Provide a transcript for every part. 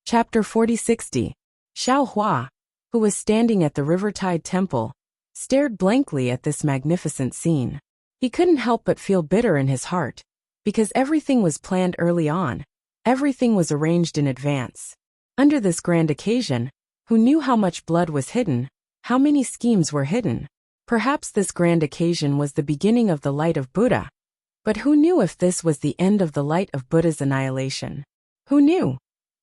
Chapter 4060. Xiao Hua, who was standing at the Rivertide Temple, stared blankly at this magnificent scene. He couldn't help but feel bitter in his heart, because everything was planned early on, everything was arranged in advance. Under this grand occasion, who knew how much blood was hidden, how many schemes were hidden? Perhaps this grand occasion was the beginning of the light of Buddha. But who knew if this was the end of the light of Buddha's annihilation? Who knew?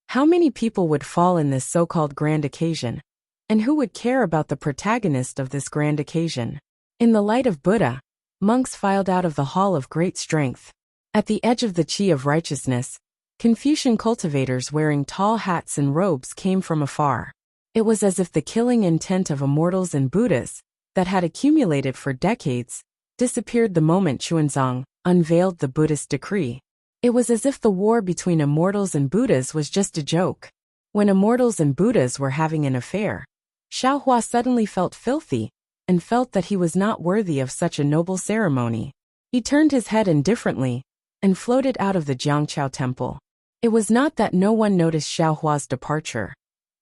How many people would fall in this so-called grand occasion? And who would care about the protagonist of this grand occasion? In the light of Buddha, monks filed out of the hall of great strength. At the edge of the chi of righteousness, Confucian cultivators wearing tall hats and robes came from afar. It was as if the killing intent of immortals and Buddhas, that had accumulated for decades, disappeared the moment Xuanzang unveiled the Buddhist decree. It was as if the war between immortals and Buddhas was just a joke. When immortals and Buddhas were having an affair, Xiao Hua suddenly felt filthy, and felt that he was not worthy of such a noble ceremony. He turned his head indifferently, and floated out of the Jiangqiao temple. It was not that no one noticed Xiao Hua's departure,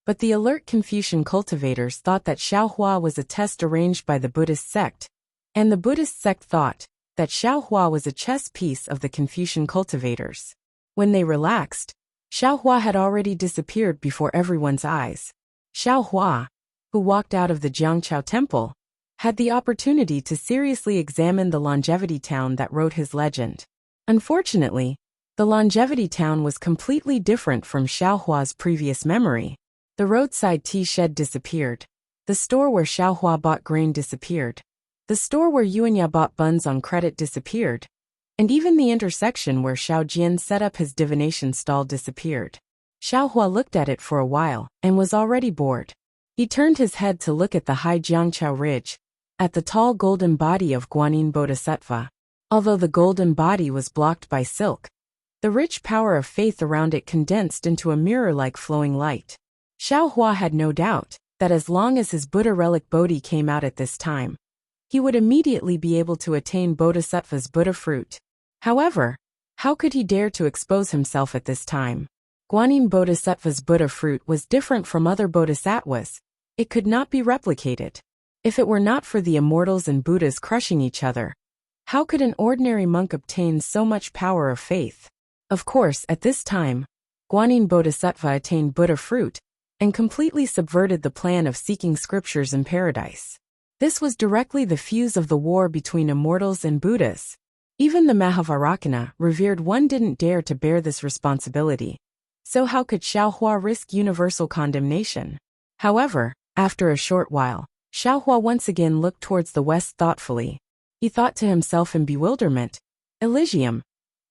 but the alert Confucian cultivators thought that Xiao Hua was a test arranged by the Buddhist sect, and the Buddhist sect thought that Xiao Hua was a chess piece of the Confucian cultivators. When they relaxed, Xiao Hua had already disappeared before everyone's eyes. Xiao Hua, who walked out of the Jiangqiao temple, had the opportunity to seriously examine the longevity town that wrote his legend. Unfortunately, the longevity town was completely different from Xiao Hua's previous memory. The roadside tea shed disappeared. The store where Xiao Hua bought grain disappeared. The store where Yuanya bought buns on credit disappeared. And even the intersection where Xiao Jian set up his divination stall disappeared. Xiao Hua looked at it for a while, and was already bored. He turned his head to look at the high Jiangqiao ridge, at the tall golden body of Guanyin Bodhisattva. Although the golden body was blocked by silk, the rich power of faith around it condensed into a mirror-like flowing light. Xiao Hua had no doubt that as long as his Buddha relic Bodhi came out at this time, he would immediately be able to attain Bodhisattva's Buddha fruit. However, how could he dare to expose himself at this time? Guanyin Bodhisattva's Buddha fruit was different from other bodhisattvas. It could not be replicated. If it were not for the immortals and Buddhas crushing each other, how could an ordinary monk obtain so much power of faith? Of course, at this time, Guanyin Bodhisattva attained Buddha fruit, and completely subverted the plan of seeking scriptures in paradise. This was directly the fuse of the war between immortals and Buddhas. Even the Mahavarakana, revered one, didn't dare to bear this responsibility. So how could Xiao Hua risk universal condemnation? However, after a short while, Xiao Hua once again looked towards the west thoughtfully. He thought to himself in bewilderment, Elysium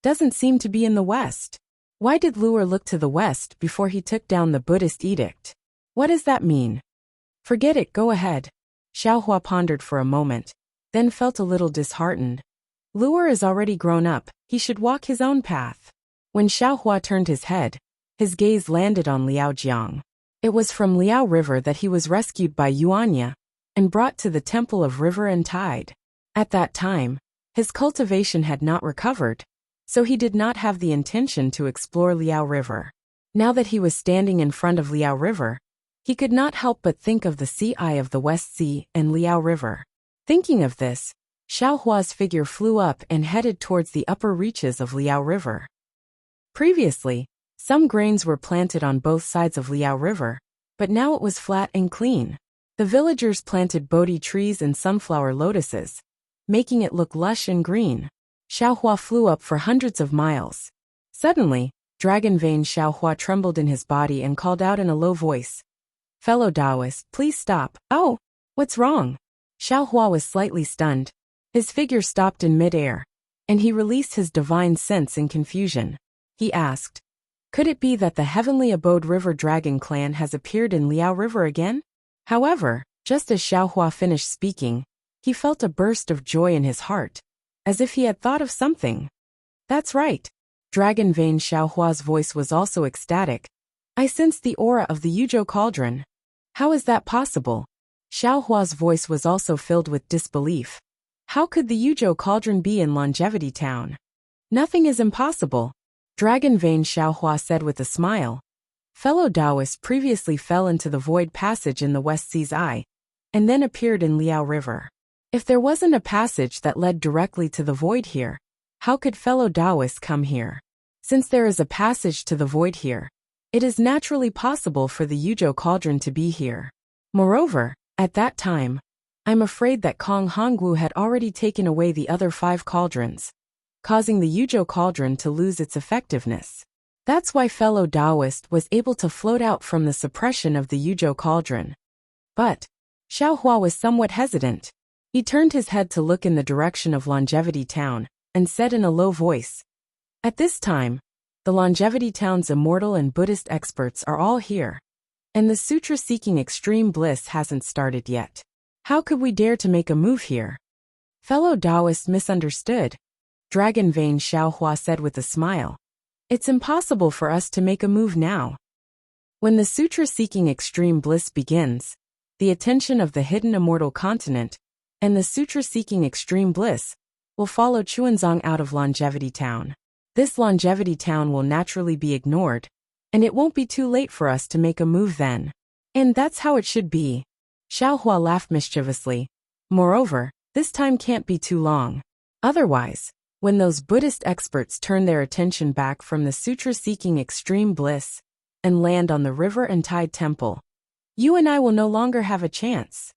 doesn't seem to be in the west. Why did Luer look to the west before he took down the Buddhist edict? What does that mean? Forget it, go ahead. Xiao Hua pondered for a moment, then felt a little disheartened. Luer is already grown up, he should walk his own path. When Xiao Hua turned his head, his gaze landed on Liao Jiang. It was from Liao River that he was rescued by Yuanya, and brought to the Temple of River and Tide. At that time, his cultivation had not recovered, so he did not have the intention to explore Liao River. Now that he was standing in front of Liao River, he could not help but think of the sea eye of the West Sea and Liao River. Thinking of this, Xiao Hua's figure flew up and headed towards the upper reaches of Liao River. Previously, some grains were planted on both sides of Liao River, but now it was flat and clean. The villagers planted Bodhi trees and sunflower lotuses, making it look lush and green. Xiao Hua flew up for hundreds of miles. Suddenly, dragon vein Xiao Hua trembled in his body and called out in a low voice, "Fellow Taoist, please stop." "Oh, what's wrong?" Xiao Hua was slightly stunned. His figure stopped in mid-air, and he released his divine sense in confusion. He asked, "Could it be that the heavenly abode river dragon clan has appeared in Liao River again?" However, just as Xiao Hua finished speaking, he felt a burst of joy in his heart, as if he had thought of something. "That's right." Dragon vein Xiao Hua's voice was also ecstatic. "I sensed the aura of the Yuzhou cauldron." "How is that possible?" Xiao Hua's voice was also filled with disbelief. "How could the Yuzhou cauldron be in Longevity Town?" "Nothing is impossible," Dragon vein Xiao Hua said with a smile. Fellow Taoist previously fell into the void passage in the West Sea's Eye, and then appeared in Liao River. If there wasn't a passage that led directly to the void here, how could fellow Taoists come here? Since there is a passage to the void here, it is naturally possible for the Yuzhou cauldron to be here. Moreover, at that time, I'm afraid that Kong Hongwu had already taken away the other 5 cauldrons, causing the Yuzhou cauldron to lose its effectiveness. That's why fellow Taoist was able to float out from the suppression of the Yuzhou cauldron. But Xiaohua was somewhat hesitant. He turned his head to look in the direction of Longevity Town, and said in a low voice, "At this time, the Longevity Town's immortal and Buddhist experts are all here, and the sutra-seeking extreme bliss hasn't started yet. How could we dare to make a move here?" Fellow Taoist misunderstood. Dragon Vein Xiaohua said with a smile, "It's impossible for us to make a move now. When the sutra-seeking extreme bliss begins, the attention of the hidden immortal continent and the sutra-seeking extreme bliss will follow Chuanzong out of Longevity Town. This Longevity Town will naturally be ignored, and it won't be too late for us to make a move then. And that's how it should be." Xiaohua laughed mischievously. "Moreover, this time can't be too long. Otherwise, when those Buddhist experts turn their attention back from the sutra-seeking extreme bliss and land on the river and tide temple, you and I will no longer have a chance."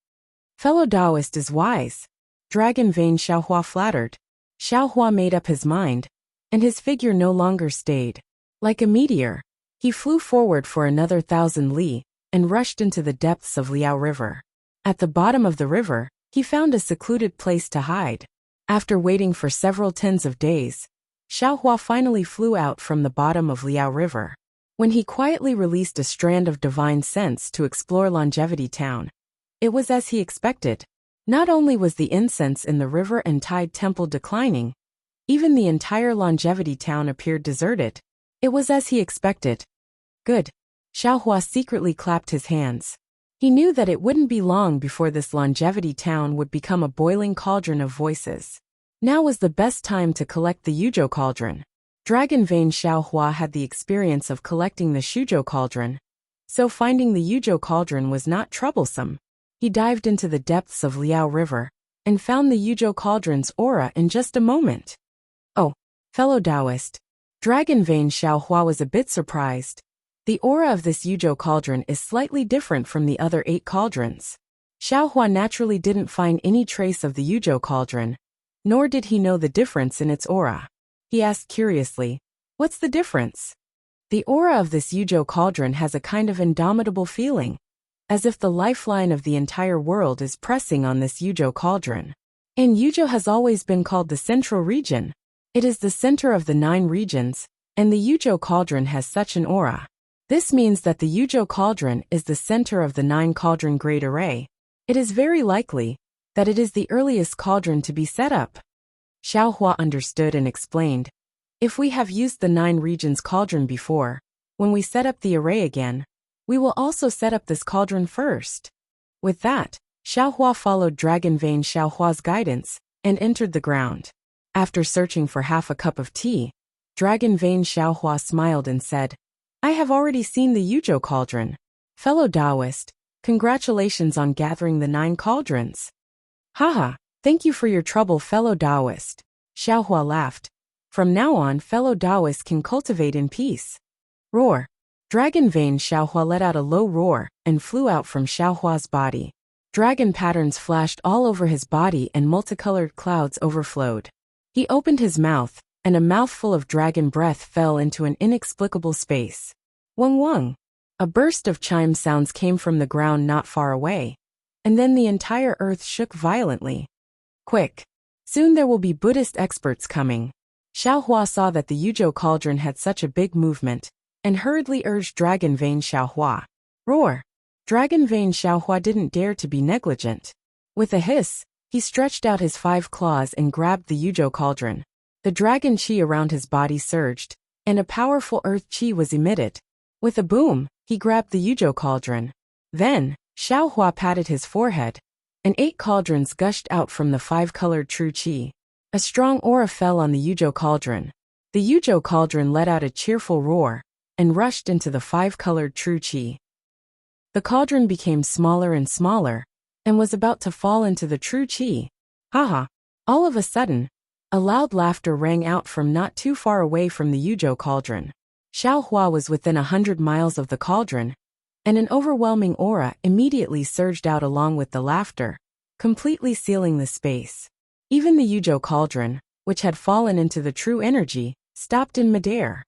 Fellow Taoist is wise. Dragon Vein Xiaohua flattered. Xiaohua made up his mind, and his figure no longer stayed. Like a meteor, he flew forward for another 1,000 li, and rushed into the depths of Liao River. At the bottom of the river, he found a secluded place to hide. After waiting for several tens of days, Xiaohua finally flew out from the bottom of Liao River. When he quietly released a strand of divine sense to explore Longevity Town, it was as he expected. Not only was the incense in the river and tide temple declining, even the entire Longevity Town appeared deserted. It was as he expected. Good. Xiaohua secretly clapped his hands. He knew that it wouldn't be long before this Longevity Town would become a boiling cauldron of voices. Now was the best time to collect the Yuzhou cauldron. Dragon Vein Xiaohua had the experience of collecting the Shuzhou cauldron, so finding the Yuzhou cauldron was not troublesome. He dived into the depths of Liao River and found the Yuzhou cauldron's aura in just a moment. Oh, fellow Taoist. Dragon Vein Xiaohua was a bit surprised. The aura of this Yuzhou cauldron is slightly different from the other 8 cauldrons. Xiaohua naturally didn't find any trace of the Yuzhou cauldron, nor did he know the difference in its aura. He asked curiously, "What's the difference?" The aura of this Yuzhou cauldron has a kind of indomitable feeling, as if the lifeline of the entire world is pressing on this Yuzhou cauldron. And Yuzhou has always been called the central region. It is the center of the 9 regions, and the Yuzhou cauldron has such an aura. This means that the Yuzhou cauldron is the center of the 9 cauldron great array. It is very likely that it is the earliest cauldron to be set up. Xiaohua understood and explained, "If we have used the 9 regions cauldron before, when we set up the array again, we will also set up this cauldron first." With that, Xiaohua followed Dragon Vein Xiaohua's guidance and entered the ground. After searching for half a cup of tea, Dragon Vein Xiaohua smiled and said, "I have already seen the Yuzhou cauldron. Fellow Taoist, congratulations on gathering the 9 cauldrons." "Haha, thank you for your trouble, fellow Taoist." Xiaohua laughed. "From now on, fellow Taoists can cultivate in peace." Roar. Dragon Vein Xiaohua let out a low roar and flew out from Xiaohua's body. Dragon patterns flashed all over his body and multicolored clouds overflowed. He opened his mouth, and a mouthful of dragon breath fell into an inexplicable space. Wung wung. A burst of chime sounds came from the ground not far away, and then the entire earth shook violently. Quick! Soon there will be Buddhist experts coming. Xiaohua saw that the Yuzhou cauldron had such a big movement, and hurriedly urged Dragon Vein Xiaohua. Roar! Dragon Vein Xiaohua didn't dare to be negligent. With a hiss, he stretched out his 5 claws and grabbed the Yuzhou cauldron. The dragon chi around his body surged, and a powerful earth chi was emitted. With a boom, he grabbed the Yuzhou cauldron. Then, Xiaohua patted his forehead, and 8 cauldrons gushed out from the 5-colored true chi. A strong aura fell on the Yuzhou cauldron. The Yuzhou cauldron let out a cheerful roar, and rushed into the five-colored true qi. The cauldron became smaller and smaller, and was about to fall into the true qi. Haha! All of a sudden, a loud laughter rang out from not too far away from the Yuzhou cauldron. Xiaohua was within 100 miles of the cauldron, and an overwhelming aura immediately surged out along with the laughter, completely sealing the space. Even the Yuzhou cauldron, which had fallen into the true energy, stopped in midair.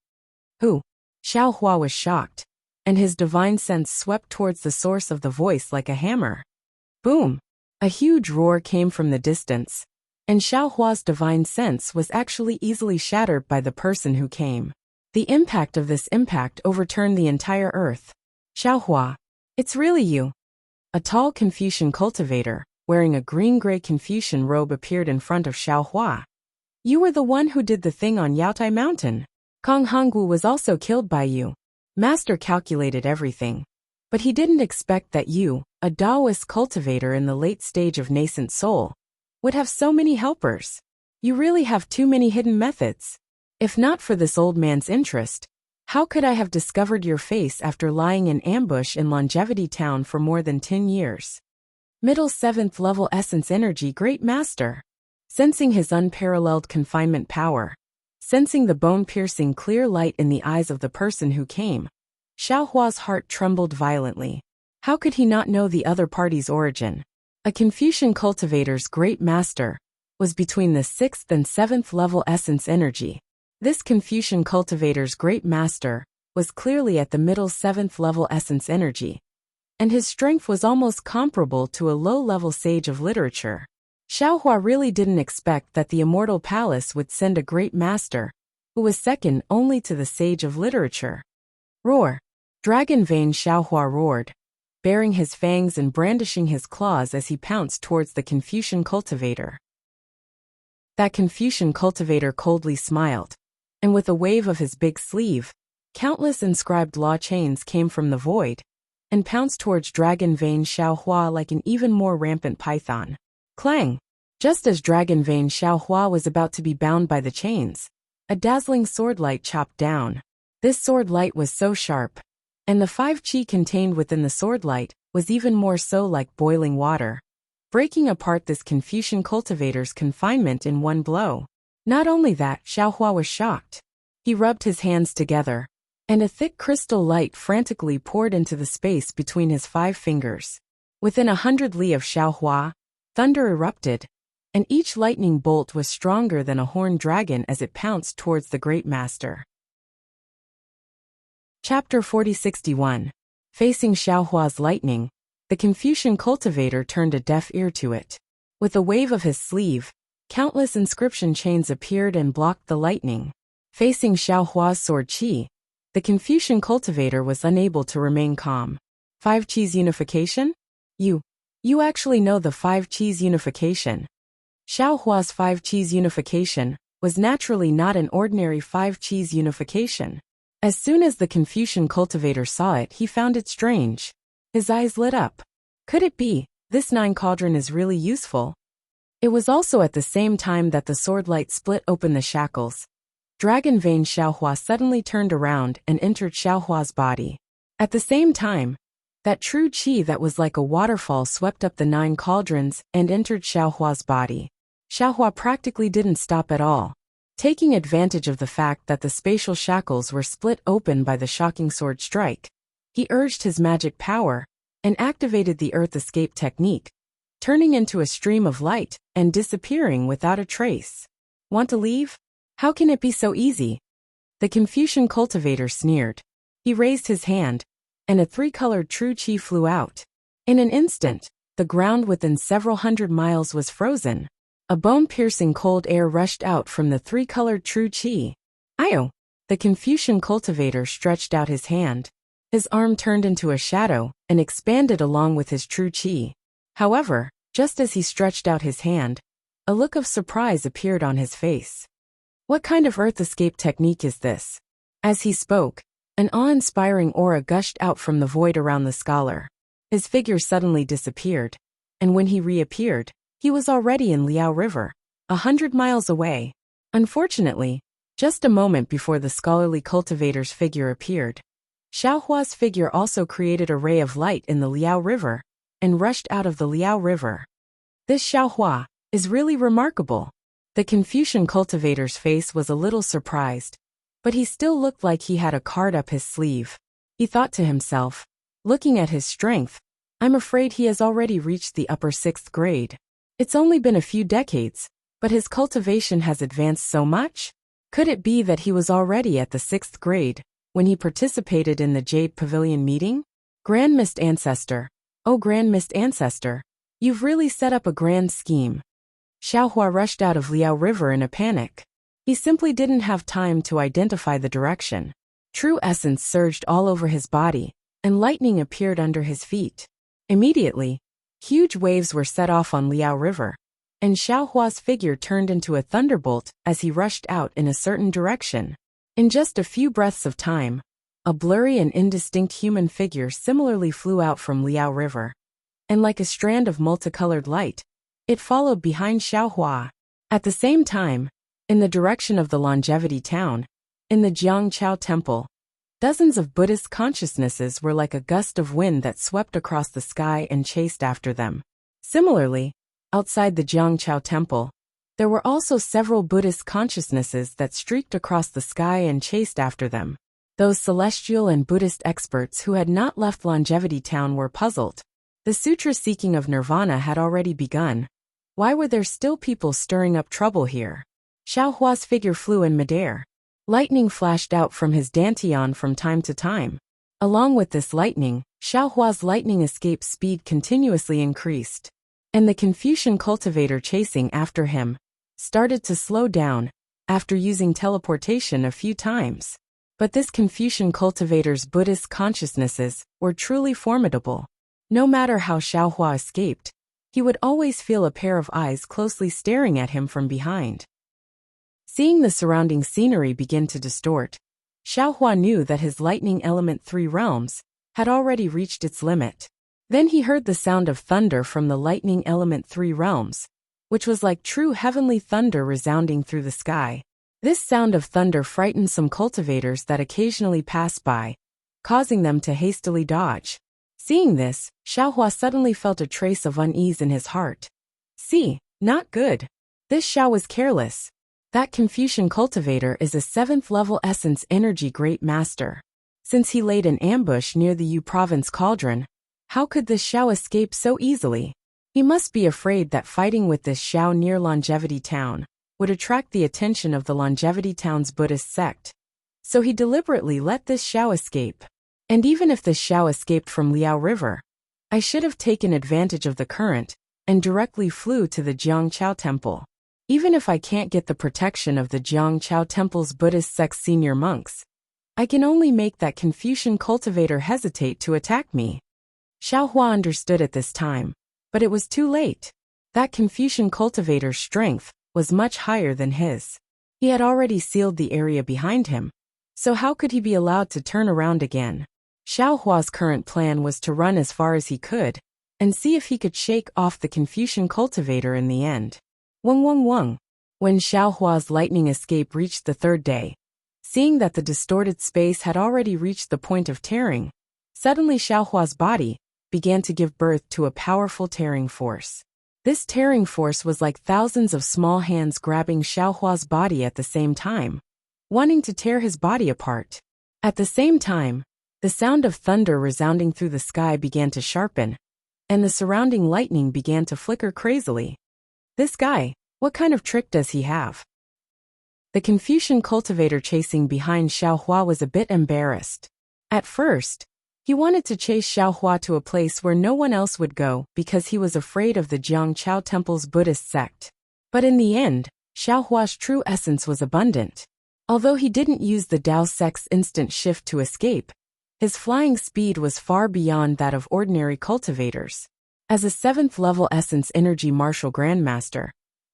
Who? Xiaohua was shocked, and his divine sense swept towards the source of the voice like a hammer. Boom! A huge roar came from the distance, and Xiaohua's divine sense was actually easily shattered by the person who came. The impact of this impact overturned the entire earth. Xiaohua, it's really you. A tall Confucian cultivator, wearing a green-gray Confucian robe, appeared in front of Xiaohua. You were the one who did the thing on Yaotai Mountain. Kong Hongwu was also killed by you. Master calculated everything. But he didn't expect that you, a Taoist cultivator in the late stage of nascent soul, would have so many helpers. You really have too many hidden methods. If not for this old man's interest, how could I have discovered your face after lying in ambush in Longevity Town for more than 10 years? Middle 7th level essence energy Great Master. Sensing his unparalleled confinement power, sensing the bone-piercing clear light in the eyes of the person who came, Xiaohua's heart trembled violently. How could he not know the other party's origin? A Confucian cultivator's Great Master was between the 6th and 7th level essence energy. This Confucian cultivator's Great Master was clearly at the middle 7th level essence energy, and his strength was almost comparable to a low-level sage of literature. Xiaohua really didn't expect that the Immortal Palace would send a Great Master, who was second only to the Sage of Literature. Roar! Dragon Vein Xiaohua roared, baring his fangs and brandishing his claws as he pounced towards the Confucian cultivator. That Confucian cultivator coldly smiled, and with a wave of his big sleeve, countless inscribed law chains came from the void, and pounced towards Dragon Vein Xiaohua like an even more rampant python. Clang! Just as Dragon Vein Xiaohua was about to be bound by the chains, a dazzling sword light chopped down. This sword light was so sharp, and the 5 qi contained within the sword light was even more so like boiling water, breaking apart this Confucian cultivator's confinement in one blow. Not only that, Xiaohua was shocked. He rubbed his hands together, and a thick crystal light frantically poured into the space between his 5 fingers. Within 100 li of Xiaohua, thunder erupted, and each lightning bolt was stronger than a horned dragon as it pounced towards the Great Master. Chapter 4061. Facing Xiaohua's lightning, the Confucian cultivator turned a deaf ear to it. With a wave of his sleeve, countless inscription chains appeared and blocked the lightning. Facing Xiaohua's sword qi, the Confucian cultivator was unable to remain calm. 5 qi's unification? You actually know the 5 qi's unification. Xiaohua's 5 qi's unification was naturally not an ordinary 5 qi's unification. As soon as the Confucian cultivator saw it, he found it strange. His eyes lit up. Could it be, this 9 cauldron is really useful? It was also at the same time that the sword light split open the shackles. Dragon Vein Xiaohua suddenly turned around and entered Xiaohua's body. At the same time, that true qi that was like a waterfall swept up the 9 cauldrons and entered Xiaohua's body. Xiaohua practically didn't stop at all. Taking advantage of the fact that the spatial shackles were split open by the shocking sword strike, he urged his magic power and activated the Earth Escape technique, turning into a stream of light and disappearing without a trace. Want to leave? How can it be so easy? The Confucian cultivator sneered. He raised his hand, and a 3-colored true qi flew out. In an instant, the ground within several hundred miles was frozen. A bone-piercing cold air rushed out from the 3-colored true qi. Io! The Confucian cultivator stretched out his hand. His arm turned into a shadow and expanded along with his true qi. However, just as he stretched out his hand, a look of surprise appeared on his face. What kind of Earth Escape technique is this? As he spoke, an awe-inspiring aura gushed out from the void around the scholar. His figure suddenly disappeared, and when he reappeared, he was already in Liao River, 100 miles away. Unfortunately, Just a moment before the scholarly cultivator's figure appeared, Xiaohua's figure also created a ray of light in the Liao River and rushed out of the Liao River. This Xiaohua is really remarkable. The Confucian cultivator's face was a little surprised, but he still looked like he had a card up his sleeve. He thought to himself, looking at his strength, I'm afraid he has already reached the upper 6th grade. It's only been a few decades, but his cultivation has advanced so much? Could it be that he was already at the 6th grade when he participated in the Jade Pavilion meeting? Grand Mist Ancestor. Oh, Grand Mist Ancestor, you've really set up a grand scheme. Xiaohua rushed out of Liao River in a panic. He simply didn't have time to identify the direction. True essence surged all over his body, and lightning appeared under his feet. Immediately, huge waves were set off on Liao River, and Xiaohua's figure turned into a thunderbolt as he rushed out in a certain direction. In just a few breaths of time, a blurry and indistinct human figure similarly flew out from Liao River. And like a strand of multicolored light, it followed behind Xiaohua. At the same time, in the direction of the Longevity Town, in the Jiangqiao Temple, dozens of Buddhist consciousnesses were like a gust of wind that swept across the sky and chased after them. Similarly, outside the Jiangqiao Temple, there were also several Buddhist consciousnesses that streaked across the sky and chased after them. Those celestial and Buddhist experts who had not left Longevity Town were puzzled. The sutra seeking of nirvana had already begun. Why were there still people stirring up trouble here? Xiaohua's figure flew in midair. Lightning flashed out from his dantian from time to time. Along with this lightning, Xiaohua's lightning escape speed continuously increased. And the Confucian cultivator chasing after him started to slow down after using teleportation a few times. But this Confucian cultivator's Buddhist consciousnesses were truly formidable. No matter how Xiaohua escaped, he would always feel a pair of eyes closely staring at him from behind. Seeing the surrounding scenery begin to distort, Xiaohua knew that his lightning element 3 realms had already reached its limit. Then he heard the sound of thunder from the lightning element 3 realms, which was like true heavenly thunder resounding through the sky. This sound of thunder frightened some cultivators that occasionally passed by, causing them to hastily dodge. Seeing this, Xiaohua suddenly felt a trace of unease in his heart. See, not good. This Xiao was careless. That Confucian cultivator is a 7th level essence energy great master. Since he laid an ambush near the Yu province cauldron, how could this Xiao escape so easily? He must be afraid that fighting with this Xiao near Longevity Town would attract the attention of the Longevity Town's Buddhist sect. So he deliberately let this Xiao escape. And even if this Xiao escaped from Liao River, I should have taken advantage of the current and directly flew to the Jiangqiao Temple. Even if I can't get the protection of the Jiangqiao Temple's Buddhist sect senior monks, I can only make that Confucian cultivator hesitate to attack me. Xiaohua understood at this time, but it was too late. That Confucian cultivator's strength was much higher than his. He had already sealed the area behind him, so how could he be allowed to turn around again? Xiaohua's current plan was to run as far as he could, and see if he could shake off the Confucian cultivator in the end. Weng. When Xiaohua's lightning escape reached the 3rd day, seeing that the distorted space had already reached the point of tearing, suddenly Xiaohua's body began to give birth to a powerful tearing force. This tearing force was like thousands of small hands grabbing Xiaohua's body at the same time, wanting to tear his body apart. At the same time, the sound of thunder resounding through the sky began to sharpen, and the surrounding lightning began to flicker crazily. This guy, what kind of trick does he have? The Confucian cultivator chasing behind Xiaohua was a bit embarrassed. At first, he wanted to chase Xiaohua to a place where no one else would go because he was afraid of the Jiangqiao Temple's Buddhist sect. But in the end, Xiaohua's true essence was abundant. Although he didn't use the Dao sect's instant shift to escape, his flying speed was far beyond that of ordinary cultivators. As a 7th level essence energy martial grandmaster,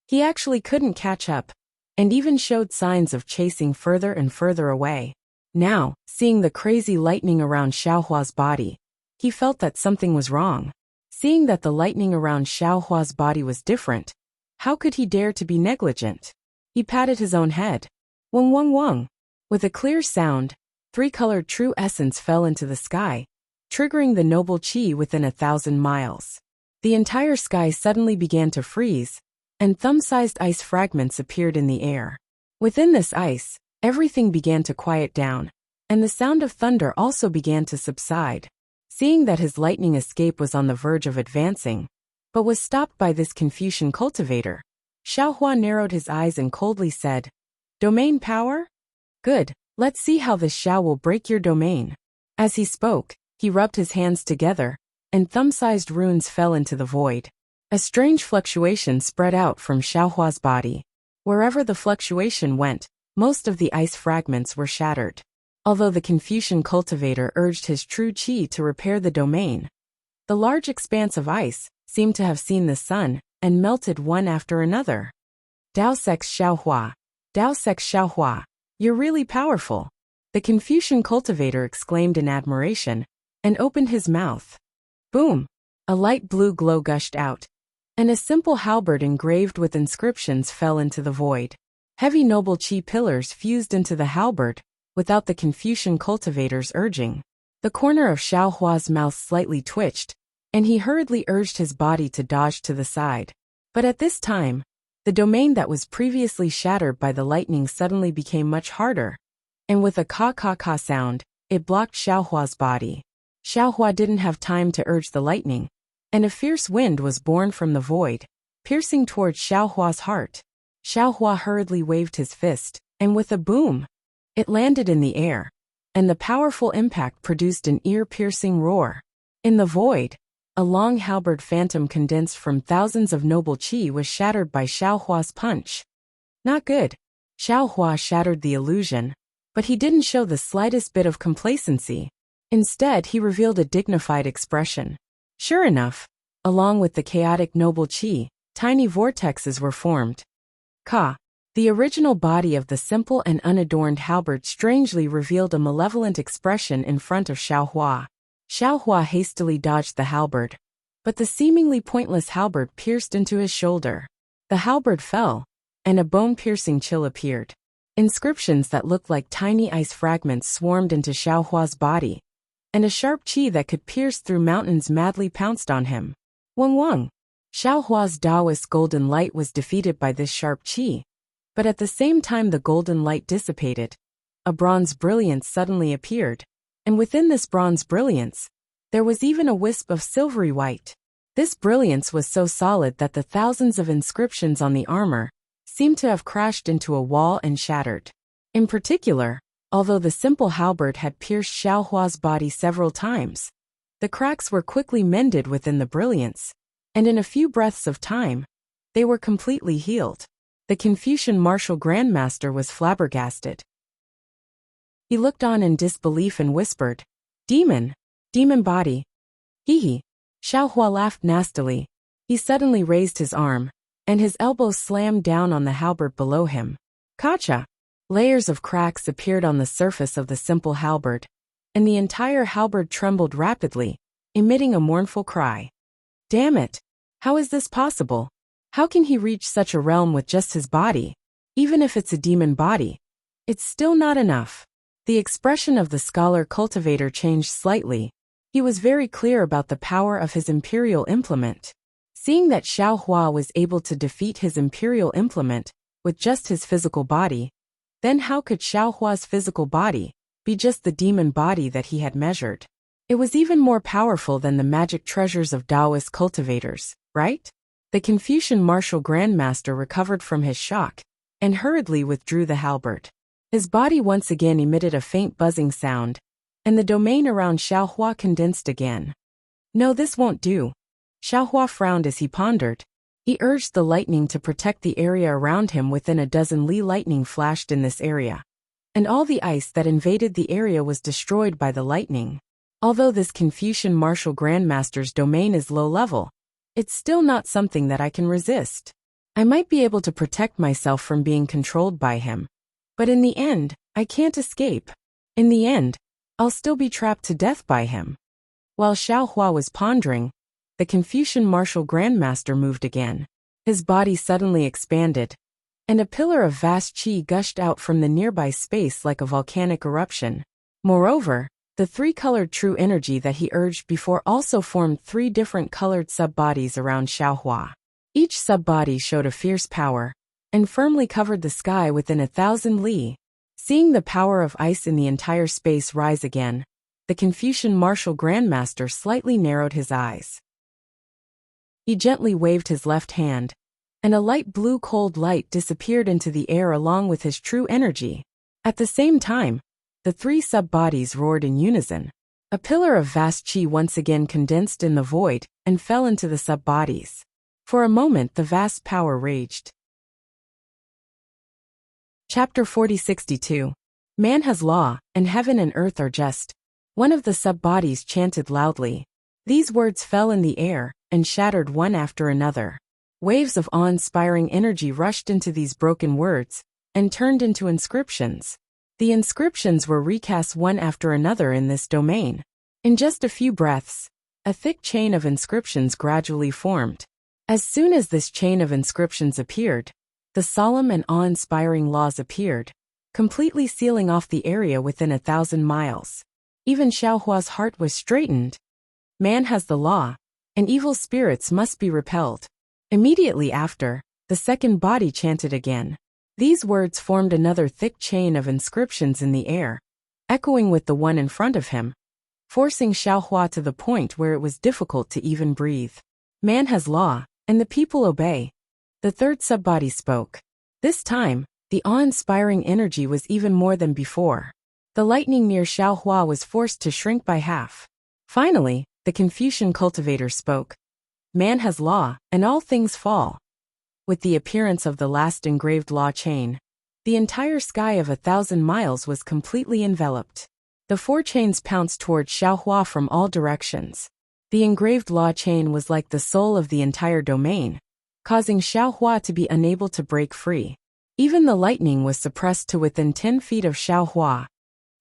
he actually couldn't catch up, and even showed signs of chasing further and further away. Now, seeing the crazy lightning around Xiaohua's body, he felt that something was wrong. Seeing that the lightning around Xiaohua's body was different, how could he dare to be negligent? He patted his own head. Wung wung wung. With a clear sound, three-colored true essence fell into the sky, triggering the noble chi within 1,000 miles. The entire sky suddenly began to freeze, and thumb-sized ice fragments appeared in the air. Within this ice, everything began to quiet down, and the sound of thunder also began to subside. Seeing that his lightning escape was on the verge of advancing, but was stopped by this Confucian cultivator, Xiaohua narrowed his eyes and coldly said, "Domain power? Good, let's see how this Xiao will break your domain." As he spoke, he rubbed his hands together, and thumb-sized runes fell into the void. A strange fluctuation spread out from Xiaohua's body. Wherever the fluctuation went, most of the ice fragments were shattered. Although the Confucian cultivator urged his true qi to repair the domain, the large expanse of ice seemed to have seen the sun and melted one after another. Dao Sex Xiaohua, Dao Sex Xiaohua, you're really powerful, the Confucian cultivator exclaimed in admiration, and opened his mouth. Boom! A light blue glow gushed out, and a simple halberd engraved with inscriptions fell into the void. Heavy noble qi pillars fused into the halberd, without the Confucian cultivator's urging. The corner of Xiaohua's mouth slightly twitched, and he hurriedly urged his body to dodge to the side. But at this time, the domain that was previously shattered by the lightning suddenly became much harder, and with a ka-ka-ka sound, it blocked Xiaohua's body. Xiaohua didn't have time to urge the lightning, and a fierce wind was born from the void, piercing towards Xiaohua's heart. Xiaohua hurriedly waved his fist, and with a boom, it landed in the air, and the powerful impact produced an ear-piercing roar. In the void, a long halberd phantom condensed from thousands of noble qi was shattered by Xiaohua's punch. Not good. Xiaohua shattered the illusion, but he didn't show the slightest bit of complacency. Instead, he revealed a dignified expression. Sure enough, along with the chaotic noble qi, tiny vortexes were formed. Ka. The original body of the simple and unadorned halberd strangely revealed a malevolent expression in front of Xiaohua. Xiaohua hastily dodged the halberd, but the seemingly pointless halberd pierced into his shoulder. The halberd fell, and a bone-piercing chill appeared. Inscriptions that looked like tiny ice fragments swarmed into Xiaohua's body, and a sharp qi that could pierce through mountains madly pounced on him. Wung wung! Xiaohua's Taoist golden light was defeated by this sharp qi, but at the same time the golden light dissipated, a bronze brilliance suddenly appeared, and within this bronze brilliance, there was even a wisp of silvery white. This brilliance was so solid that the thousands of inscriptions on the armor seemed to have crashed into a wall and shattered. In particular, although the simple halberd had pierced Xiaohua's body several times, the cracks were quickly mended within the brilliance, and in a few breaths of time, they were completely healed. The Confucian martial grandmaster was flabbergasted. He looked on in disbelief and whispered, "Demon! Demon body!" Hee. Xiaohua laughed nastily. He suddenly raised his arm, and his elbow slammed down on the halberd below him. Kacha! Layers of cracks appeared on the surface of the simple halberd, and the entire halberd trembled rapidly, emitting a mournful cry. Damn it! How is this possible? How can he reach such a realm with just his body? Even if it's a demon body, it's still not enough. The expression of the scholar cultivator changed slightly. He was very clear about the power of his imperial implement. Seeing that Xiaohua was able to defeat his imperial implement with just his physical body, then how could Xiaohua's physical body be just the demon body that he had measured? It was even more powerful than the magic treasures of Taoist cultivators, right? The Confucian martial grandmaster recovered from his shock and hurriedly withdrew the halberd. His body once again emitted a faint buzzing sound, and the domain around Xiaohua condensed again. No, this won't do. Xiaohua frowned as he pondered. He urged the lightning to protect the area around him. Within a dozen li lightning flashed in this area, and all the ice that invaded the area was destroyed by the lightning. Although this Confucian martial grandmaster's domain is low level, it's still not something that I can resist. I might be able to protect myself from being controlled by him, but in the end, I can't escape. In the end, I'll still be trapped to death by him. While Xiaohua was pondering, the Confucian martial grandmaster moved again. His body suddenly expanded, and a pillar of vast chi gushed out from the nearby space like a volcanic eruption. Moreover, the three-colored true energy that he urged before also formed three different colored sub-bodies around Xiaohua. Each sub-body showed a fierce power, and firmly covered the sky within 1,000 li. Seeing the power of ice in the entire space rise again, the Confucian martial grandmaster slightly narrowed his eyes. He gently waved his left hand, and a light blue cold light disappeared into the air along with his true energy. At the same time, the three sub-bodies roared in unison. A pillar of vast chi once again condensed in the void and fell into the sub-bodies. For a moment the vast power raged. Chapter 4062. Man has law, and heaven and earth are just. One of the sub-bodies chanted loudly. These words fell in the air, and shattered one after another. Waves of awe-inspiring energy rushed into these broken words, and turned into inscriptions. The inscriptions were recast one after another in this domain. In just a few breaths, a thick chain of inscriptions gradually formed. As soon as this chain of inscriptions appeared, the solemn and awe-inspiring laws appeared, completely sealing off the area within 1,000 miles. Even Xiaohua's heart was straightened. Man has the law, and evil spirits must be repelled. Immediately after, the second body chanted again. These words formed another thick chain of inscriptions in the air, echoing with the one in front of him, forcing Xiaohua to the point where it was difficult to even breathe. Man has law, and the people obey. The third sub-body spoke. This time, the awe-inspiring energy was even more than before. The lightning near Xiaohua was forced to shrink by half. Finally, the Confucian cultivator spoke. Man has law, and all things fall. With the appearance of the last engraved law chain, the entire sky of 1,000 miles was completely enveloped. The four chains pounced toward Xiaohua from all directions. The engraved law chain was like the soul of the entire domain, causing Xiaohua to be unable to break free. Even the lightning was suppressed to within 10 feet of Xiaohua.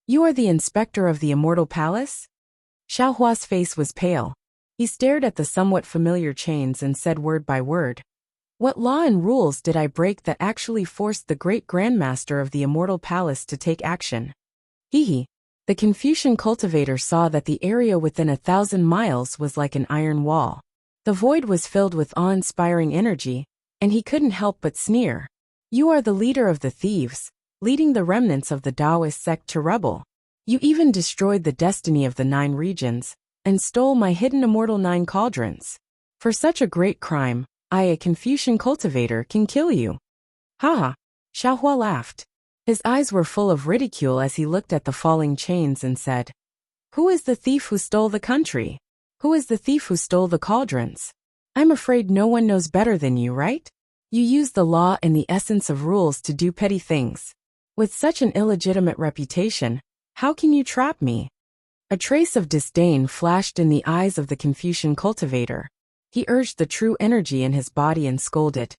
You are the inspector of the immortal palace? Xiaohua's face was pale. He stared at the somewhat familiar chains and said word by word. What law and rules did I break that actually forced the great grandmaster of the immortal palace to take action? Hehe. The Confucian cultivator saw that the area within 1,000 miles was like an iron wall. The void was filled with awe-inspiring energy, and he couldn't help but sneer. You are the leader of the thieves, leading the remnants of the Taoist sect to rebel. You even destroyed the destiny of the 9 regions, and stole my hidden immortal 9 cauldrons. For such a great crime, I, a Confucian cultivator, can kill you. Haha. Xiaohua laughed. His eyes were full of ridicule as he looked at the falling chains and said, Who is the thief who stole the country? Who is the thief who stole the cauldrons? I'm afraid no one knows better than you, right? You use the law and the essence of rules to do petty things. With such an illegitimate reputation, how can you trap me? A trace of disdain flashed in the eyes of the Confucian cultivator. He urged the true energy in his body and scolded.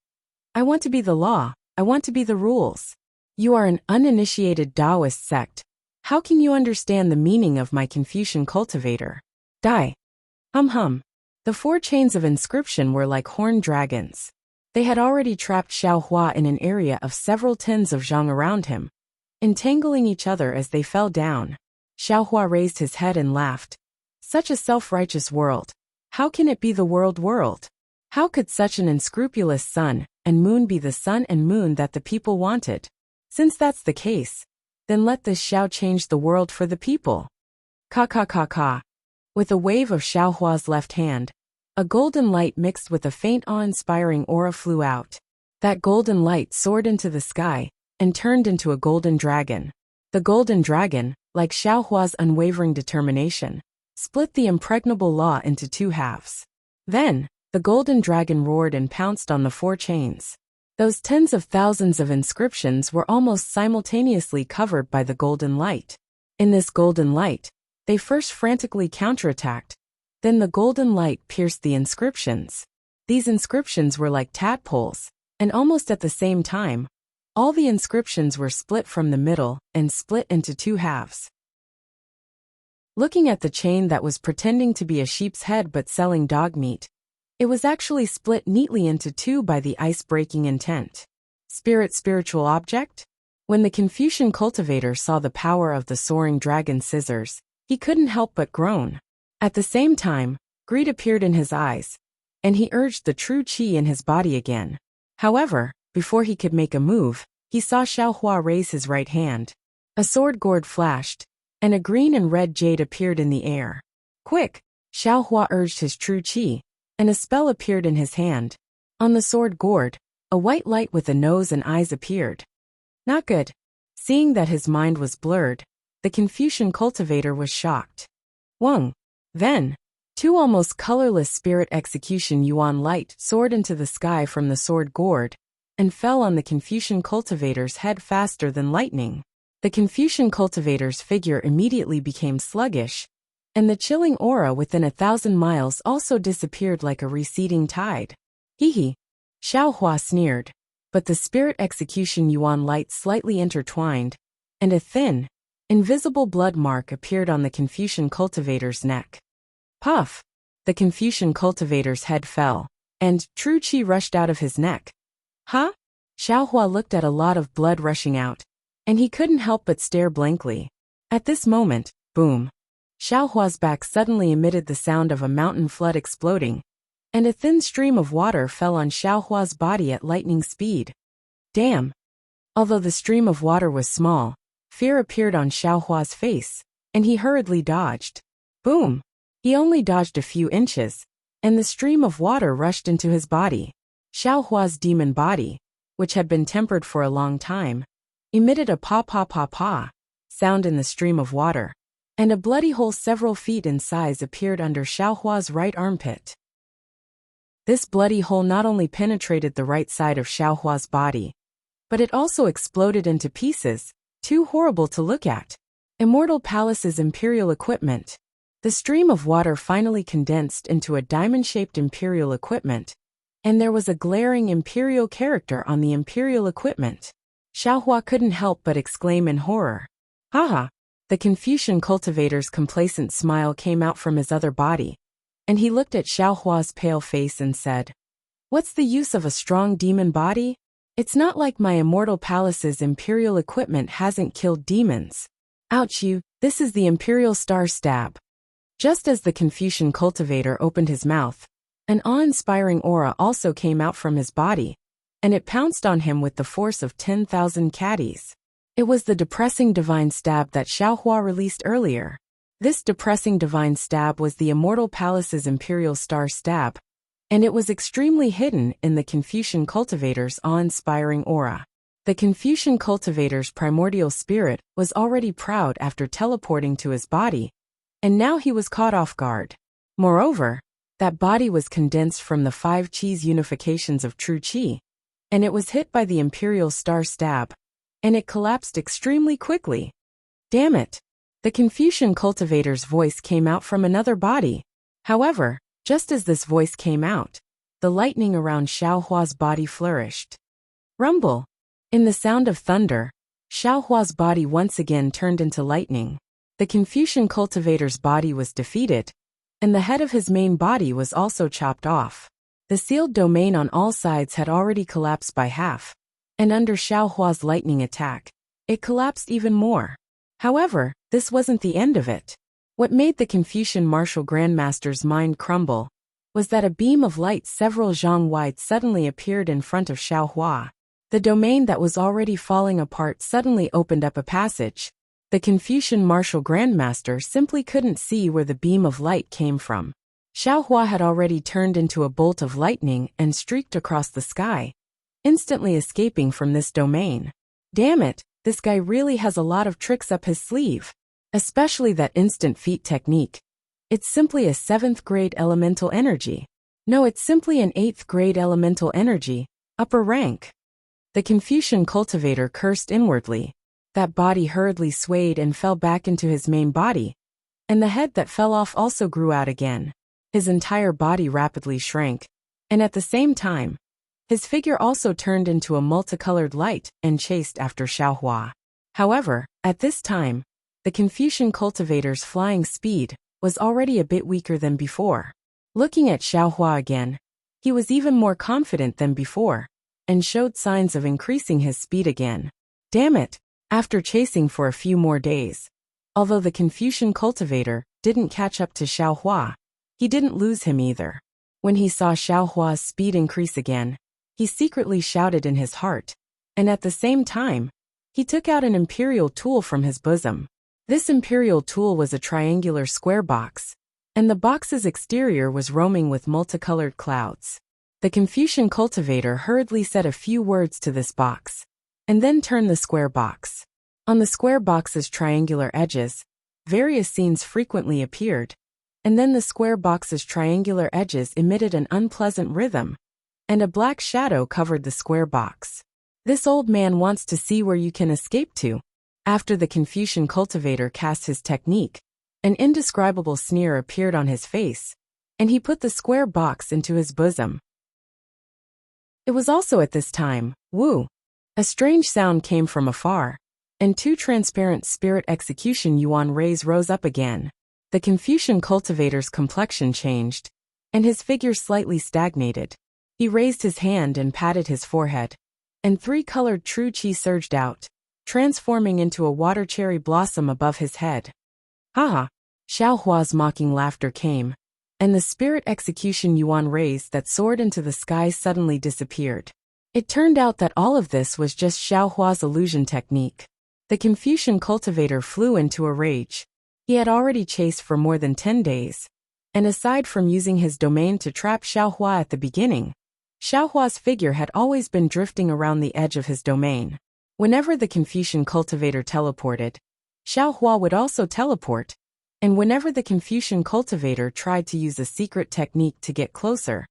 I want to be the law, I want to be the rules. You are an uninitiated Taoist sect. How can you understand the meaning of my Confucian cultivator? Die. Hum. The 4 chains of inscription were like horned dragons. They had already trapped Xiaohua in an area of several tens of zhang around him, entangling each other as they fell down. Xiaohua raised his head and laughed. Such a self-righteous world. How can it be the world? How could such an unscrupulous sun and moon be the sun and moon that the people wanted? Since that's the case, then let this Xiao change the world for the people. Ka. With a wave of Xiaohua's left hand, a golden light mixed with a faint awe-inspiring aura flew out. That golden light soared into the sky and turned into a golden dragon. The golden dragon, like Xiaohua's unwavering determination, split the impregnable law into 2 halves. Then, the golden dragon roared and pounced on the 4 chains. Those tens of thousands of inscriptions were almost simultaneously covered by the golden light. In this golden light, they first frantically counterattacked. Then the golden light pierced the inscriptions. These inscriptions were like tadpoles, and almost at the same time, all the inscriptions were split from the middle and split into 2 halves. Looking at the chain that was pretending to be a sheep's head but selling dog meat, it was actually split neatly into 2 by the ice-breaking intent. Spiritual object? When the Confucian cultivator saw the power of the soaring dragon scissors, he couldn't help but groan. At the same time, greed appeared in his eyes, and he urged the true qi in his body again. However, before he could make a move, he saw Xiaohua raise his right hand. A sword gourd flashed, and a green and red jade appeared in the air. Quick! Xiaohua urged his true qi, and a spell appeared in his hand. On the sword gourd, a white light with a nose and eyes appeared. Not good. Seeing that his mind was blurred, the Confucian cultivator was shocked. Wang. Then, two almost colorless spirit execution yuan light soared into the sky from the sword gourd, and fell on the Confucian cultivator's head faster than lightning. The Confucian cultivator's figure immediately became sluggish, and the chilling aura within 1,000 miles also disappeared like a receding tide. Hee. Xiaohua sneered, but the spirit execution yuan light slightly intertwined, and a thin, invisible blood mark appeared on the Confucian cultivator's neck. Puff! The Confucian cultivator's head fell, and true qi rushed out of his neck. Huh? Xiaohua looked at a lot of blood rushing out, and he couldn't help but stare blankly. At this moment, boom! Xiaohua's back suddenly emitted the sound of a mountain flood exploding, and a thin stream of water fell on Xiaohua's body at lightning speed. Damn! Although the stream of water was small, fear appeared on Xiaohua's face, and he hurriedly dodged. Boom! He only dodged a few inches, and the stream of water rushed into his body. Xiaohua's demon body, which had been tempered for a long time, emitted a pa-pa-pa-pa sound in the stream of water, and a bloody hole several feet in size appeared under Xiaohua's right armpit. This bloody hole not only penetrated the right side of Xiaohua's body, but it also exploded into pieces, too horrible to look at. Immortal Palace's imperial equipment. The stream of water finally condensed into a diamond-shaped imperial equipment, and there was a glaring imperial character on the imperial equipment. Xiaohua couldn't help but exclaim in horror. Haha! The Confucian cultivator's complacent smile came out from his other body, and he looked at Xiaohua's pale face and said, "What's the use of a strong demon body? It's not like my Immortal Palace's imperial equipment hasn't killed demons. Ouch you, this is the Imperial Star Stab." Just as the Confucian cultivator opened his mouth, an awe-inspiring aura also came out from his body, and it pounced on him with the force of 10,000 caddies. It was the depressing divine stab that Xiaohua released earlier. This depressing divine stab was the Immortal Palace's Imperial Star Stab, and it was extremely hidden in the Confucian cultivator's awe-inspiring aura. The Confucian cultivator's primordial spirit was already proud after teleporting to his body, and now he was caught off guard. Moreover, that body was condensed from the 5 Qi's unifications of true Qi, and it was hit by the Imperial Star Stab, and it collapsed extremely quickly. Damn it! The Confucian cultivator's voice came out from another body. However, just as this voice came out, the lightning around Xiaohua's body flourished. Rumble! In the sound of thunder, Xiaohua's body once again turned into lightning. The Confucian cultivator's body was defeated, and the head of his main body was also chopped off. The sealed domain on all sides had already collapsed by half, and under Xiaohua's lightning attack, it collapsed even more. However, this wasn't the end of it. What made the Confucian martial grandmaster's mind crumble was that a beam of light several zhang wide suddenly appeared in front of Xiaohua. The domain that was already falling apart suddenly opened up a passage. The Confucian martial grandmaster simply couldn't see where the beam of light came from. Xiaohua had already turned into a bolt of lightning and streaked across the sky, instantly escaping from this domain. Damn it, this guy really has a lot of tricks up his sleeve. Especially that instant feat technique. It's simply a 7th grade elemental energy. No, it's simply an 8th grade elemental energy, upper rank. The Confucian cultivator cursed inwardly. That body hurriedly swayed and fell back into his main body, and the head that fell off also grew out again. His entire body rapidly shrank, and at the same time, his figure also turned into a multicolored light and chased after Xiaohua. However, at this time, the Confucian cultivator's flying speed was already a bit weaker than before. Looking at Xiaohua again, he was even more confident than before, and showed signs of increasing his speed again. Damn it! After chasing for a few more days. Although the Confucian cultivator didn't catch up to Xiaohua, he didn't lose him either. When he saw Xiaohua's speed increase again, he secretly shouted in his heart, and at the same time, he took out an imperial tool from his bosom. This imperial tool was a triangular square box, and the box's exterior was roaming with multicolored clouds. The Confucian cultivator hurriedly said a few words to this box, and then turned the square box. On the square box's triangular edges, various scenes frequently appeared, and then the square box's triangular edges emitted an unpleasant rhythm, and a black shadow covered the square box. This old man wants to see where you can escape to. After the Confucian cultivator cast his technique, an indescribable sneer appeared on his face, and he put the square box into his bosom. It was also at this time, woo! A strange sound came from afar, and two transparent spirit execution yuan rays rose up again. The Confucian cultivator's complexion changed, and his figure slightly stagnated. He raised his hand and patted his forehead, and three-colored true qi surged out, transforming into a water cherry blossom above his head. Haha! Xiaohua's mocking laughter came, and the spirit execution yuan rays that soared into the sky suddenly disappeared. It turned out that all of this was just Xiaohua's illusion technique. The Confucian cultivator flew into a rage. He had already chased for more than 10 days, and aside from using his domain to trap Xiaohua at the beginning, Xiaohua's figure had always been drifting around the edge of his domain. Whenever the Confucian cultivator teleported, Xiaohua would also teleport, and whenever the Confucian cultivator tried to use a secret technique to get closer,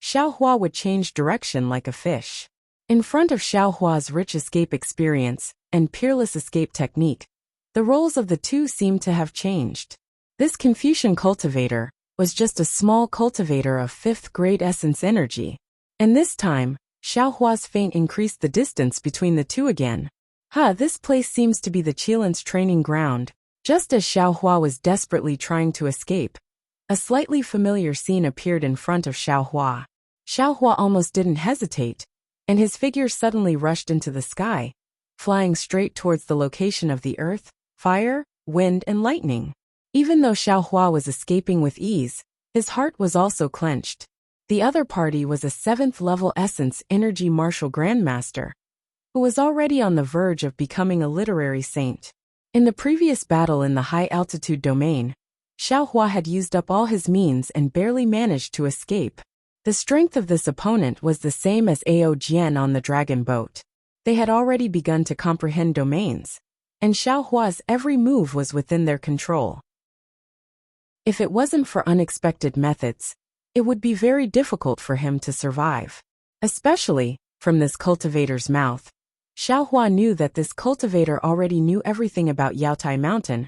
Xiaohua would change direction like a fish. In front of Xiaohua's rich escape experience and peerless escape technique, the roles of the two seemed to have changed. This Confucian cultivator was just a small cultivator of 5th grade essence energy, and this time, Xiaohua's feint increased the distance between the two again. This place seems to be the Qilin's training ground. Just as Xiaohua was desperately trying to escape, a slightly familiar scene appeared in front of Xiaohua. Xiaohua almost didn't hesitate, and his figure suddenly rushed into the sky, flying straight towards the location of the earth, fire, wind, and lightning. Even though Xiaohua was escaping with ease, his heart was also clenched. The other party was a 7th level essence energy martial grandmaster, who was already on the verge of becoming a literary saint. In the previous battle in the high-altitude domain, Xiaohua had used up all his means and barely managed to escape. The strength of this opponent was the same as Ao Jian on the dragon boat. They had already begun to comprehend domains, and Xiaohua's every move was within their control. If it wasn't for unexpected methods, it would be very difficult for him to survive. Especially, from this cultivator's mouth, Xiaohua knew that this cultivator already knew everything about Yaotai Mountain,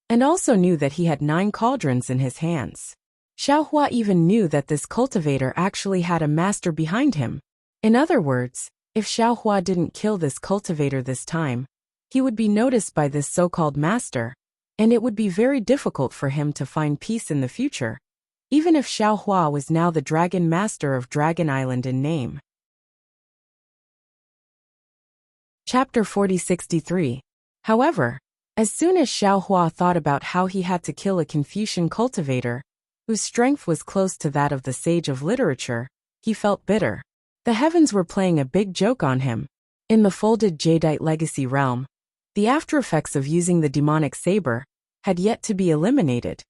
and also knew that he had 9 cauldrons in his hands. Xiaohua even knew that this cultivator actually had a master behind him. In other words, if Xiaohua didn't kill this cultivator this time, he would be noticed by this so-called master, and it would be very difficult for him to find peace in the future, even if Xiaohua was now the Dragon Master of Dragon Island in name. Chapter 4063. However, as soon as Xiaohua thought about how he had to kill a Confucian cultivator, whose strength was close to that of the sage of literature, he felt bitter. The heavens were playing a big joke on him. In the folded Jadeite legacy realm, the aftereffects of using the demonic saber had yet to be eliminated,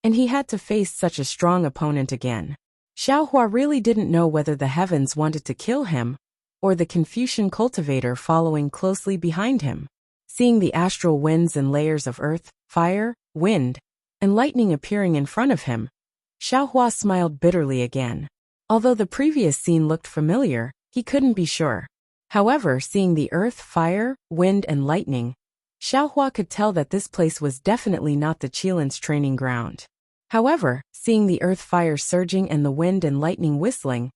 and he had to face such a strong opponent again. Xiaohua really didn't know whether the heavens wanted to kill him, or the Confucian cultivator following closely behind him. Seeing the astral winds and layers of earth, fire, wind, and lightning appearing in front of him, Xiaohua smiled bitterly again. Although the previous scene looked familiar, he couldn't be sure. However, seeing the earth, fire, wind, and lightning, Xiaohua could tell that this place was definitely not the Qilin's training ground. However, seeing the earth fire surging and the wind and lightning whistling,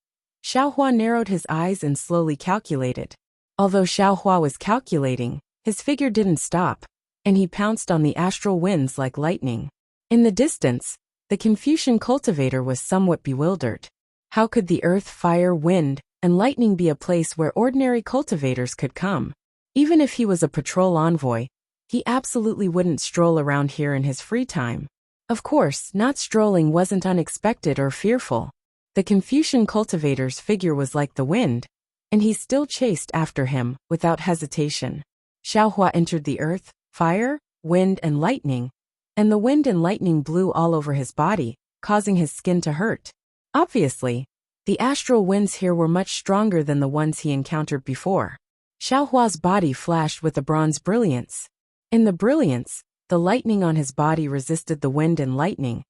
Xiaohua narrowed his eyes and slowly calculated. Although Xiaohua was calculating, his figure didn't stop, and he pounced on the astral winds like lightning. In the distance, the Confucian cultivator was somewhat bewildered. How could the earth, fire, wind, and lightning be a place where ordinary cultivators could come. Even if he was a patrol envoy, he absolutely wouldn't stroll around here in his free time. Of course, not strolling wasn't unexpected or fearful. The Confucian cultivator's figure was like the wind, and he still chased after him, without hesitation. Xiaohua entered the earth, fire, wind and lightning, and the wind and lightning blew all over his body, causing his skin to hurt. Obviously, the astral winds here were much stronger than the ones he encountered before. Xiaohua's body flashed with a bronze brilliance. In the brilliance, the lightning on his body resisted the wind and lightning,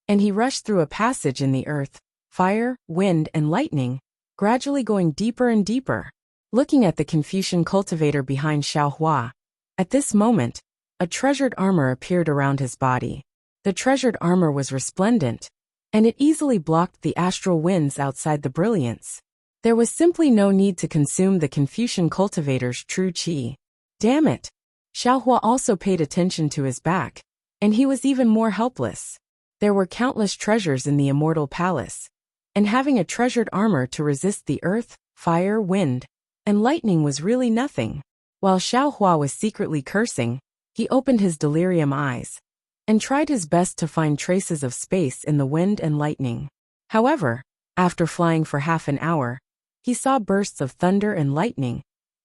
and he rushed through a passage in the earth, fire, wind and lightning, gradually going deeper and deeper. Looking at the Confucian cultivator behind Xiaohua, at this moment, a treasured armor appeared around his body. The treasured armor was resplendent, and it easily blocked the astral winds outside the brilliance. There was simply no need to consume the Confucian cultivator's true qi. Damn it! Xiaohua also paid attention to his back, and he was even more helpless. There were countless treasures in the immortal palace, and having a treasured armor to resist the earth, fire, wind, and lightning was really nothing. While Xiaohua was secretly cursing, he opened his delirium eyes and tried his best to find traces of space in the wind and lightning. However, after flying for half an hour, he saw bursts of thunder and lightning,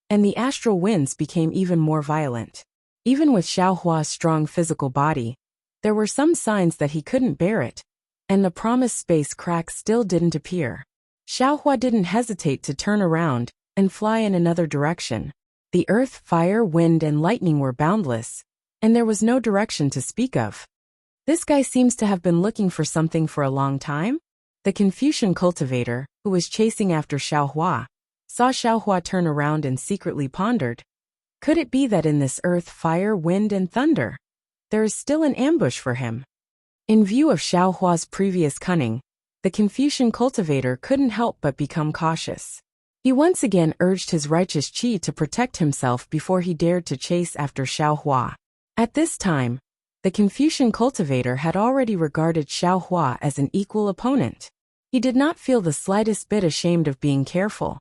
and the astral winds became even more violent. Even with Xiaohua's strong physical body, there were some signs that he couldn't bear it, and the promised space crack still didn't appear. Xiaohua didn't hesitate to turn around and fly in another direction. The earth, fire, wind, and lightning were boundless, and there was no direction to speak of. This guy seems to have been looking for something for a long time. The Confucian cultivator, who was chasing after Xiaohua, saw Xiaohua turn around and secretly pondered. Could it be that in this earth, fire, wind, and thunder, there is still an ambush for him? In view of Xiaohua's previous cunning, the Confucian cultivator couldn't help but become cautious. He once again urged his righteous qi to protect himself before he dared to chase after Xiaohua. At this time, the Confucian cultivator had already regarded Xiaohua as an equal opponent. He did not feel the slightest bit ashamed of being careful.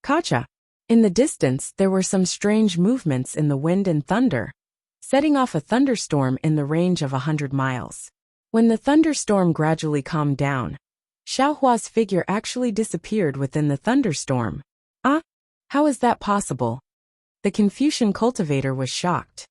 Kacha! In the distance there were some strange movements in the wind and thunder, setting off a thunderstorm in the range of 100 miles. When the thunderstorm gradually calmed down, Xiaohua's figure actually disappeared within the thunderstorm. Ah? How is that possible? The Confucian cultivator was shocked.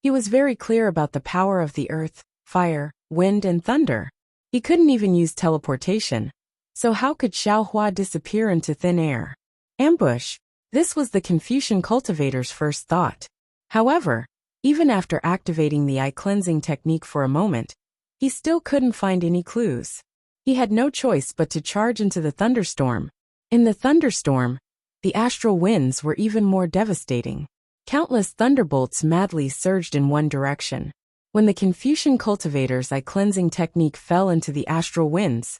He was very clear about the power of the earth, fire, wind and thunder. He couldn't even use teleportation, so how could Xiaohua disappear into thin air? Ambush! This was the Confucian cultivator's first thought. However, even after activating the eye-cleansing technique for a moment, he still couldn't find any clues. He had no choice but to charge into the thunderstorm. In the thunderstorm, the astral winds were even more devastating. Countless thunderbolts madly surged in one direction. When the Confucian cultivator's eye-cleansing technique fell into the astral winds,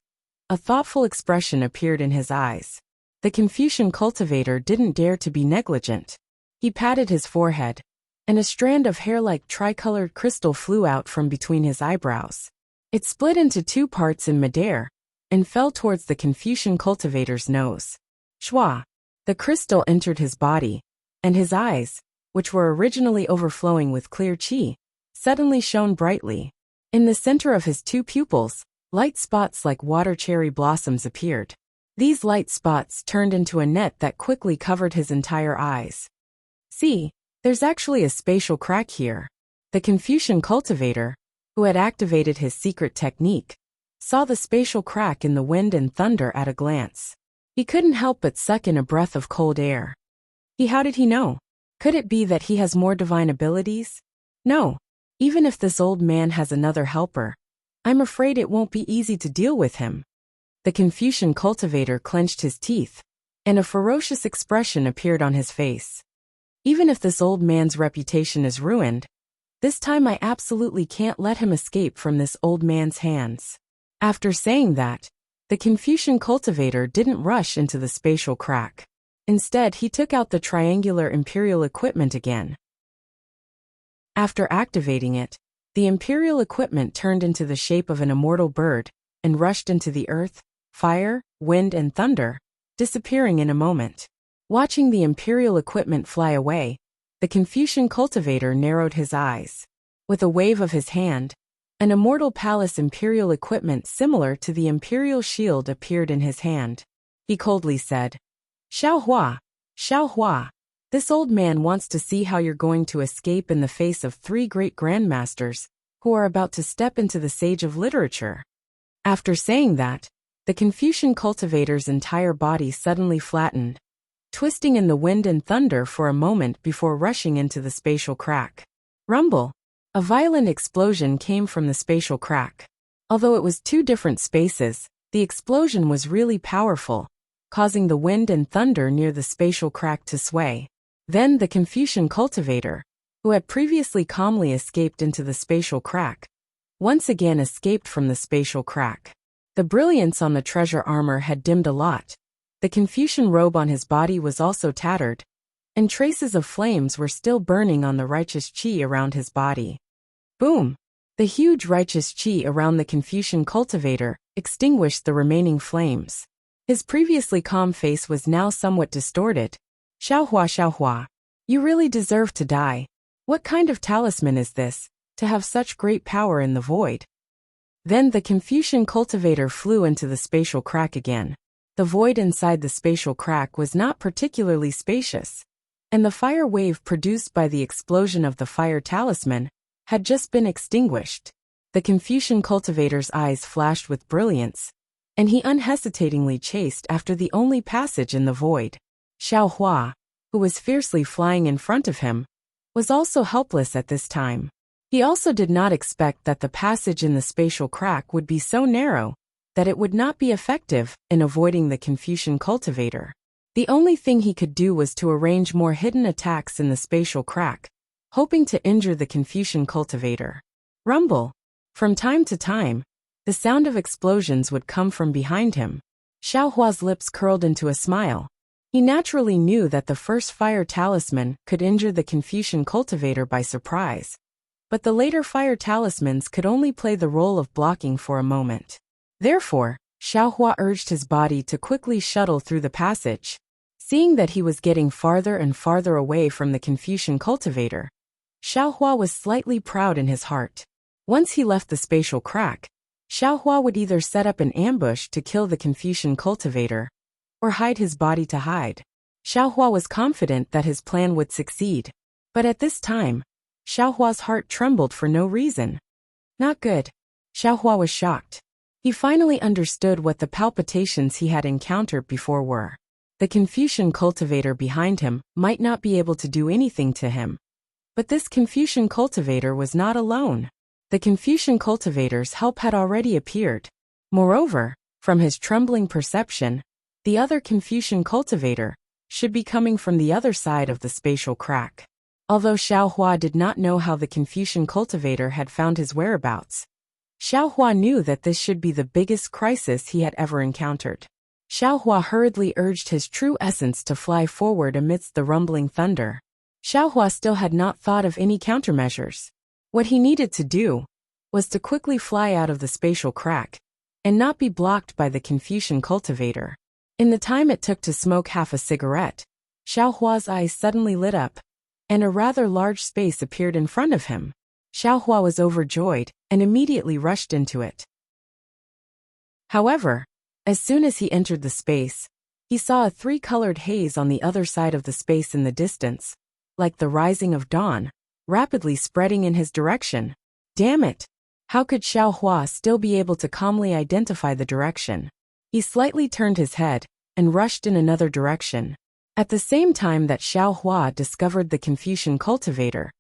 a thoughtful expression appeared in his eyes. The Confucian cultivator didn't dare to be negligent. He patted his forehead, and a strand of hair like tricolored crystal flew out from between his eyebrows. It split into two parts in midair, and fell towards the Confucian cultivator's nose. Shwa! The crystal entered his body, and his eyes, which were originally overflowing with clear qi, suddenly shone brightly. In the center of his two pupils, light spots like water cherry blossoms appeared. These light spots turned into a net that quickly covered his entire eyes. See, there's actually a spatial crack here. The Confucian cultivator, who had activated his secret technique, saw the spatial crack in the wind and thunder at a glance. He couldn't help but suck in a breath of cold air. How did he know? Could it be that he has more divine abilities? No. Even if this old man has another helper, I'm afraid it won't be easy to deal with him. The Confucian cultivator clenched his teeth, and a ferocious expression appeared on his face. Even if this old man's reputation is ruined, this time I absolutely can't let him escape from this old man's hands. After saying that, the Confucian cultivator didn't rush into the spatial crack. Instead, he took out the triangular imperial equipment again. After activating it, the imperial equipment turned into the shape of an immortal bird and rushed into the earth, fire, wind and thunder, disappearing in a moment. Watching the Imperial equipment fly away, the Confucian cultivator narrowed his eyes. With a wave of his hand, an immortal palace Imperial equipment similar to the Imperial shield appeared in his hand. He coldly said, Xiao Hua, this old man wants to see how you're going to escape in the face of 3 great grandmasters who are about to step into the sage of literature. After saying that, the Confucian cultivator's entire body suddenly flattened, twisting in the wind and thunder for a moment before rushing into the spatial crack. Rumble! A violent explosion came from the spatial crack. Although it was 2 different spaces, the explosion was really powerful, causing the wind and thunder near the spatial crack to sway. Then the Confucian cultivator, who had previously calmly escaped into the spatial crack, once again escaped from the spatial crack. The brilliance on the treasure armor had dimmed a lot. The Confucian robe on his body was also tattered, and traces of flames were still burning on the righteous chi around his body. Boom! The huge righteous chi around the Confucian cultivator extinguished the remaining flames. His previously calm face was now somewhat distorted. Xiao Hua, you really deserve to die. What kind of talisman is this, to have such great power in the void? Then the Confucian cultivator flew into the spatial crack again. The void inside the spatial crack was not particularly spacious, and the fire wave produced by the explosion of the fire talisman had just been extinguished. The Confucian cultivator's eyes flashed with brilliance, and he unhesitatingly chased after the only passage in the void. Xiao Hua, who was fiercely flying in front of him, was also helpless at this time. He also did not expect that the passage in the spatial crack would be so narrow that it would not be effective in avoiding the Confucian cultivator. The only thing he could do was to arrange more hidden attacks in the spatial crack, hoping to injure the Confucian cultivator. Rumble! From time to time, the sound of explosions would come from behind him. Xiao Hua's lips curled into a smile. He naturally knew that the first fire talisman could injure the Confucian cultivator by surprise, but the later fire talismans could only play the role of blocking for a moment. Therefore, Xiao Hua urged his body to quickly shuttle through the passage. Seeing that he was getting farther and farther away from the Confucian cultivator, Xiao Hua was slightly proud in his heart. Once he left the spatial crack, Xiao Hua would either set up an ambush to kill the Confucian cultivator, or hide his body to hide. Xiao Hua was confident that his plan would succeed, but at this time, Xiao Hua's heart trembled for no reason. Not good. Xiao Hua was shocked. He finally understood what the palpitations he had encountered before were. The Confucian cultivator behind him might not be able to do anything to him. But this Confucian cultivator was not alone. The Confucian cultivator's help had already appeared. Moreover, from his trembling perception, the other Confucian cultivator should be coming from the other side of the spatial crack. Although Xiao Hua did not know how the Confucian cultivator had found his whereabouts, Xiao Hua knew that this should be the biggest crisis he had ever encountered. Xiao Hua hurriedly urged his true essence to fly forward amidst the rumbling thunder. Xiao Hua still had not thought of any countermeasures. What he needed to do was to quickly fly out of the spatial crack and not be blocked by the Confucian cultivator. In the time it took to smoke half a cigarette, Xiao Hua's eyes suddenly lit up, and a rather large space appeared in front of him. Xiao Hua was overjoyed and immediately rushed into it. However, as soon as he entered the space, he saw a 3-colored haze on the other side of the space in the distance, like the rising of dawn, rapidly spreading in his direction. Damn it! How could Xiao Hua still be able to calmly identify the direction? He slightly turned his head and rushed in another direction. At the same time that Xiao Hua discovered the Confucian cultivator,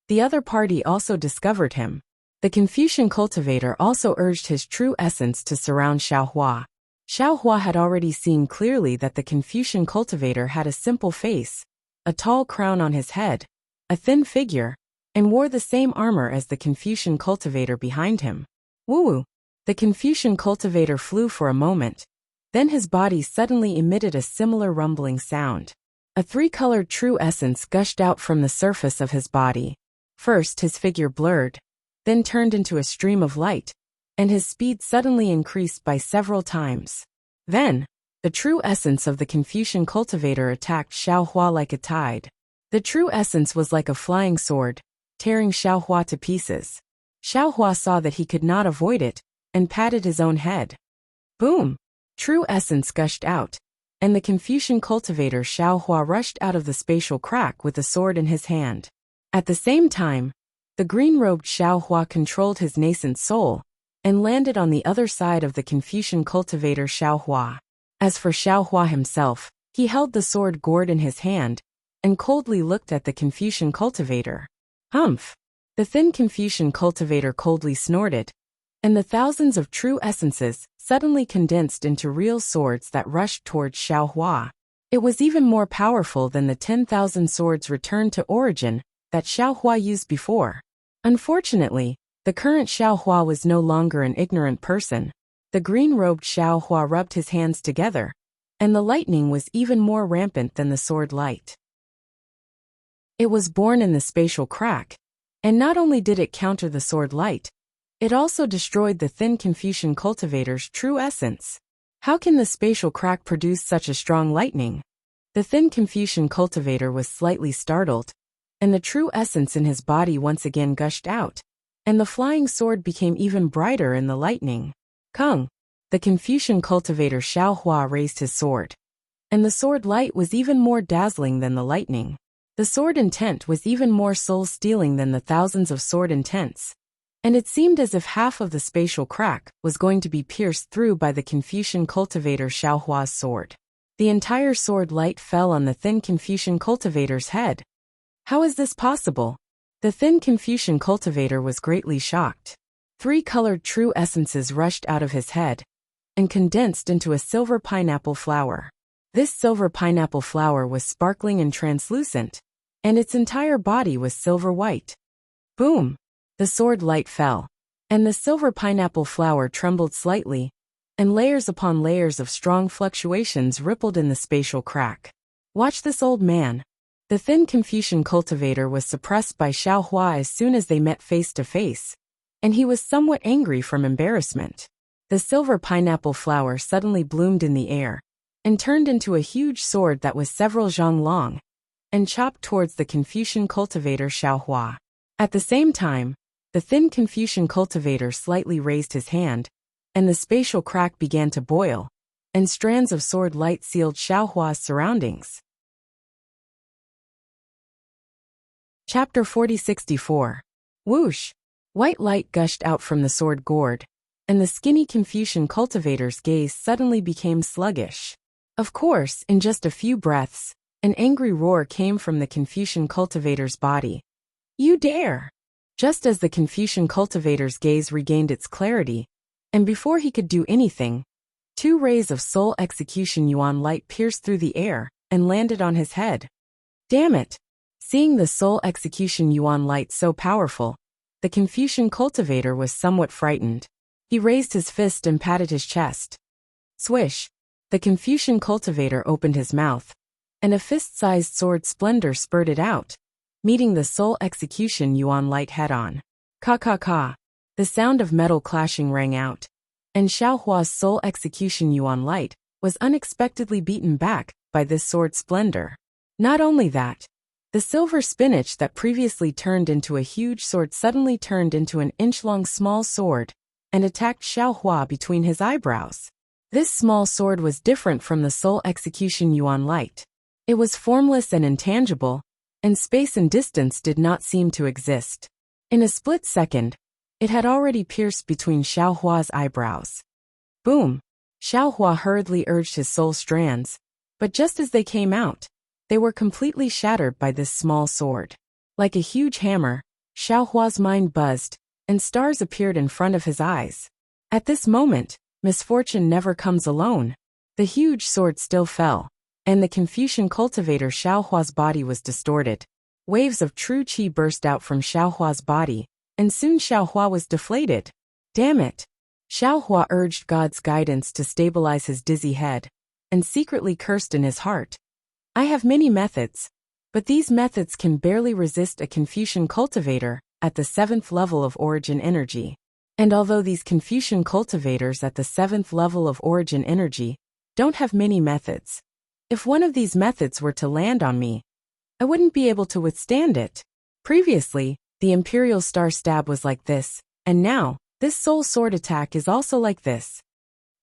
the other party also discovered him. The Confucian cultivator also urged his true essence to surround Xiao Hua. Xiao Hua had already seen clearly that the Confucian cultivator had a simple face, a tall crown on his head, a thin figure, and wore the same armor as the Confucian cultivator behind him. Woo! The Confucian cultivator flew for a moment, then his body suddenly emitted a similar rumbling sound. A 3-colored true essence gushed out from the surface of his body. First his figure blurred, then turned into a stream of light, and his speed suddenly increased by several times. Then, the true essence of the Confucian cultivator attacked Xiao Hua like a tide. The true essence was like a flying sword, tearing Xiao Hua to pieces. Xiao Hua saw that he could not avoid it, and patted his own head. Boom! True essence gushed out, and the Confucian cultivator Xiao Hua rushed out of the spatial crack with a sword in his hand. At the same time, the green-robed Xiao Hua controlled his nascent soul, and landed on the other side of the Confucian cultivator Xiao Hua. As for Xiao Hua himself, he held the sword gourd in his hand, and coldly looked at the Confucian cultivator. Humph! The thin Confucian cultivator coldly snorted, and the thousands of true essences suddenly condensed into real swords that rushed towards Xiao Hua. It was even more powerful than the 10,000 swords returned to origin that Xiao Hua used before. Unfortunately, the current Xiao Hua was no longer an ignorant person. The green-robed Xiao Hua rubbed his hands together, and the lightning was even more rampant than the sword light. It was born in the spatial crack, and not only did it counter the sword light, it also destroyed the thin Confucian cultivator's true essence. How can the spatial crack produce such a strong lightning? The thin Confucian cultivator was slightly startled, and the true essence in his body once again gushed out, and the flying sword became even brighter in the lightning. Kung! The Confucian cultivator Xiao Hua raised his sword, and the sword light was even more dazzling than the lightning. The sword intent was even more soul-stealing than the thousands of sword intents, and it seemed as if half of the spatial crack was going to be pierced through by the Confucian cultivator Xiao Hua's sword. The entire sword light fell on the thin Confucian cultivator's head. How is this possible? The thin Confucian cultivator was greatly shocked. 3 colored true essences rushed out of his head and condensed into a silver pineapple flower. This silver pineapple flower was sparkling and translucent, and its entire body was silver white. Boom! The sword light fell, and the silver pineapple flower trembled slightly, and layers upon layers of strong fluctuations rippled in the spatial crack. Watch this old man. The thin Confucian cultivator was suppressed by Xiao Hua as soon as they met face to face, and he was somewhat angry from embarrassment. The silver pineapple flower suddenly bloomed in the air, and turned into a huge sword that was several zhang long, and chopped towards the Confucian cultivator Xiao Hua. At the same time, the thin Confucian cultivator slightly raised his hand, and the spatial crack began to boil, and strands of sword light sealed Xiao Hua's surroundings. Chapter 4064. Whoosh! White light gushed out from the sword gourd, and the skinny Confucian cultivator's gaze suddenly became sluggish. Of course, in just a few breaths, an angry roar came from the Confucian cultivator's body. You dare! Just as the Confucian cultivator's gaze regained its clarity, and before he could do anything, 2 rays of soul execution yuan light pierced through the air and landed on his head. Damn it! Seeing the soul execution yuan light so powerful, the Confucian cultivator was somewhat frightened. He raised his fist and patted his chest. Swish! The Confucian cultivator opened his mouth, and a fist-sized sword splendor spurted out, meeting the soul execution yuan light head-on. Ka. The sound of metal clashing rang out, and Xiao Hua's soul execution yuan light was unexpectedly beaten back by this sword splendor. Not only that, the silver spinach that previously turned into a huge sword suddenly turned into an inch-long small sword and attacked Xiao Hua between his eyebrows. This small sword was different from the soul execution yuan light. It was formless and intangible, and space and distance did not seem to exist. In a split second, it had already pierced between Xiao Hua's eyebrows. Boom! Xiao Hua hurriedly urged his soul strands, but just as they came out, they were completely shattered by this small sword. Like a huge hammer, Xiao Hua's mind buzzed, and stars appeared in front of his eyes. At this moment, misfortune never comes alone. The huge sword still fell, and the Confucian cultivator Xiao Hua's body was distorted. Waves of true qi burst out from Xiao Hua's body, and soon Xiao Hua was deflated. Damn it! Xiao Hua urged God's guidance to stabilize his dizzy head, and secretly cursed in his heart. I have many methods, but these methods can barely resist a Confucian cultivator at the 7th level of origin energy. And although these Confucian cultivators at the 7th level of origin energy don't have many methods. If one of these methods were to land on me, I wouldn't be able to withstand it. Previously, the Imperial Star Stab was like this, and now, this Soul Sword attack is also like this.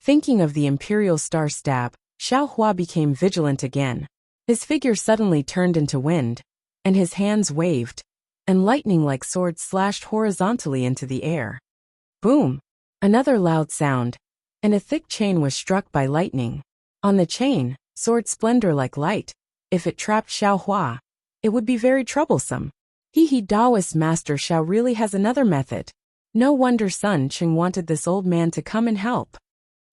Thinking of the Imperial Star Stab, Xiao Hua became vigilant again. His figure suddenly turned into wind, and his hands waved, and lightning-like swords slashed horizontally into the air. Boom! Another loud sound, and a thick chain was struck by lightning. On the chain, sword splendor like light. If it trapped Xiao Hua, it would be very troublesome. Taoist Master Xiao really has another method. No wonder Sun Qing wanted this old man to come and help.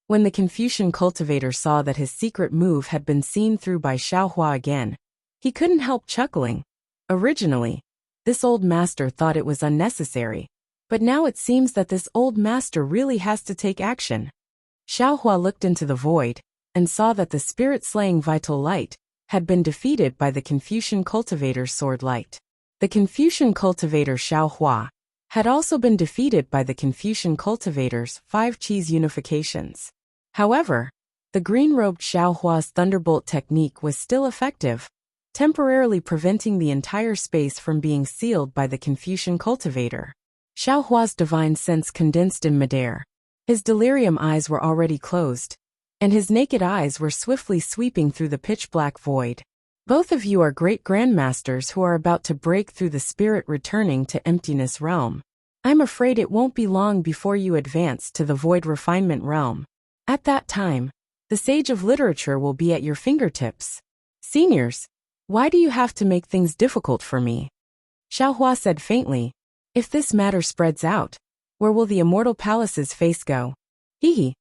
When the Confucian cultivator saw that his secret move had been seen through by Xiao Hua again, he couldn't help chuckling. Originally, this old master thought it was unnecessary, but now it seems that this old master really has to take action. Xiao Hua looked into the void, and saw that the spirit-slaying vital light had been defeated by the Confucian cultivator's sword light. The Confucian cultivator Xiao Hua had also been defeated by the Confucian cultivator's 5 Qis unifications. However, the green-robed Xiao Hua's thunderbolt technique was still effective, temporarily preventing the entire space from being sealed by the Confucian cultivator. Xiao Hua's divine sense condensed in midair. His delirium eyes were already closed, and his naked eyes were swiftly sweeping through the pitch-black void. Both of you are great grandmasters who are about to break through the spirit returning to emptiness realm. I'm afraid it won't be long before you advance to the void refinement realm. At that time, the sage of literature will be at your fingertips. Seniors, why do you have to make things difficult for me? Xiao Hua said faintly. If this matter spreads out, where will the immortal palace's face go? Hee.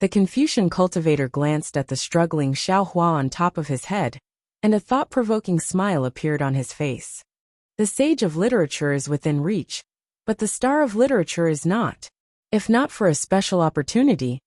The Confucian cultivator glanced at the struggling Xiao Hua on top of his head, and a thought-provoking smile appeared on his face. The sage of literature is within reach, but the star of literature is not. If not for a special opportunity,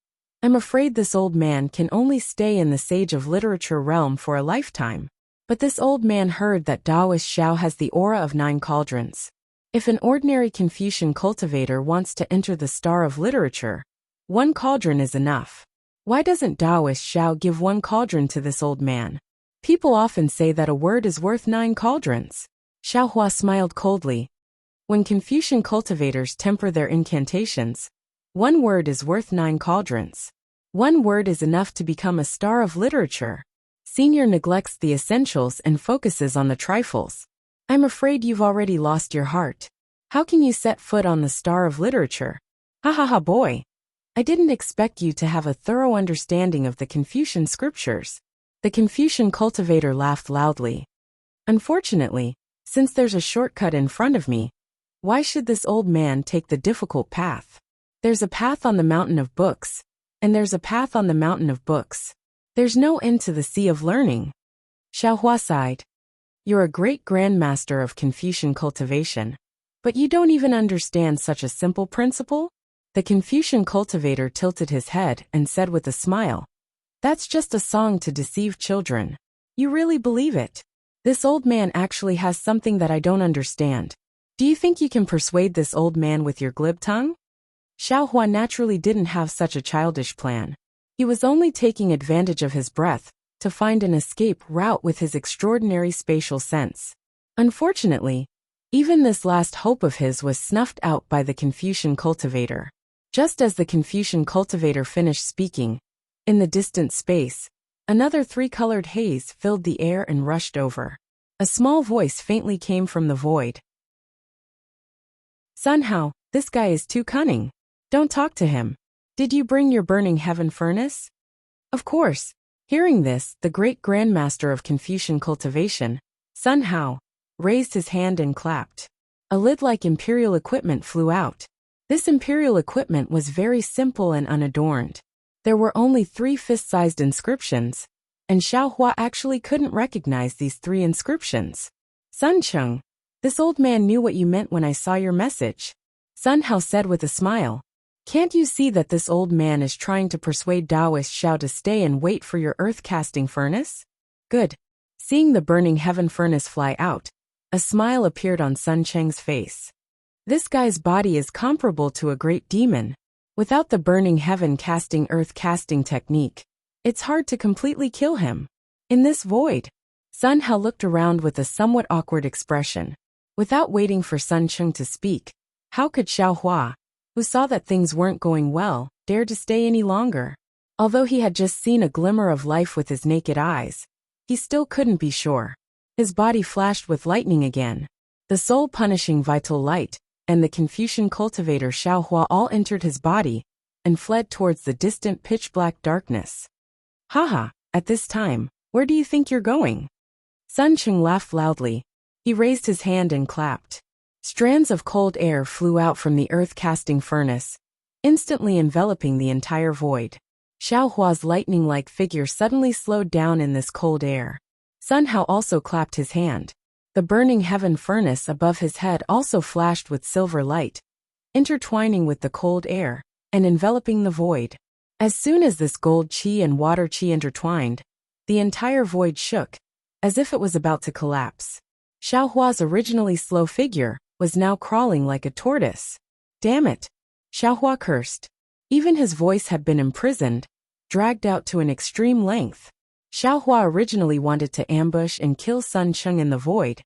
I'm afraid this old man can only stay in the sage of literature realm for a lifetime. But this old man heard that Taoist Xiao has the aura of 9 cauldrons. If an ordinary Confucian cultivator wants to enter the star of literature, 1 cauldron is enough. Why doesn't Taoist Xiao give 1 cauldron to this old man? People often say that a word is worth 9 cauldrons. Xiao Hua smiled coldly. When Confucian cultivators temper their incantations, 1 word is worth 9 cauldrons. 1 word is enough to become a star of literature. Senior neglects the essentials and focuses on the trifles. I'm afraid you've already lost your heart. How can you set foot on the star of literature? Ha ha ha boy. I didn't expect you to have a thorough understanding of the Confucian scriptures. The Confucian cultivator laughed loudly. Unfortunately, since there's a shortcut in front of me, why should this old man take the difficult path? There's a path on the mountain of books, and there's a path on the mountain of books. There's no end to the sea of learning. Xiao Hua sighed. You're a great grandmaster of Confucian cultivation, but you don't even understand such a simple principle? The Confucian cultivator tilted his head and said with a smile, That's just a song to deceive children. You really believe it? This old man actually has something that I don't understand. Do you think you can persuade this old man with your glib tongue? Xiao Hua naturally didn't have such a childish plan. He was only taking advantage of his breath to find an escape route with his extraordinary spatial sense. Unfortunately, even this last hope of his was snuffed out by the Confucian cultivator. Just as the Confucian cultivator finished speaking, in the distant space, another 3-colored haze filled the air and rushed over. A small voice faintly came from the void. Sun Hao, this guy is too cunning. Don't talk to him. Did you bring your burning heaven furnace? Of course. Hearing this, the great grandmaster of Confucian cultivation, Sun Hao, raised his hand and clapped. A lid-like imperial equipment flew out. This imperial equipment was very simple and unadorned. There were only 3 fist-sized inscriptions, and Xiao Hua actually couldn't recognize these 3 inscriptions. Sun Cheng, this old man knew what you meant when I saw your message. Sun Hao said with a smile. Can't you see that this old man is trying to persuade Taoist Xiao to stay and wait for your earth-casting furnace? Good. Seeing the burning heaven furnace fly out, a smile appeared on Sun Cheng's face. This guy's body is comparable to a great demon. Without the burning heaven casting earth casting technique, it's hard to completely kill him. In this void, Sun Hao looked around with a somewhat awkward expression. Without waiting for Sun Cheng to speak, how could Xiao Hua, who saw that things weren't going well, dare to stay any longer? Although he had just seen a glimmer of life with his naked eyes, he still couldn't be sure. His body flashed with lightning again. The soul-punishing vital light and the Confucian cultivator Xiao Hua all entered his body and fled towards the distant pitch-black darkness. Haha, at this time, where do you think you're going? Sun Cheng laughed loudly. He raised his hand and clapped. Strands of cold air flew out from the earth-casting furnace, instantly enveloping the entire void. Xiao Hua's lightning-like figure suddenly slowed down in this cold air. Sun Hao also clapped his hand. The burning heaven furnace above his head also flashed with silver light, intertwining with the cold air and enveloping the void. As soon as this gold qi and water qi intertwined, the entire void shook, as if it was about to collapse. Xiao Hua's originally slow figure was now crawling like a tortoise. Damn it! Xiao Hua cursed. Even his voice had been imprisoned, dragged out to an extreme length. Xiao Hua originally wanted to ambush and kill Sun Cheng in the void,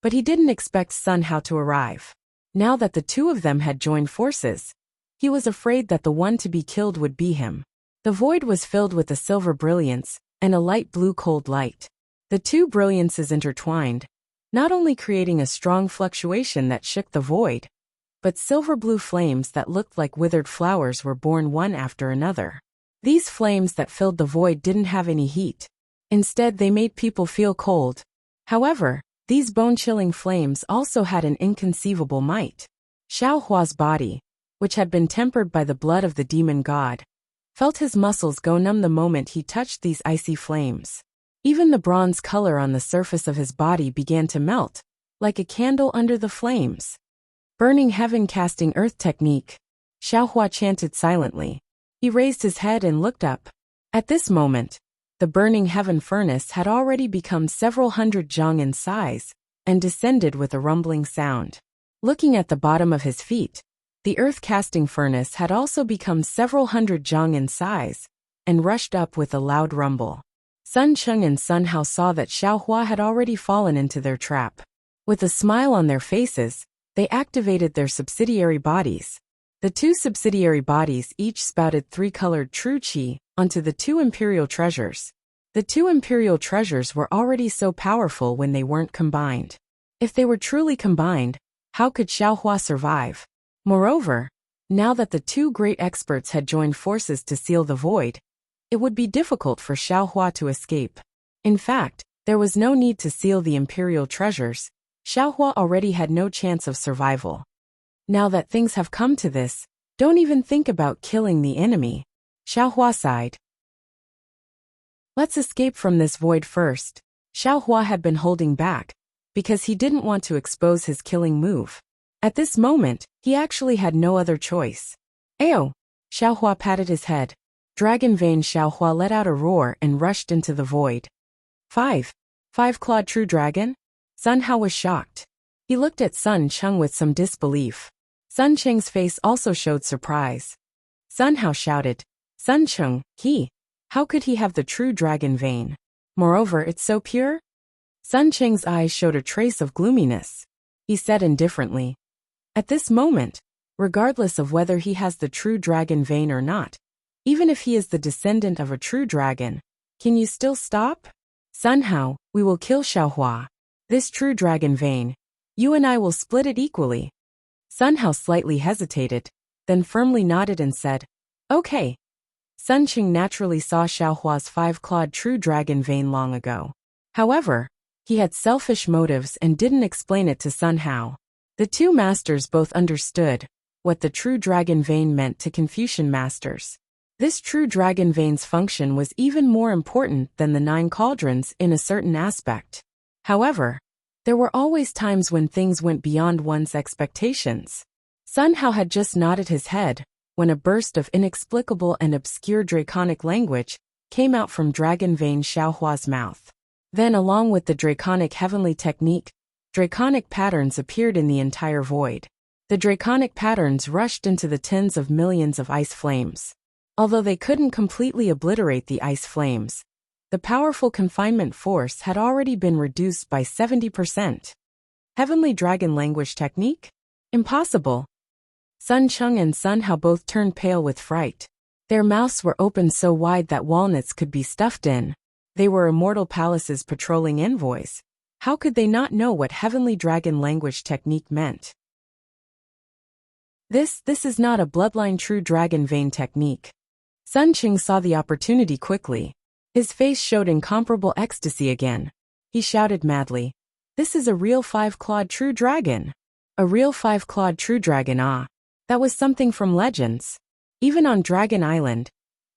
but he didn't expect Sun Hao to arrive. Now that the two of them had joined forces, he was afraid that the one to be killed would be him. The void was filled with a silver brilliance and a light blue cold light. The two brilliances intertwined, not only creating a strong fluctuation that shook the void, but silver blue flames that looked like withered flowers were born one after another. These flames that filled the void didn't have any heat. Instead, they made people feel cold. However, these bone-chilling flames also had an inconceivable might. Xiao Hua's body, which had been tempered by the blood of the demon god, felt his muscles go numb the moment he touched these icy flames. Even the bronze color on the surface of his body began to melt, like a candle under the flames. Burning heaven casting earth technique. Xiao Hua chanted silently. He raised his head and looked up. At this moment, the burning heaven furnace had already become several hundred zhang in size and descended with a rumbling sound. Looking at the bottom of his feet, the earth-casting furnace had also become several hundred zhang in size and rushed up with a loud rumble. Sun Cheng and Sun Hao saw that Xiao Hua had already fallen into their trap. With a smile on their faces, they activated their subsidiary bodies. The two subsidiary bodies each spouted three-colored true qi onto the two imperial treasures. The two imperial treasures were already so powerful when they weren't combined. If they were truly combined, how could Xiao Hua survive? Moreover, now that the two great experts had joined forces to seal the void, it would be difficult for Xiao Hua to escape. In fact, there was no need to seal the imperial treasures. Xiao Hua already had no chance of survival. Now that things have come to this, don't even think about killing the enemy. Xiao Hua sighed. Let's escape from this void first. Xiao Hua had been holding back, because he didn't want to expose his killing move. At this moment, he actually had no other choice. Ayo! Xiao Hua patted his head. Dragon Vein Xiao Hua let out a roar and rushed into the void. Five-clawed true dragon? Sun Hao was shocked. He looked at Sun Cheng with some disbelief. Sun Cheng's face also showed surprise. Sun Hao shouted, Sun Cheng, how could he have the true dragon vein? Moreover, it's so pure? Sun Cheng's eyes showed a trace of gloominess. He said indifferently, at this moment, regardless of whether he has the true dragon vein or not, even if he is the descendant of a true dragon, can you still stop? Sun Hao, we will kill Xiao Hua. This true dragon vein, you and I will split it equally. Sun Hao slightly hesitated, then firmly nodded and said, okay. Sun Cheng naturally saw Xiao Hua's five-clawed true dragon vein long ago. However, he had selfish motives and didn't explain it to Sun Hao. The two masters both understood what the true dragon vein meant to Confucian masters. This true dragon vein's function was even more important than the 9 cauldrons in a certain aspect. However, there were always times when things went beyond one's expectations. Sun Hao had just nodded his head when a burst of inexplicable and obscure draconic language came out from Dragon Vein Xiao Hua's mouth. Then, along with the draconic heavenly technique, draconic patterns appeared in the entire void. The draconic patterns rushed into the tens of millions of ice flames. Although they couldn't completely obliterate the ice flames, the powerful confinement force had already been reduced by 70%. Heavenly Dragon Language Technique? Impossible. Sun Cheng and Sun Hao both turned pale with fright. Their mouths were opened so wide that walnuts could be stuffed in. They were immortal palaces patrolling envoys. How could they not know what Heavenly Dragon Language Technique meant? This is not a bloodline true dragon vein technique. Sun Cheng saw the opportunity quickly. His face showed incomparable ecstasy again. He shouted madly, "This is a real five-clawed true dragon! A real five-clawed true dragon, ah! That was something from Legends. Even on Dragon Island,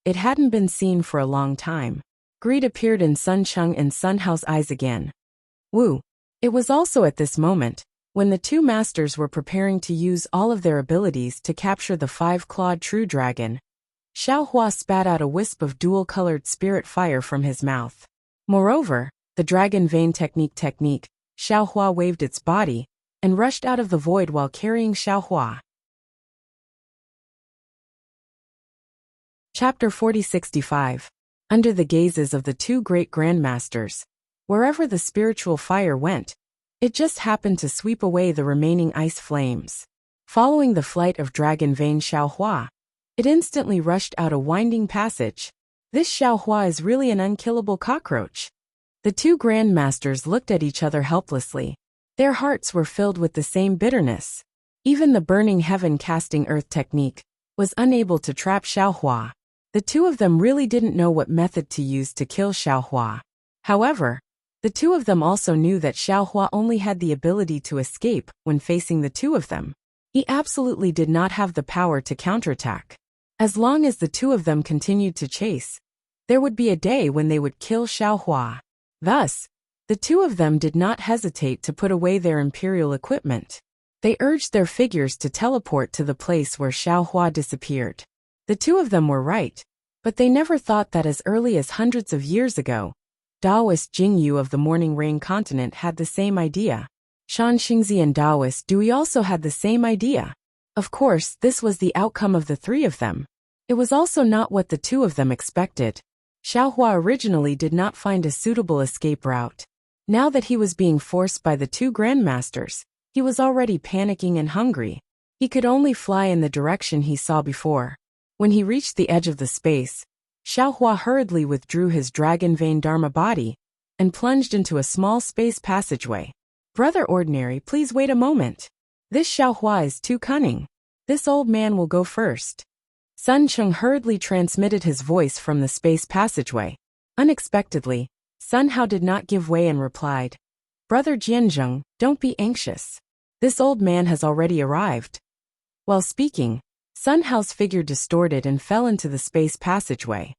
it hadn't been seen for a long time." Greed appeared in Sun Cheng and Sun Hao's eyes again. Woo! It was also at this moment, when the two masters were preparing to use all of their abilities to capture the five-clawed true dragon, Xiaohua spat out a wisp of dual-colored spirit fire from his mouth. Moreover, the dragon vein technique, Xiaohua waved its body and rushed out of the void while carrying Xiaohua. Chapter 4065. Under the gazes of the two great grandmasters, wherever the spiritual fire went, it just happened to sweep away the remaining ice flames. Following the flight of dragon vein Xiaohua, it instantly rushed out a winding passage. This Xiaohua is really an unkillable cockroach. The two grandmasters looked at each other helplessly. Their hearts were filled with the same bitterness. Even the burning heaven casting earth technique was unable to trap Xiaohua. The two of them really didn't know what method to use to kill Xiaohua. However, the two of them also knew that Xiaohua only had the ability to escape when facing the two of them. He absolutely did not have the power to counterattack. As long as the two of them continued to chase, there would be a day when they would kill Xiaohua. Thus, the two of them did not hesitate to put away their imperial equipment. They urged their figures to teleport to the place where Xiaohua disappeared. The two of them were right, but they never thought that as early as hundreds of years ago, Taoist Jingyu of the Morning Rain continent had the same idea. Shan Xingzi and Taoist Dui also had the same idea. Of course, this was the outcome of the three of them. It was also not what the two of them expected. Xiaohua originally did not find a suitable escape route. Now that he was being forced by the two grandmasters, he was already panicking and hungry. He could only fly in the direction he saw before. When he reached the edge of the space, Xiaohua hurriedly withdrew his dragon vein Dharma body and plunged into a small space passageway. "Brother Ordinary, please wait a moment. This Xiaohua is too cunning. This old man will go first." Sun Cheng hurriedly transmitted his voice from the space passageway. Unexpectedly, Sun Hao did not give way and replied, "Brother Jianzheng, don't be anxious. This old man has already arrived." While speaking, Sun Hao's figure distorted and fell into the space passageway.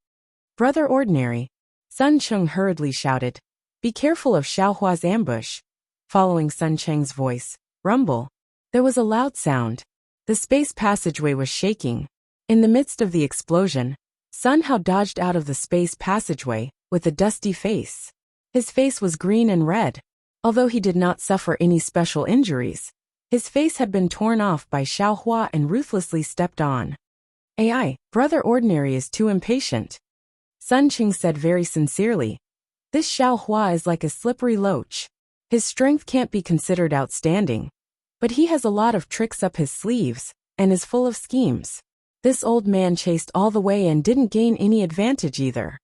"Brother Ordinary," Sun Cheng hurriedly shouted, "be careful of Xiaohua's ambush." Following Sun Cheng's voice, rumble. There was a loud sound. The space passageway was shaking. In the midst of the explosion, Sun Hao dodged out of the space passageway with a dusty face. His face was green and red. Although he did not suffer any special injuries, his face had been torn off by Xiaohua and ruthlessly stepped on. "AI, Brother Ordinary is too impatient," Sun Cheng said very sincerely. "This Xiaohua is like a slippery loach. His strength can't be considered outstanding, but he has a lot of tricks up his sleeves and is full of schemes. This old man chased all the way and didn't gain any advantage either."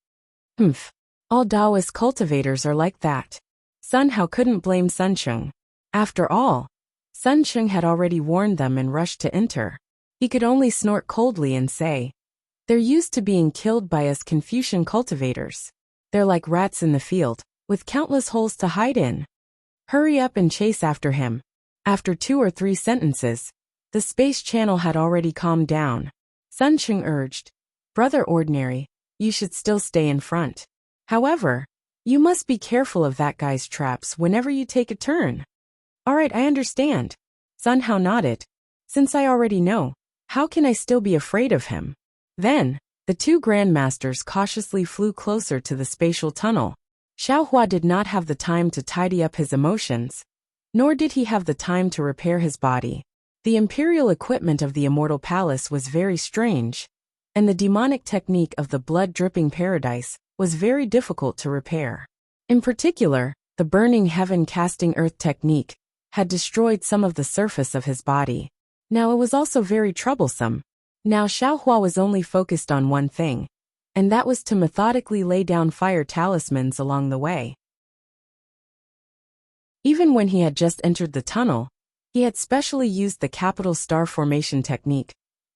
"Humph. All Taoist cultivators are like that." Sun Hao couldn't blame Sun Cheng. After all, Sun Cheng had already warned them and rushed to enter. He could only snort coldly and say, "They're used to being killed by us Confucian cultivators. They're like rats in the field, with countless holes to hide in. Hurry up and chase after him." After 2 or 3 sentences, the space channel had already calmed down. Sun Cheng urged, "Brother Ordinary, you should still stay in front. However, you must be careful of that guy's traps whenever you take a turn." "All right, I understand." Sun Hao nodded. "Since I already know, how can I still be afraid of him?" Then, the two grandmasters cautiously flew closer to the spatial tunnel. Xiaohua did not have the time to tidy up his emotions, nor did he have the time to repair his body. The imperial equipment of the immortal palace was very strange, and the demonic technique of the blood-dripping paradise was very difficult to repair. In particular, the burning heaven casting earth technique had destroyed some of the surface of his body. Now it was also very troublesome. Now Xiaohua was only focused on one thing, and that was to methodically lay down fire talismans along the way. Even when he had just entered the tunnel, he had specially used the capital star formation technique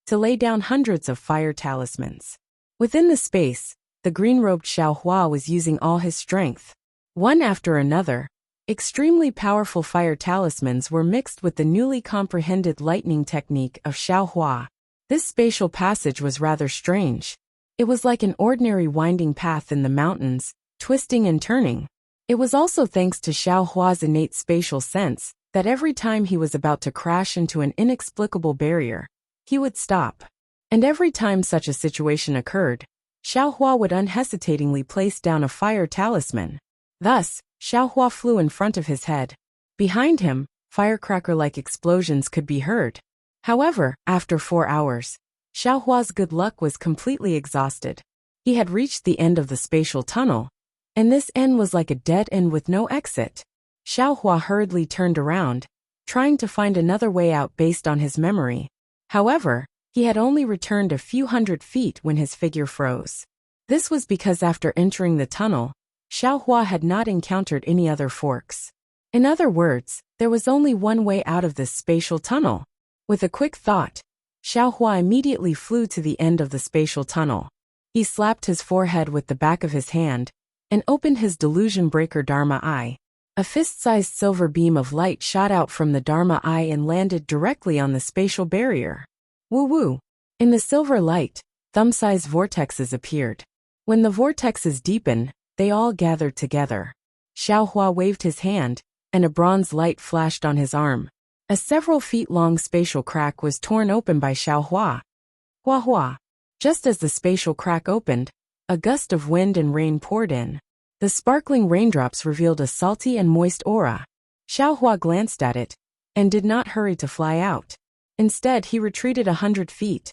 to lay down hundreds of fire talismans. Within the space, the green-robed Xiaohua was using all his strength. One after another, extremely powerful fire talismans were mixed with the newly comprehended lightning technique of Xiaohua. This spatial passage was rather strange. It was like an ordinary winding path in the mountains, twisting and turning. It was also thanks to Xiaohua's innate spatial sense that every time he was about to crash into an inexplicable barrier, he would stop. And every time such a situation occurred, Xiaohua would unhesitatingly place down a fire talisman. Thus, Xiaohua flew in front of his head. Behind him, firecracker-like explosions could be heard. However, after 4 hours, Xiaohua's good luck was completely exhausted. He had reached the end of the spatial tunnel, and this end was like a dead end with no exit. Xiaohua hurriedly turned around, trying to find another way out based on his memory. However, he had only returned a few hundred feet when his figure froze. This was because after entering the tunnel, Xiaohua had not encountered any other forks. In other words, there was only one way out of this spatial tunnel. With a quick thought, Xiaohua immediately flew to the end of the spatial tunnel. He slapped his forehead with the back of his hand and opened his delusion breaker Dharma Eye. A fist-sized silver beam of light shot out from the Dharma Eye and landed directly on the spatial barrier. Woo-woo! In the silver light, thumb-sized vortexes appeared. When the vortexes deepened, they all gathered together. Xiaohua waved his hand, and a bronze light flashed on his arm. A several feet-long spatial crack was torn open by Xiaohua. Hua-hua! Just as the spatial crack opened, a gust of wind and rain poured in. The sparkling raindrops revealed a salty and moist aura. Xiaohua glanced at it, and did not hurry to fly out. Instead, he retreated 100 feet.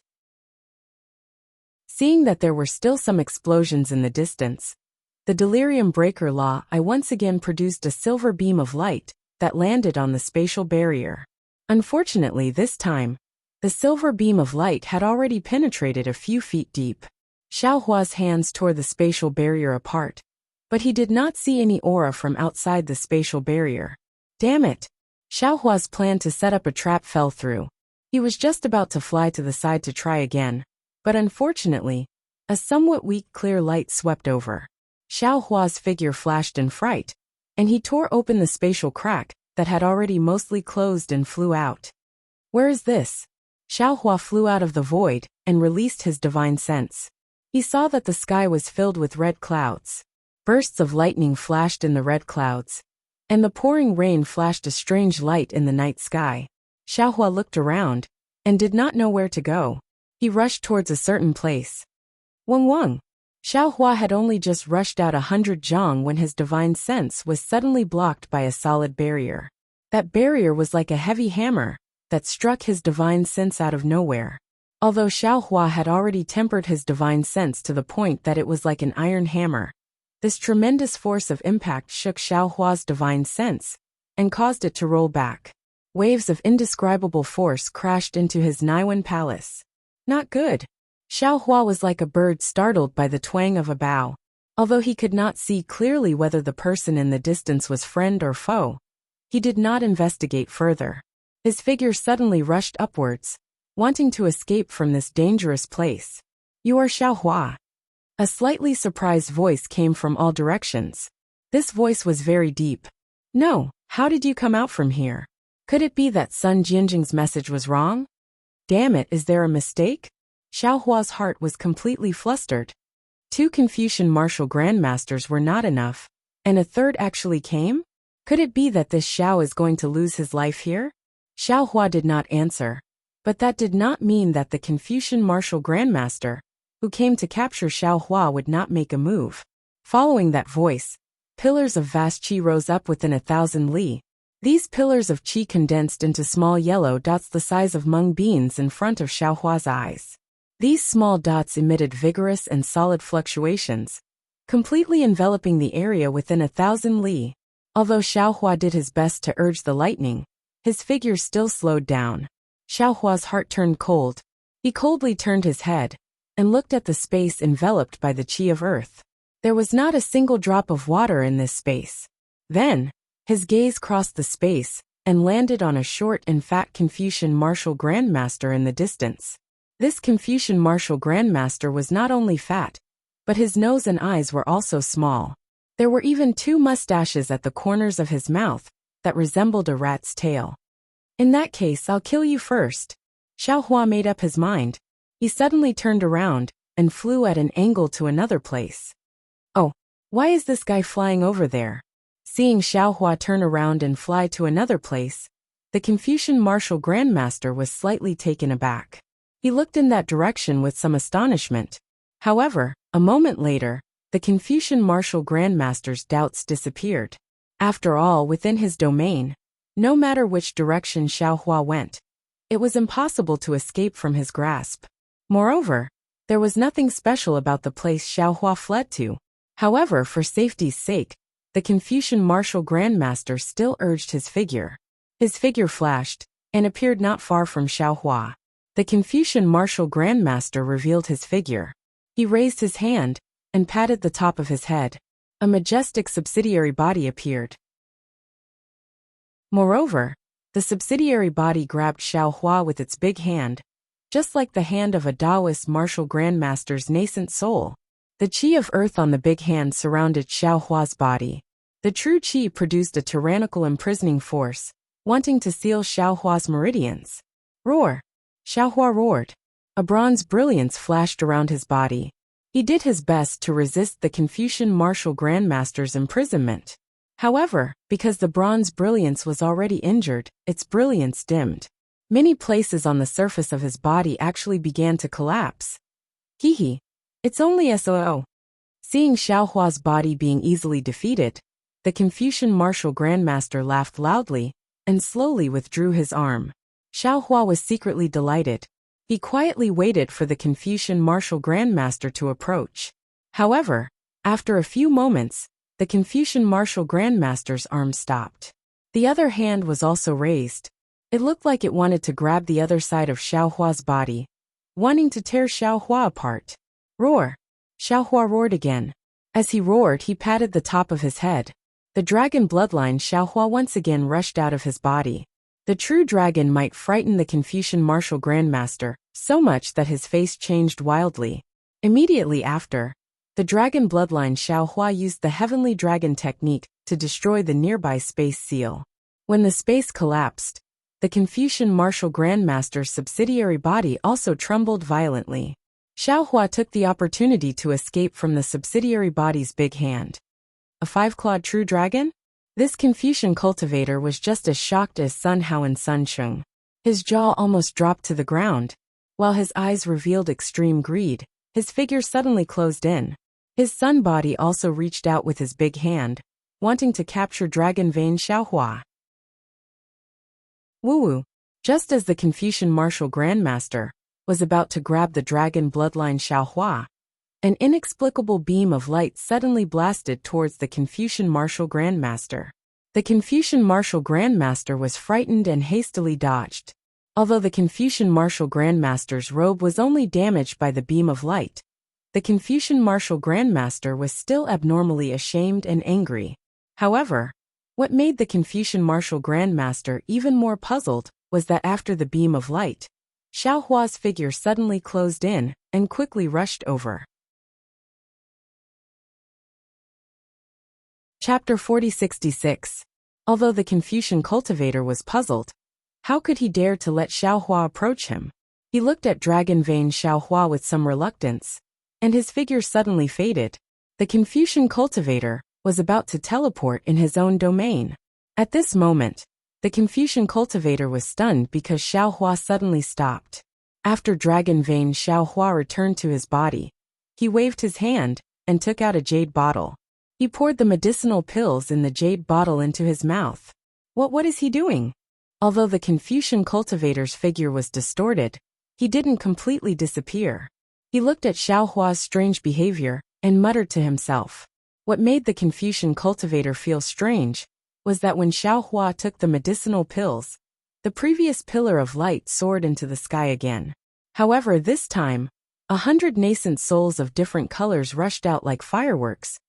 Seeing that there were still some explosions in the distance, the delirium breaker law I once again produced a silver beam of light that landed on the spatial barrier. Unfortunately this time, the silver beam of light had already penetrated a few feet deep. Xiaohua's hands tore the spatial barrier apart, but he did not see any aura from outside the spatial barrier. Damn it! Xiaohua's plan to set up a trap fell through. He was just about to fly to the side to try again, but unfortunately, a somewhat weak clear light swept over. Xiaohua's figure flashed in fright, and he tore open the spatial crack that had already mostly closed and flew out. Where is this? Xiaohua flew out of the void and released his divine sense. He saw that the sky was filled with red clouds. Bursts of lightning flashed in the red clouds, and the pouring rain flashed a strange light in the night sky. Xiaohua looked around, and did not know where to go. He rushed towards a certain place. Wang Wang! Xiaohua had only just rushed out 100 zhang when his divine sense was suddenly blocked by a solid barrier. That barrier was like a heavy hammer that struck his divine sense out of nowhere. Although Xiaohua had already tempered his divine sense to the point that it was like an iron hammer, this tremendous force of impact shook Xiaohua's divine sense and caused it to roll back. Waves of indescribable force crashed into his Naiwan palace. Not good. Xiaohua was like a bird startled by the twang of a bow. Although he could not see clearly whether the person in the distance was friend or foe, he did not investigate further. His figure suddenly rushed upwards, wanting to escape from this dangerous place. You are Xiaohua. A slightly surprised voice came from all directions. This voice was very deep. No, how did you come out from here? Could it be that Sun Jianjing's message was wrong? Damn it, is there a mistake? Xiaohua's heart was completely flustered. 2 Confucian martial grandmasters were not enough, and a third actually came? Could it be that this Xiao is going to lose his life here? Xiaohua did not answer, but that did not mean that the Confucian martial grandmaster, who came to capture Xiaohua, would not make a move. Following that voice, pillars of vast qi rose up within 1,000 li. These pillars of qi condensed into small yellow dots the size of mung beans in front of Xiaohua's eyes. These small dots emitted vigorous and solid fluctuations, completely enveloping the area within 1,000 li. Although Xiaohua did his best to urge the lightning, his figure still slowed down. Xiaohua's heart turned cold. He coldly turned his head and looked at the space enveloped by the qi of earth. There was not a single drop of water in this space. Then, his gaze crossed the space and landed on a short and fat Confucian martial grandmaster in the distance. This Confucian martial grandmaster was not only fat, but his nose and eyes were also small. There were even 2 mustaches at the corners of his mouth that resembled a rat's tail. In that case, I'll kill you first. Xiaohua made up his mind. He suddenly turned around and flew at an angle to another place. Oh, why is this guy flying over there? Seeing Xiaohua turn around and fly to another place, the Confucian martial grandmaster was slightly taken aback. He looked in that direction with some astonishment. However, a moment later, the Confucian martial grandmaster's doubts disappeared. After all, within his domain, no matter which direction Xiaohua went, it was impossible to escape from his grasp. Moreover, there was nothing special about the place Xiaohua fled to. However, for safety's sake, the Confucian martial grandmaster still urged his figure. His figure flashed and appeared not far from Xiaohua. The Confucian martial grandmaster revealed his figure. He raised his hand and patted the top of his head. A majestic subsidiary body appeared. Moreover, the subsidiary body grabbed Xiaohua with its big hand, just like the hand of a Taoist martial grandmaster's nascent soul. The qi of earth on the big hand surrounded Xiaohua's body. The true qi produced a tyrannical imprisoning force, wanting to seal Xiaohua's meridians. Roar! Xiaohua roared. A bronze brilliance flashed around his body. He did his best to resist the Confucian martial grandmaster's imprisonment. However, because the bronze brilliance was already injured, its brilliance dimmed. Many places on the surface of his body actually began to collapse. Hee. It's only SOO. Seeing Xiaohua's body being easily defeated, the Confucian martial grandmaster laughed loudly and slowly withdrew his arm. Xiaohua was secretly delighted. He quietly waited for the Confucian martial grandmaster to approach. However, after a few moments, the Confucian martial grandmaster's arm stopped. The other hand was also raised. It looked like it wanted to grab the other side of Xiaohua's body, wanting to tear Xiaohua apart. Roar! Xiaohua roared again. As he roared, he patted the top of his head. The dragon bloodline Xiaohua once again rushed out of his body. The true dragon might frighten the Confucian martial grandmaster, so much that his face changed wildly. Immediately after, the dragon bloodline Xiaohua used the heavenly dragon technique to destroy the nearby space seal. When the space collapsed, the Confucian martial grandmaster's subsidiary body also trembled violently. Xiaohua took the opportunity to escape from the subsidiary body's big hand. A 5-clawed true dragon? This Confucian cultivator was just as shocked as Sun Hao and Sun Sheng. His jaw almost dropped to the ground. While his eyes revealed extreme greed, his figure suddenly closed in. His sun body also reached out with his big hand, wanting to capture dragon vein Xiaohua. Woo-woo! Just as the Confucian martial grandmaster was about to grab the dragon bloodline Xiaohua, an inexplicable beam of light suddenly blasted towards the Confucian martial grandmaster. The Confucian martial grandmaster was frightened and hastily dodged. Although the Confucian martial grandmaster's robe was only damaged by the beam of light, the Confucian martial grandmaster was still abnormally ashamed and angry. However, what made the Confucian martial grandmaster even more puzzled was that after the beam of light, Xiaohua's figure suddenly closed in and quickly rushed over. Chapter 4066. Although the Confucian cultivator was puzzled, how could he dare to let Xiaohua approach him? He looked at dragon vein Xiaohua with some reluctance, and his figure suddenly faded. The Confucian cultivator was about to teleport in his own domain. At this moment, the Confucian cultivator was stunned because Xiaohua suddenly stopped. After dragon vein Xiaohua returned to his body, he waved his hand and took out a jade bottle. He poured the medicinal pills in the jade bottle into his mouth. What is he doing? Although the Confucian cultivator's figure was distorted, he didn't completely disappear. He looked at Xiaohua's strange behavior and muttered to himself. What made the Confucian cultivator feel strange was that when Xiaohua took the medicinal pills, the previous pillar of light soared into the sky again. However, this time, 100 nascent souls of different colors rushed out like fireworks,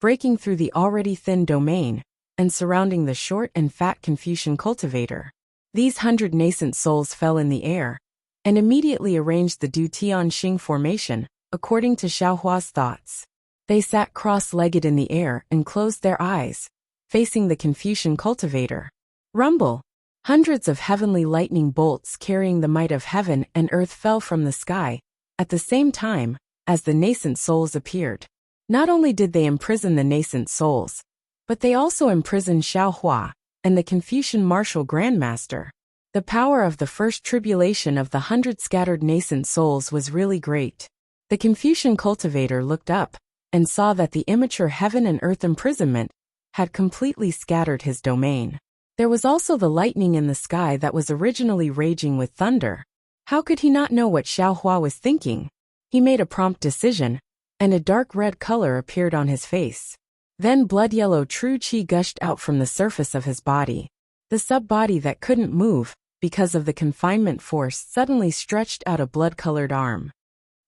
breaking through the already thin domain and surrounding the short and fat Confucian cultivator. These 100 nascent souls fell in the air and immediately arranged the Du Tian Xing formation, according to Xiaohua's thoughts. They sat cross-legged in the air and closed their eyes, facing the Confucian cultivator. Rumble! Hundreds of heavenly lightning bolts carrying the might of heaven and earth fell from the sky, at the same time as the nascent souls appeared. Not only did they imprison the nascent souls, but they also imprisoned Xiaohua and the Confucian martial grandmaster. The power of the first tribulation of the 100 scattered nascent souls was really great. The Confucian cultivator looked up and saw that the immature heaven and earth imprisonment had completely scattered his domain. There was also the lightning in the sky that was originally raging with thunder. How could he not know what Xiaohua was thinking? He made a prompt decision, and a dark red color appeared on his face. Then blood-yellow true qi gushed out from the surface of his body. The sub-body that couldn't move because of the confinement force suddenly stretched out a blood-colored arm.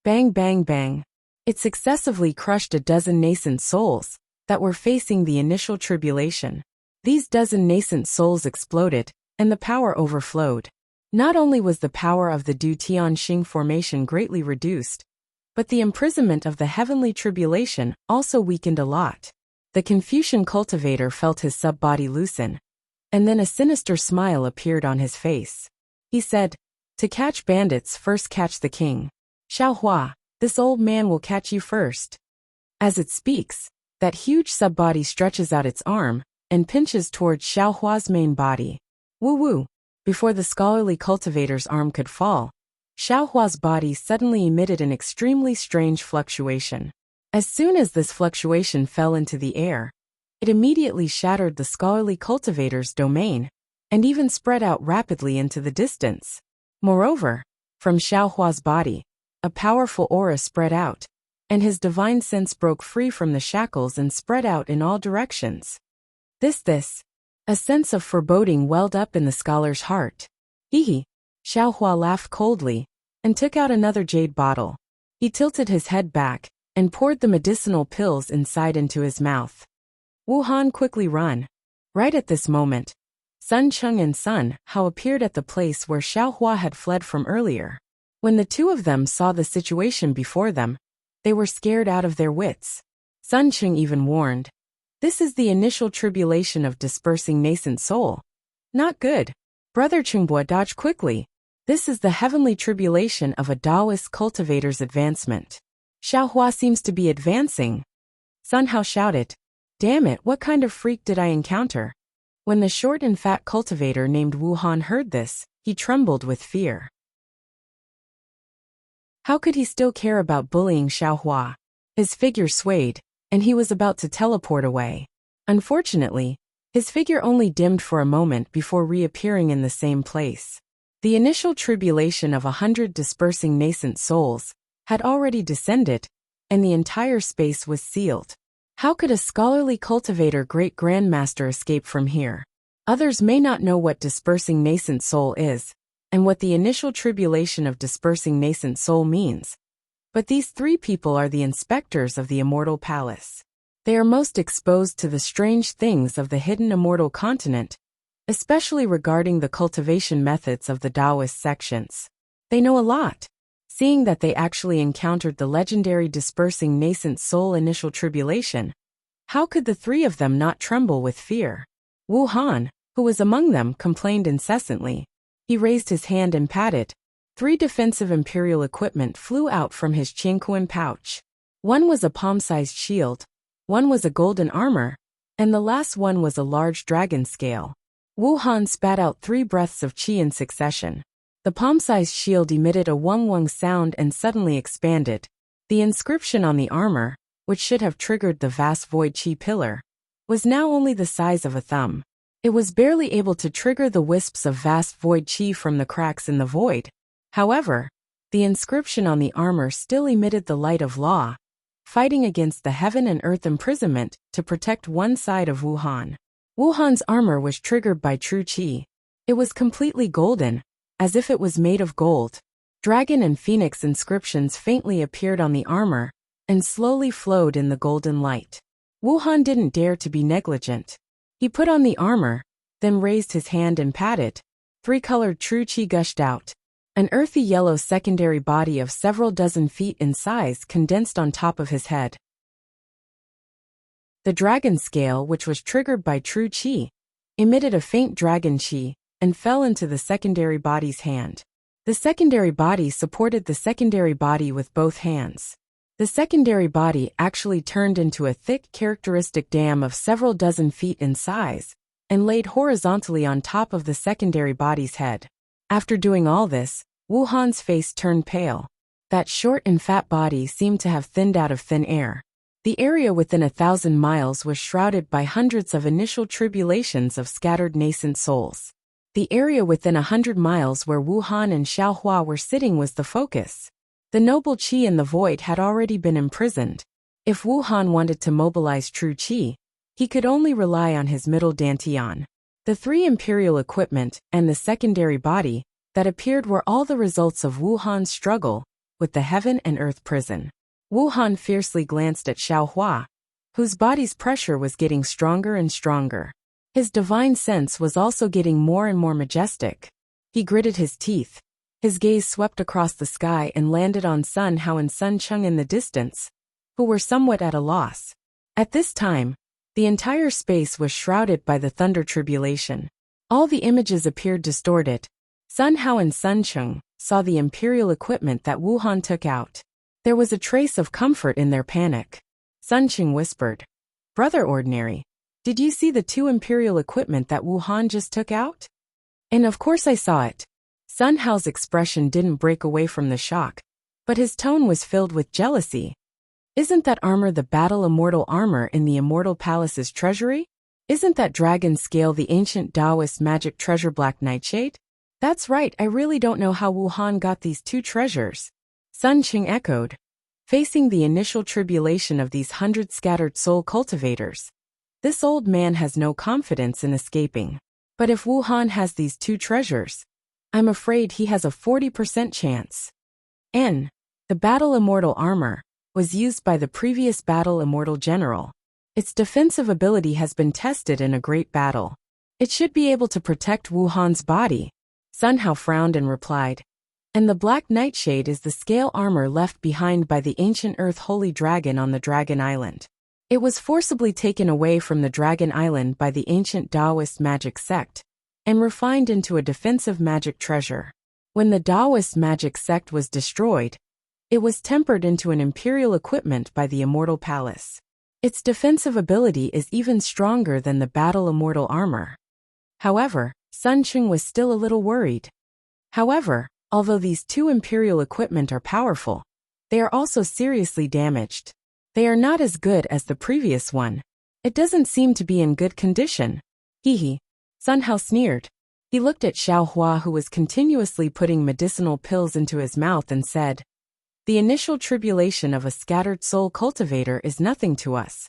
Bang, bang, bang. It successively crushed a dozen nascent souls that were facing the initial tribulation. These dozen nascent souls exploded, and the power overflowed. Not only was the power of the Du Tian Xing formation greatly reduced, but the imprisonment of the heavenly tribulation also weakened a lot. The Confucian cultivator felt his sub-body loosen, and then a sinister smile appeared on his face. He said, "To catch bandits, first catch the king. Xiaohua, this old man will catch you first." As it speaks, that huge sub-body stretches out its arm and pinches towards Xiaohua's main body. Woo-woo! Before the scholarly cultivator's arm could fall, Xiaohua's body suddenly emitted an extremely strange fluctuation. As soon as this fluctuation fell into the air, it immediately shattered the scholarly cultivator's domain and even spread out rapidly into the distance. Moreover, from Xiaohua's body, a powerful aura spread out, and his divine sense broke free from the shackles and spread out in all directions. This. A sense of foreboding welled up in the scholar's heart. Hee. Xiaohua laughed coldly and took out another jade bottle. He tilted his head back and poured the medicinal pills inside into his mouth. Wuhan, quickly run. Right at this moment, Sun Cheng and Sun Hao appeared at the place where Xiaohua had fled from earlier. When the two of them saw the situation before them, they were scared out of their wits. Sun Cheng even warned, "This is the initial tribulation of dispersing nascent soul. Not good. Brother Chengbo, dodge quickly. This is the heavenly tribulation of a Taoist cultivator's advancement. Xiaohua seems to be advancing." Sun Hao shouted, "Damn it, what kind of freak did I encounter?" When the short and fat cultivator named Wuhan heard this, he trembled with fear. How could he still care about bullying Xiaohua? His figure swayed, and he was about to teleport away. Unfortunately, his figure only dimmed for a moment before reappearing in the same place. The initial tribulation of 100 dispersing nascent souls had already descended, and the entire space was sealed. How could a scholarly cultivator great-grandmaster escape from here? Others may not know what dispersing nascent soul is, and what the initial tribulation of dispersing nascent soul means. But these three people are the inspectors of the immortal palace. They are most exposed to the strange things of the hidden immortal continent, especially regarding the cultivation methods of the Taoist sections. They know a lot, seeing that they actually encountered the legendary dispersing nascent soul initial tribulation. How could the three of them not tremble with fear? Wu Han, who was among them, complained incessantly. He raised his hand and patted. 3 defensive imperial equipment flew out from his Qingquan pouch. One was a palm-sized shield, one was a golden armor, and the last one was a large dragon scale. Wu Han spat out 3 breaths of qi in succession. The palm-sized shield emitted a wung-wung sound and suddenly expanded. The inscription on the armor, which should have triggered the vast void qi pillar, was now only the size of a thumb. It was barely able to trigger the wisps of vast void chi from the cracks in the void. However, the inscription on the armor still emitted the light of law, fighting against the heaven and earth imprisonment to protect one side of Wuhan. Wuhan's armor was triggered by true chi. It was completely golden, as if it was made of gold. Dragon and phoenix inscriptions faintly appeared on the armor and slowly flowed in the golden light. Wuhan didn't dare to be negligent. He put on the armor, then raised his hand and patted. Three-colored true chi gushed out. An earthy yellow secondary body of several dozen feet in size condensed on top of his head. The dragon scale, which was triggered by true chi, emitted a faint dragon chi and fell into the secondary body's hand. The secondary body supported the secondary body with both hands. The secondary body actually turned into a thick, characteristic dam of several dozen feet in size and laid horizontally on top of the secondary body's head. After doing all this, Wuhan's face turned pale. That short and fat body seemed to have thinned out of thin air. The area within 1,000 miles was shrouded by hundreds of initial tribulations of scattered nascent souls. The area within 100 miles where Wuhan and Xiaohua were sitting was the focus. The noble qi in the void had already been imprisoned. If Wuhan wanted to mobilize true qi, he could only rely on his middle dantian. The three imperial equipment and the secondary body that appeared were all the results of Wuhan's struggle with the heaven and earth prison. Wuhan fiercely glanced at Xiaohua, whose body's pressure was getting stronger and stronger. His divine sense was also getting more and more majestic. He gritted his teeth. His gaze swept across the sky and landed on Sun Hao and Sun Cheng in the distance, who were somewhat at a loss. At this time, the entire space was shrouded by the thunder tribulation. All the images appeared distorted. Sun Hao and Sun Cheng saw the imperial equipment that Wuhan took out. There was a trace of comfort in their panic. Sun Cheng whispered, "Brother Ordinary, did you see the two imperial equipment that Wuhan just took out?" "And of course I saw it." Sun Hao's expression didn't break away from the shock, but his tone was filled with jealousy. "Isn't that armor the battle immortal armor in the Immortal Palace's treasury? Isn't that dragon scale the ancient Taoist magic treasure Black Nightshade?" "That's right, I really don't know how Wuhan got these two treasures," Sun Cheng echoed. Facing the initial tribulation of these 100 scattered soul cultivators, this old man has no confidence in escaping. But if Wuhan has these two treasures, I'm afraid he has a 40% chance. The battle immortal armor was used by the previous battle immortal general. Its defensive ability has been tested in a great battle. It should be able to protect Wuhan's body. Sun Hao frowned and replied, "And the Black Nightshade is the scale armor left behind by the ancient Earth Holy Dragon on the Dragon Island. It was forcibly taken away from the Dragon Island by the ancient Taoist magic sect and refined into a defensive magic treasure. When the Taoist magic sect was destroyed, it was tempered into an imperial equipment by the Immortal Palace. Its defensive ability is even stronger than the battle immortal armor." However, Sun Cheng was still a little worried. However, although these two imperial equipment are powerful, they are also seriously damaged. They are not as good as the previous one. It doesn't seem to be in good condition. Hee. Sun Hao sneered. He looked at Xiaohua, who was continuously putting medicinal pills into his mouth, and said, "The initial tribulation of a scattered soul cultivator is nothing to us,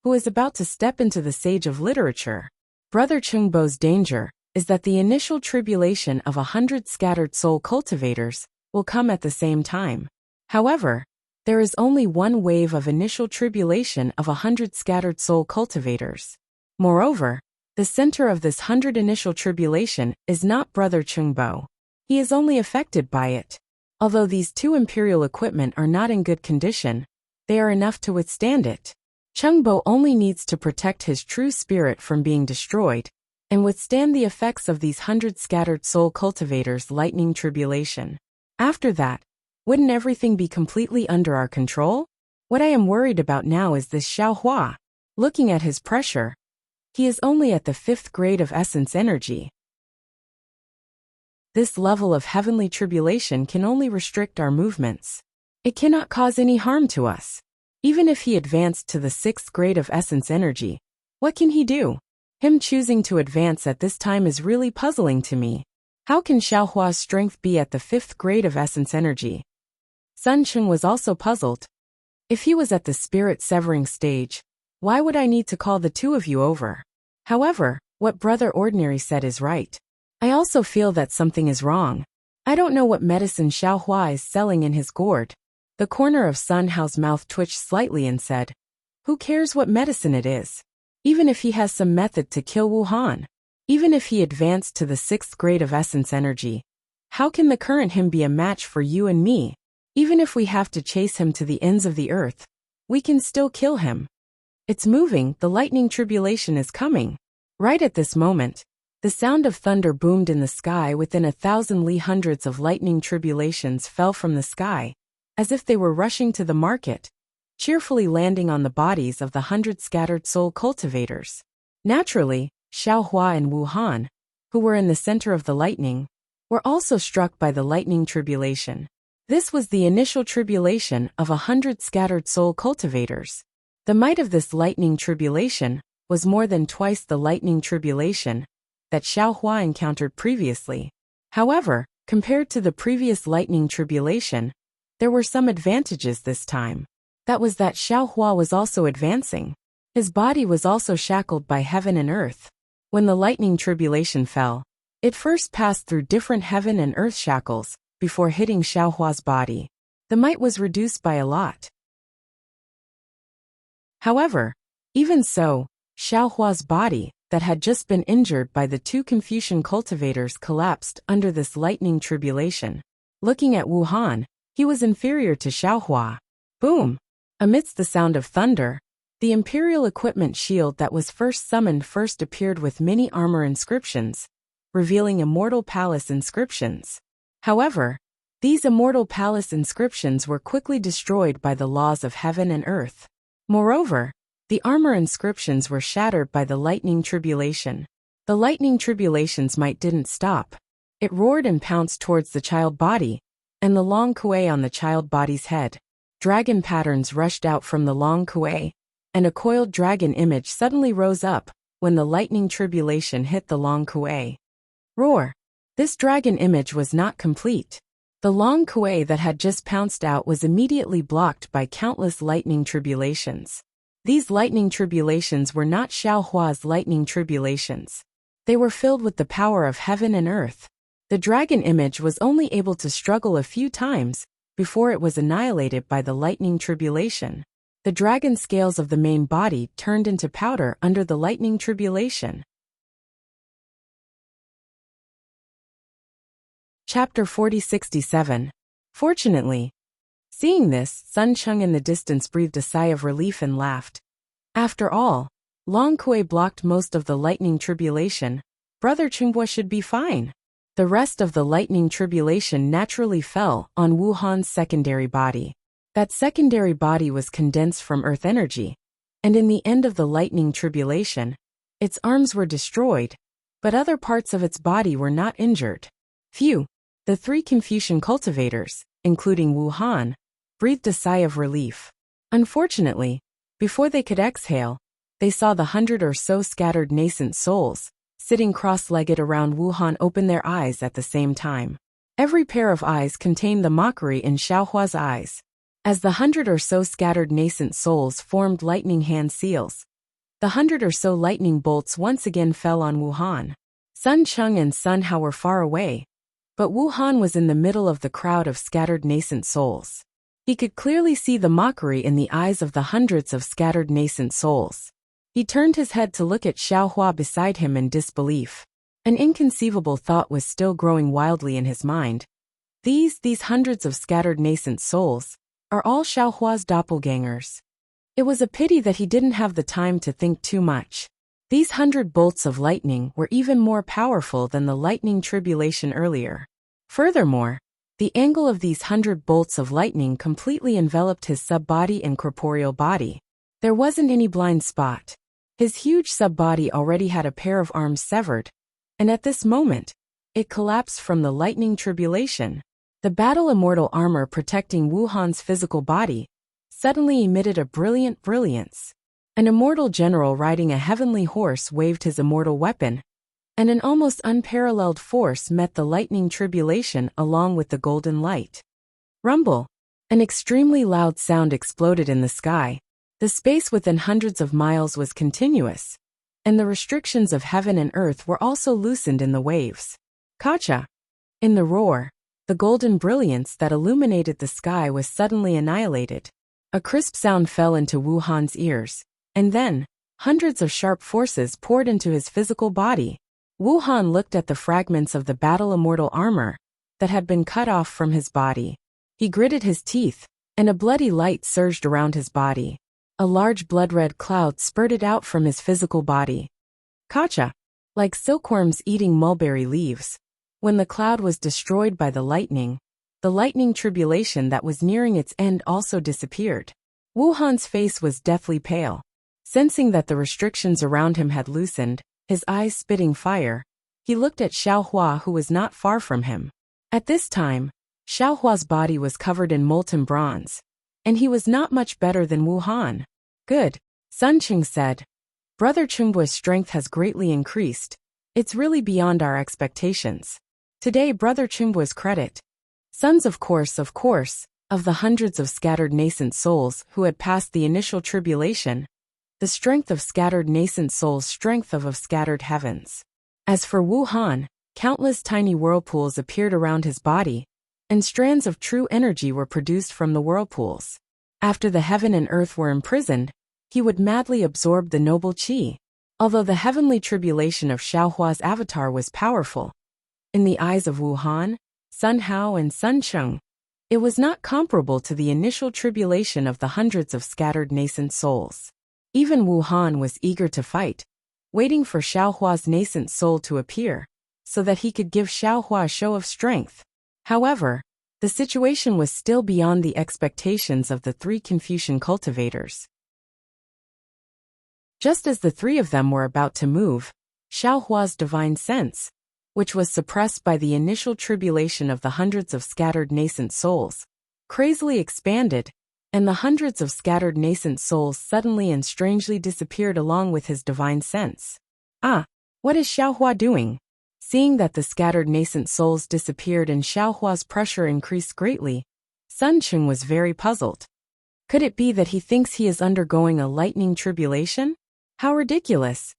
who is about to step into the sage of literature. Brother Chengbo's danger is that the initial tribulation of 100 scattered soul cultivators will come at the same time. However, there is only one wave of initial tribulation of 100 scattered soul cultivators. Moreover, the center of this 100 initial tribulation is not Brother Chengbo. He is only affected by it. Although these two imperial equipment are not in good condition, they are enough to withstand it. Chengbo only needs to protect his true spirit from being destroyed and withstand the effects of these 100 scattered soul cultivators' lightning tribulation. After that, wouldn't everything be completely under our control? What I am worried about now is this Xiaohua. Looking at his pressure, he is only at the 5th grade of essence energy. This level of heavenly tribulation can only restrict our movements. It cannot cause any harm to us. Even if he advanced to the 6th grade of essence energy, what can he do? Him choosing to advance at this time is really puzzling to me. How can Xiaohua's strength be at the 5th grade of essence energy? Sun Cheng was also puzzled. If he was at the spirit-severing stage, why would I need to call the two of you over? However, what Brother Ordinary said is right. I also feel that something is wrong. I don't know what medicine Xiaohua is selling in his gourd. The corner of Sun Hao's mouth twitched slightly and said, "Who cares what medicine it is? Even if he has some method to kill Wuhan, even if he advanced to the 6th grade of essence energy, how can the current him be a match for you and me? Even if we have to chase him to the ends of the earth, we can still kill him. It's moving, the lightning tribulation is coming." Right at this moment, the sound of thunder boomed in the sky. Within 1,000 li, hundreds of lightning tribulations fell from the sky, as if they were rushing to the market, cheerfully landing on the bodies of the 100 scattered soul cultivators. Naturally, Xiaohua and Wuhan, who were in the center of the lightning, were also struck by the lightning tribulation. This was the initial tribulation of 100 scattered soul cultivators. The might of this lightning tribulation was more than twice the lightning tribulation that Xiaohua encountered previously. However, compared to the previous lightning tribulation, there were some advantages this time. That was that Xiaohua was also advancing. His body was also shackled by heaven and earth. When the lightning tribulation fell, it first passed through different heaven and earth shackles before hitting Xiaohua's body. The might was reduced by a lot. However, even so, Xiaohua's body, that had just been injured by the 2 Confucian cultivators, collapsed under this lightning tribulation. Looking at Wuhan, he was inferior to Xiaohua. Boom! Amidst the sound of thunder, the Imperial equipment shield that was first summoned first appeared with many armor inscriptions, revealing Immortal Palace inscriptions. However, these Immortal Palace inscriptions were quickly destroyed by the laws of heaven and earth. Moreover, the armor inscriptions were shattered by the lightning tribulation. The lightning tribulation's might didn't stop. It roared and pounced towards the child body, and the long kuei on the child body's head. Dragon patterns rushed out from the long kuei, and a coiled dragon image suddenly rose up when the lightning tribulation hit the long kuei. Roar! This dragon image was not complete. The long kuei that had just pounced out was immediately blocked by countless lightning tribulations. These lightning tribulations were not Xiaohua's lightning tribulations. They were filled with the power of heaven and earth. The dragon image was only able to struggle a few times before it was annihilated by the lightning tribulation. The dragon scales of the main body turned into powder under the lightning tribulation. Chapter 4067. Fortunately. Seeing this, Sun Cheng in the distance breathed a sigh of relief and laughed. After all, Long Kuei blocked most of the lightning tribulation. Brother Chenghua should be fine. The rest of the lightning tribulation naturally fell on Wuhan's secondary body. That secondary body was condensed from earth energy, and in the end of the lightning tribulation, its arms were destroyed, but other parts of its body were not injured. Phew! The 3 Confucian cultivators, including Wuhan, breathed a sigh of relief. Unfortunately, before they could exhale, they saw the 100 or so scattered nascent souls, sitting cross-legged around Wuhan, open their eyes at the same time. Every pair of eyes contained the mockery in Xiaohua's eyes. As the 100 or so scattered nascent souls formed lightning hand seals, the 100 or so lightning bolts once again fell on Wuhan. Sun Cheng and Sun Hao were far away, but Wuhan was in the middle of the crowd of scattered nascent souls. He could clearly see the mockery in the eyes of the hundreds of scattered nascent souls. He turned his head to look at Xiaohua beside him in disbelief. An inconceivable thought was still growing wildly in his mind. These hundreds of scattered nascent souls are all Xiaohua's doppelgangers. It was a pity that he didn't have the time to think too much. These 100 bolts of lightning were even more powerful than the lightning tribulation earlier. Furthermore, the angle of these 100 bolts of lightning completely enveloped his sub-body and corporeal body. There wasn't any blind spot. His huge sub-body already had a pair of arms severed, and at this moment, it collapsed from the lightning tribulation. The battle immortal armor protecting Wuhan's physical body suddenly emitted a brilliant brilliance. An immortal general riding a heavenly horse waved his immortal weapon, and an almost unparalleled force met the lightning tribulation along with the golden light. Rumble! An extremely loud sound exploded in the sky. The space within hundreds of miles was continuous, and the restrictions of heaven and earth were also loosened in the waves. Kacha! In the roar, the golden brilliance that illuminated the sky was suddenly annihilated. A crisp sound fell into Wuhan's ears, and then, hundreds of sharp forces poured into his physical body. Wuhan looked at the fragments of the battle immortal armor that had been cut off from his body. He gritted his teeth, and a bloody light surged around his body. A large blood-red cloud spurted out from his physical body. Kacha! Like silkworms eating mulberry leaves. When the cloud was destroyed by the lightning tribulation that was nearing its end also disappeared. Wuhan's face was deathly pale. Sensing that the restrictions around him had loosened, his eyes spitting fire, he looked at Xiaohua, who was not far from him. At this time, Xiaohua's body was covered in molten bronze, and he was not much better than Wuhan. Good, Sun Qing said. Brother Chungbu's strength has greatly increased. It's really beyond our expectations. Today Brother Chungbu's credit. Sons of course, of the hundreds of scattered nascent souls who had passed the initial tribulation, the strength of scattered nascent souls, strength of scattered heavens. As for Wuhan, countless tiny whirlpools appeared around his body, and strands of true energy were produced from the whirlpools. After the heaven and earth were imprisoned, he would madly absorb the noble qi. Although the heavenly tribulation of Xiaohua's avatar was powerful, in the eyes of Wuhan, Sun Hao and Sun Cheng, it was not comparable to the initial tribulation of the hundreds of scattered nascent souls. Even Wuhan was eager to fight, waiting for Xiaohua's nascent soul to appear, so that he could give Xiaohua a show of strength. However, the situation was still beyond the expectations of the three Confucian cultivators. Just as the three of them were about to move, Xiaohua's divine sense, which was suppressed by the initial tribulation of the hundreds of scattered nascent souls, crazily expanded, and the hundreds of scattered nascent souls suddenly and strangely disappeared along with his divine sense. Ah, what is Xiaohua doing? Seeing that the scattered nascent souls disappeared and Xiaohua's pressure increased greatly, Sun Qing was very puzzled. Could it be that he thinks he is undergoing a lightning tribulation? How ridiculous!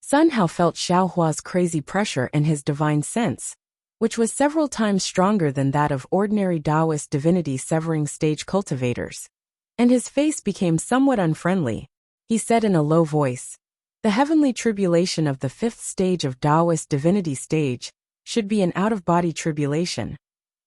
Sun Hao felt Xiaohua's crazy pressure and his divine sense, which was several times stronger than that of ordinary Taoist divinity severing stage cultivators, and his face became somewhat unfriendly. He said in a low voice, "The heavenly tribulation of the fifth stage of Taoist divinity stage should be an out-of-body tribulation.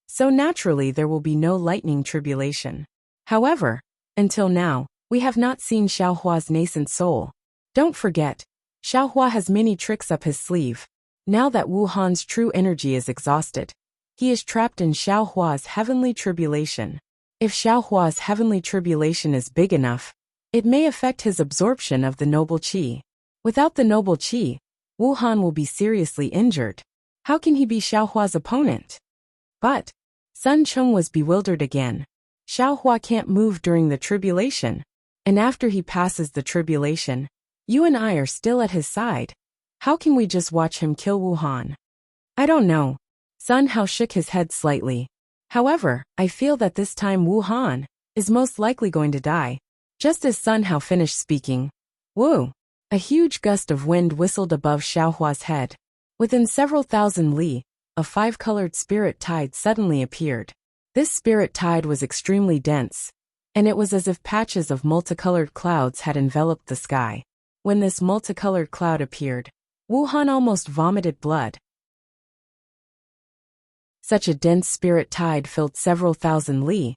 So naturally there will be no lightning tribulation. However, until now, we have not seen Xiaohua's nascent soul. Don't forget, Xiaohua has many tricks up his sleeve. Now that Wuhan's true energy is exhausted, he is trapped in Xiaohua's heavenly tribulation. If Xiaohua's heavenly tribulation is big enough, it may affect his absorption of the noble qi. Without the noble qi, Wuhan will be seriously injured. How can he be Xiaohua's opponent?" But Sun Cheng was bewildered again. Xiaohua can't move during the tribulation, and after he passes the tribulation, you and I are still at his side. How can we just watch him kill Wuhan? I don't know. Sun Hao shook his head slightly. However, I feel that this time Wuhan is most likely going to die. Just as Sun Hao finished speaking, woo! A huge gust of wind whistled above Xiaohua's head. Within several thousand li, a five-colored spirit tide suddenly appeared. This spirit tide was extremely dense, and it was as if patches of multicolored clouds had enveloped the sky. When this multicolored cloud appeared, Wuhan almost vomited blood. Such a dense spirit tide filled several thousand li,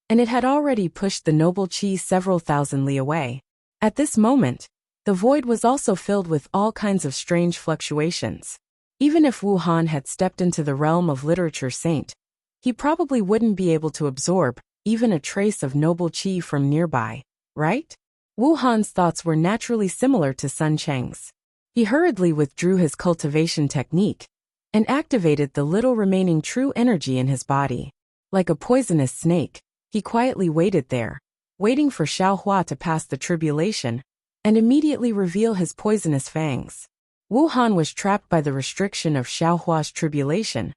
and it had already pushed the noble qi several thousand li away. At this moment, the void was also filled with all kinds of strange fluctuations. Even if Wuhan had stepped into the realm of literature saint, he probably wouldn't be able to absorb even a trace of noble qi from nearby, right? Wuhan's thoughts were naturally similar to Sun Cheng's. He hurriedly withdrew his cultivation technique and activated the little remaining true energy in his body. Like a poisonous snake, he quietly waited there, waiting for Xiaohua to pass the tribulation, and immediately reveal his poisonous fangs. Wu Han was trapped by the restriction of Xiaohua's tribulation,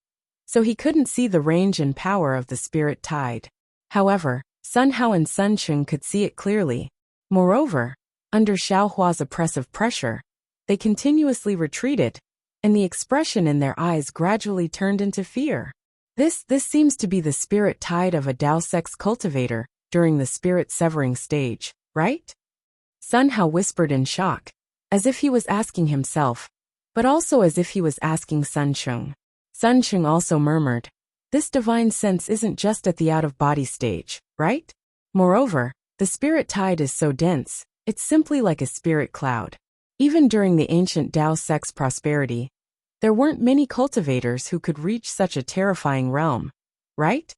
so he couldn't see the range and power of the spirit tide. However, Sun Hao and Sun Cheng could see it clearly. Moreover, under Xiaohua's oppressive pressure, they continuously retreated, and the expression in their eyes gradually turned into fear. This seems to be the spirit tide of a Dao sex cultivator during the spirit severing stage, right? Sun Hao whispered in shock, as if he was asking himself, but also as if he was asking Sun Cheng. Sun Cheng also murmured, "This divine sense isn't just at the out-of-body stage, right? Moreover, the spirit tide is so dense, it's simply like a spirit cloud." Even during the ancient Dao sex prosperity, there weren't many cultivators who could reach such a terrifying realm, right?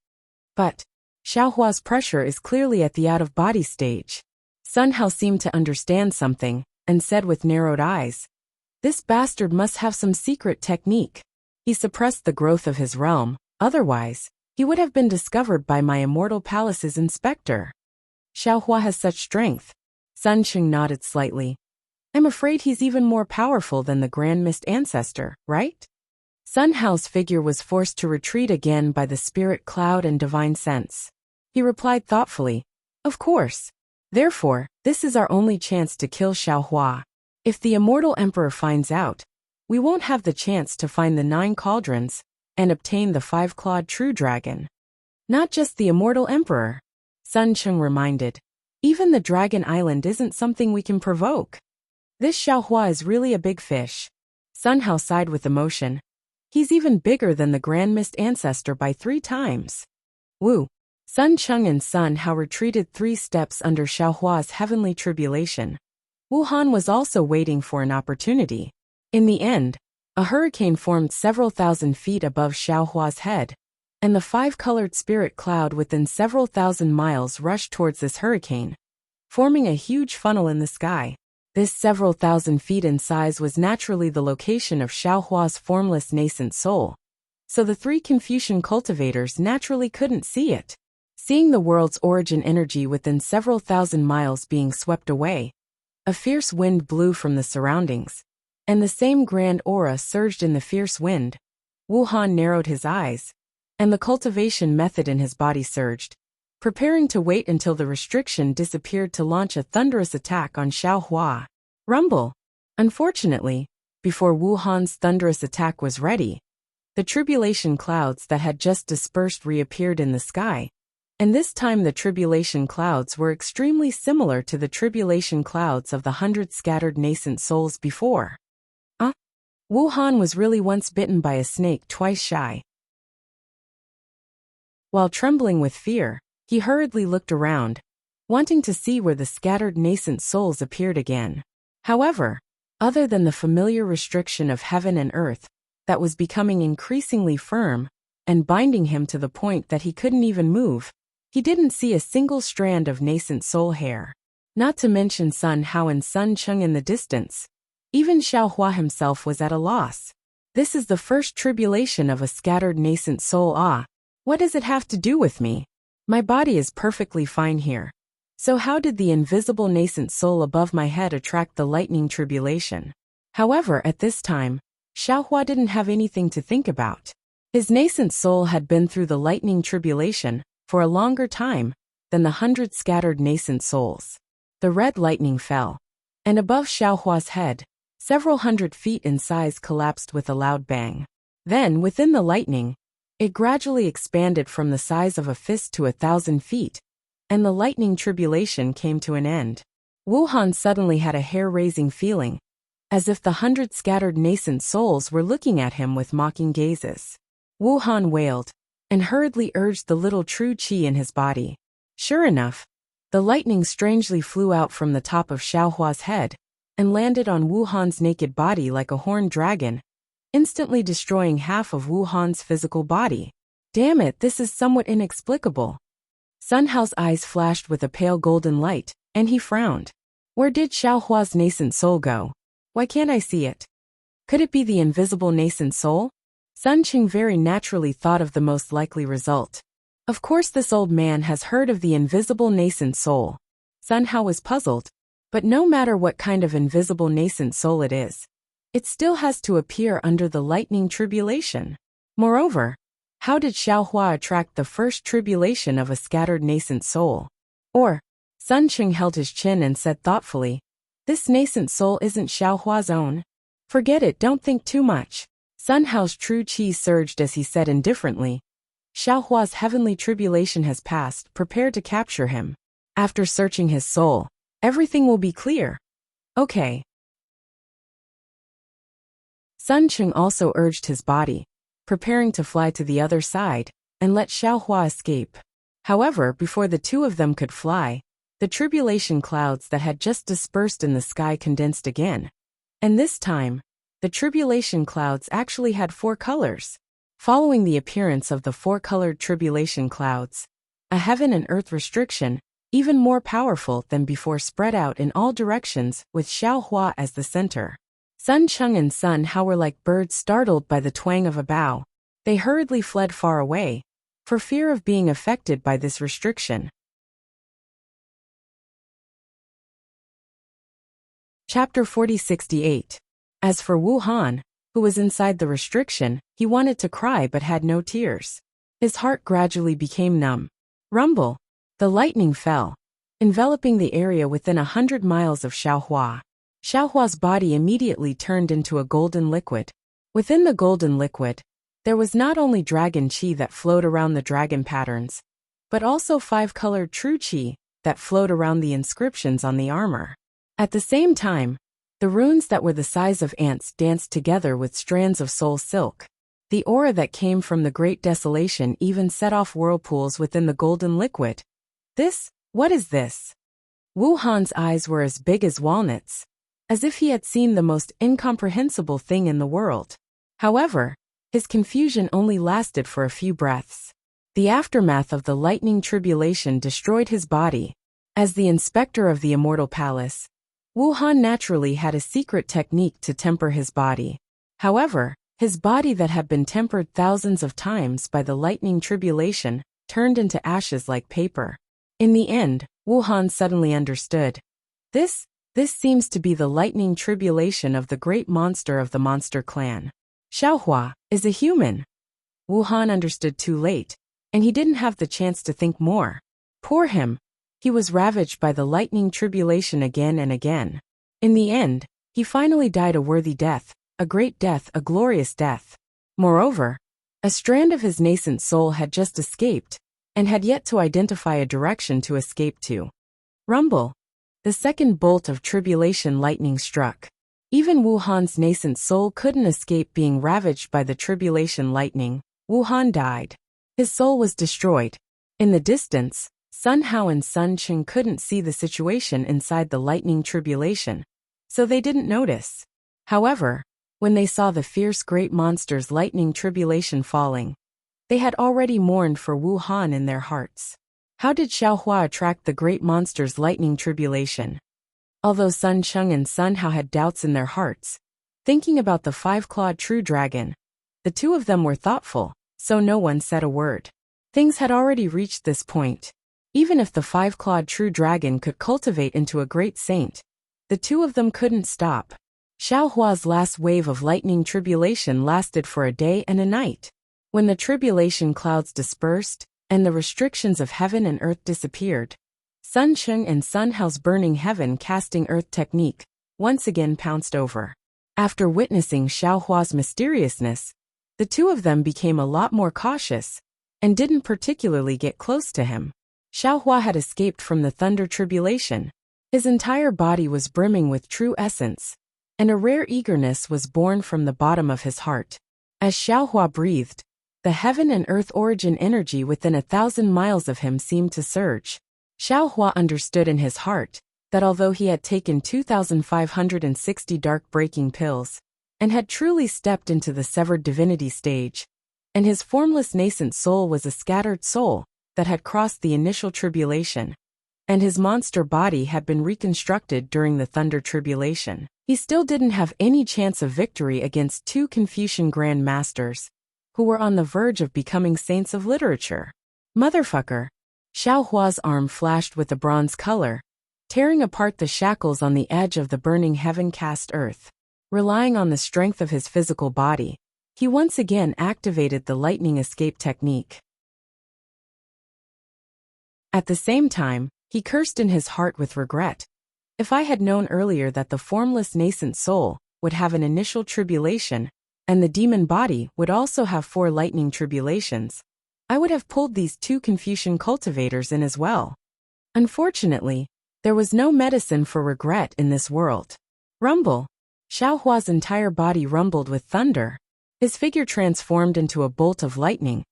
But Xiaohua's pressure is clearly at the out-of-body stage. Sun Hao seemed to understand something, and said with narrowed eyes, "This bastard must have some secret technique. He suppressed the growth of his realm, otherwise, he would have been discovered by my immortal palace's inspector." "Xiaohua has such strength." Sun Cheng nodded slightly. "I'm afraid he's even more powerful than the Grand Mist ancestor, right?" Sun Hao's figure was forced to retreat again by the spirit cloud and divine sense. He replied thoughtfully, "Of course. Therefore, this is our only chance to kill Xiaohua. If the immortal emperor finds out, we won't have the chance to find the 9 cauldrons and obtain the 5-clawed true dragon." "Not just the immortal emperor," Sun Cheng reminded. "Even the dragon island isn't something we can provoke. This Xiaohua is really a big fish." Sun Hao sighed with emotion. "He's even bigger than the Grand Mist ancestor by 3 times. Wu. Sun Cheng and Sun Hao retreated 3 steps under Xiaohua's heavenly tribulation. Wu Han was also waiting for an opportunity. In the end, a hurricane formed several thousand feet above Xiaohua's head, and the 5-colored spirit cloud within several thousand miles rushed towards this hurricane, forming a huge funnel in the sky. This several thousand feet in size was naturally the location of Xiaohua's formless nascent soul, so the 3 Confucian cultivators naturally couldn't see it. Seeing the world's origin energy within several thousand miles being swept away, a fierce wind blew from the surroundings, and the same grand aura surged in the fierce wind. Wu Han narrowed his eyes, and the cultivation method in his body surged, preparing to wait until the restriction disappeared to launch a thunderous attack on Xiaohua. Rumble. Unfortunately, before Wu Han's thunderous attack was ready, the tribulation clouds that had just dispersed reappeared in the sky, and this time the tribulation clouds were extremely similar to the tribulation clouds of the 100 scattered nascent souls before. Wu Han was really once bitten by a snake twice shy. While trembling with fear, he hurriedly looked around, wanting to see where the scattered nascent souls appeared again. However, other than the familiar restriction of heaven and earth that was becoming increasingly firm and binding him to the point that he couldn't even move, he didn't see a single strand of nascent soul hair. Not to mention Sun Hao and Sun Cheng in the distance. Even Xiaohua himself was at a loss. This is the first tribulation of a scattered nascent soul. What does it have to do with me? My body is perfectly fine here. So how did the invisible nascent soul above my head attract the lightning tribulation? However, at this time, Xiaohua didn't have anything to think about. His nascent soul had been through the lightning tribulation for a longer time than the 100 scattered nascent souls. The red lightning fell, and above Xiaohua's head, several 100 feet in size collapsed with a loud bang. Then, within the lightning, it gradually expanded from the size of a fist to 1,000 feet, and the lightning tribulation came to an end. Wu Han suddenly had a hair-raising feeling, as if the 100 scattered nascent souls were looking at him with mocking gazes. Wu Han wailed, and hurriedly urged the little true qi in his body. Sure enough, the lightning strangely flew out from the top of Xiaohua's head, and landed on Wu Han's naked body like a horned dragon, instantly destroying half of Wu Han's physical body. Damn it, this is somewhat inexplicable. Sun Hao's eyes flashed with a pale golden light, and he frowned. Where did Xiaohua's nascent soul go? Why can't I see it? Could it be the invisible nascent soul? Sun Qing very naturally thought of the most likely result. Of course this old man has heard of the invisible nascent soul. Sun Hao was puzzled. But no matter what kind of invisible nascent soul it is, it still has to appear under the lightning tribulation. Moreover, how did Xiaohua attract the first tribulation of a scattered nascent soul? Or, Sun Qing held his chin and said thoughtfully, this nascent soul isn't Xiaohua's own. Forget it, don't think too much. Sun Hao's true qi surged as he said indifferently, Xiaohua's heavenly tribulation has passed, prepare to capture him. After searching his soul, everything will be clear. Okay. Sun Qing also urged his body, preparing to fly to the other side, and let Xiaohua escape. However, before the two of them could fly, the tribulation clouds that had just dispersed in the sky condensed again. And this time, the tribulation clouds actually had 4 colors. Following the appearance of the 4-colored tribulation clouds, a heaven and earth restriction, even more powerful than before, spread out in all directions with Xiaohua as the center. Sun Cheng and Sun Hao were like birds startled by the twang of a bow. They hurriedly fled far away, for fear of being affected by this restriction. Chapter 4068. As for Wu Han, who was inside the restriction, he wanted to cry but had no tears. His heart gradually became numb. Rumble. The lightning fell, enveloping the area within 100 miles of Xiaohua. Xiaohua's body immediately turned into a golden liquid. Within the golden liquid, there was not only dragon qi that flowed around the dragon patterns, but also 5-colored true qi that flowed around the inscriptions on the armor. At the same time, the runes that were the size of ants danced together with strands of soul silk. The aura that came from the Great Desolation even set off whirlpools within the golden liquid. What is this? Wu Han's eyes were as big as walnuts, as if he had seen the most incomprehensible thing in the world. However, his confusion only lasted for a few breaths. The aftermath of the lightning tribulation destroyed his body. As the inspector of the immortal palace, Wu Han naturally had a secret technique to temper his body. However, his body that had been tempered thousands of times by the lightning tribulation turned into ashes like paper. In the end, Wu Han suddenly understood. This seems to be the lightning tribulation of the great monster of the monster clan. Xiaohua is a human. Wu Han understood too late, and he didn't have the chance to think more. Poor him. He was ravaged by the lightning tribulation again and again. In the end, he finally died a worthy death, a great death, a glorious death. Moreover, a strand of his nascent soul had just escaped, and had yet to identify a direction to escape to. Rumble. The second bolt of tribulation lightning struck. Even Wu Han's nascent soul couldn't escape being ravaged by the tribulation lightning. Wu Han died. His soul was destroyed. In the distance, Sun Hao and Sun Qing couldn't see the situation inside the lightning tribulation, so they didn't notice. However, when they saw the fierce great monster's lightning tribulation falling, they had already mourned for Wu Han in their hearts. How did Xiaohua attract the great monster's lightning tribulation? Although Sun Cheng and Sun Hao had doubts in their hearts, thinking about the 5-clawed true dragon, the two of them were thoughtful, so no one said a word. Things had already reached this point. Even if the 5-clawed true dragon could cultivate into a great saint, the two of them couldn't stop. Xiaohua's last wave of lightning tribulation lasted for a day and a night. When the tribulation clouds dispersed, and the restrictions of heaven and earth disappeared, Sun Cheng and Sun Hao's burning heaven casting earth technique once again pounced over. After witnessing Xiaohua's mysteriousness, the two of them became a lot more cautious, and didn't particularly get close to him. Xiaohua had escaped from the thunder tribulation. His entire body was brimming with true essence, and a rare eagerness was born from the bottom of his heart. As Xiaohua breathed, the heaven and earth origin energy within 1,000 miles of him seemed to surge. Xiaohua understood in his heart that although he had taken 2,560 dark-breaking pills, and had truly stepped into the severed divinity stage, and his formless nascent soul was a scattered soul that had crossed the initial tribulation, and his monster body had been reconstructed during the thunder tribulation, he still didn't have any chance of victory against 2 Confucian Grand Masters, who were on the verge of becoming saints of literature. Motherfucker! Xiaohua's arm flashed with a bronze color, tearing apart the shackles on the edge of the burning heaven-cast earth. Relying on the strength of his physical body, he once again activated the lightning escape technique. At the same time, he cursed in his heart with regret. If I had known earlier that the formless nascent soul would have an initial tribulation, and the demon body would also have 4 lightning tribulations, I would have pulled these 2 Confucian cultivators in as well. Unfortunately, there was no medicine for regret in this world. Rumble! Xiaohua's entire body rumbled with thunder. His figure transformed into a bolt of lightning,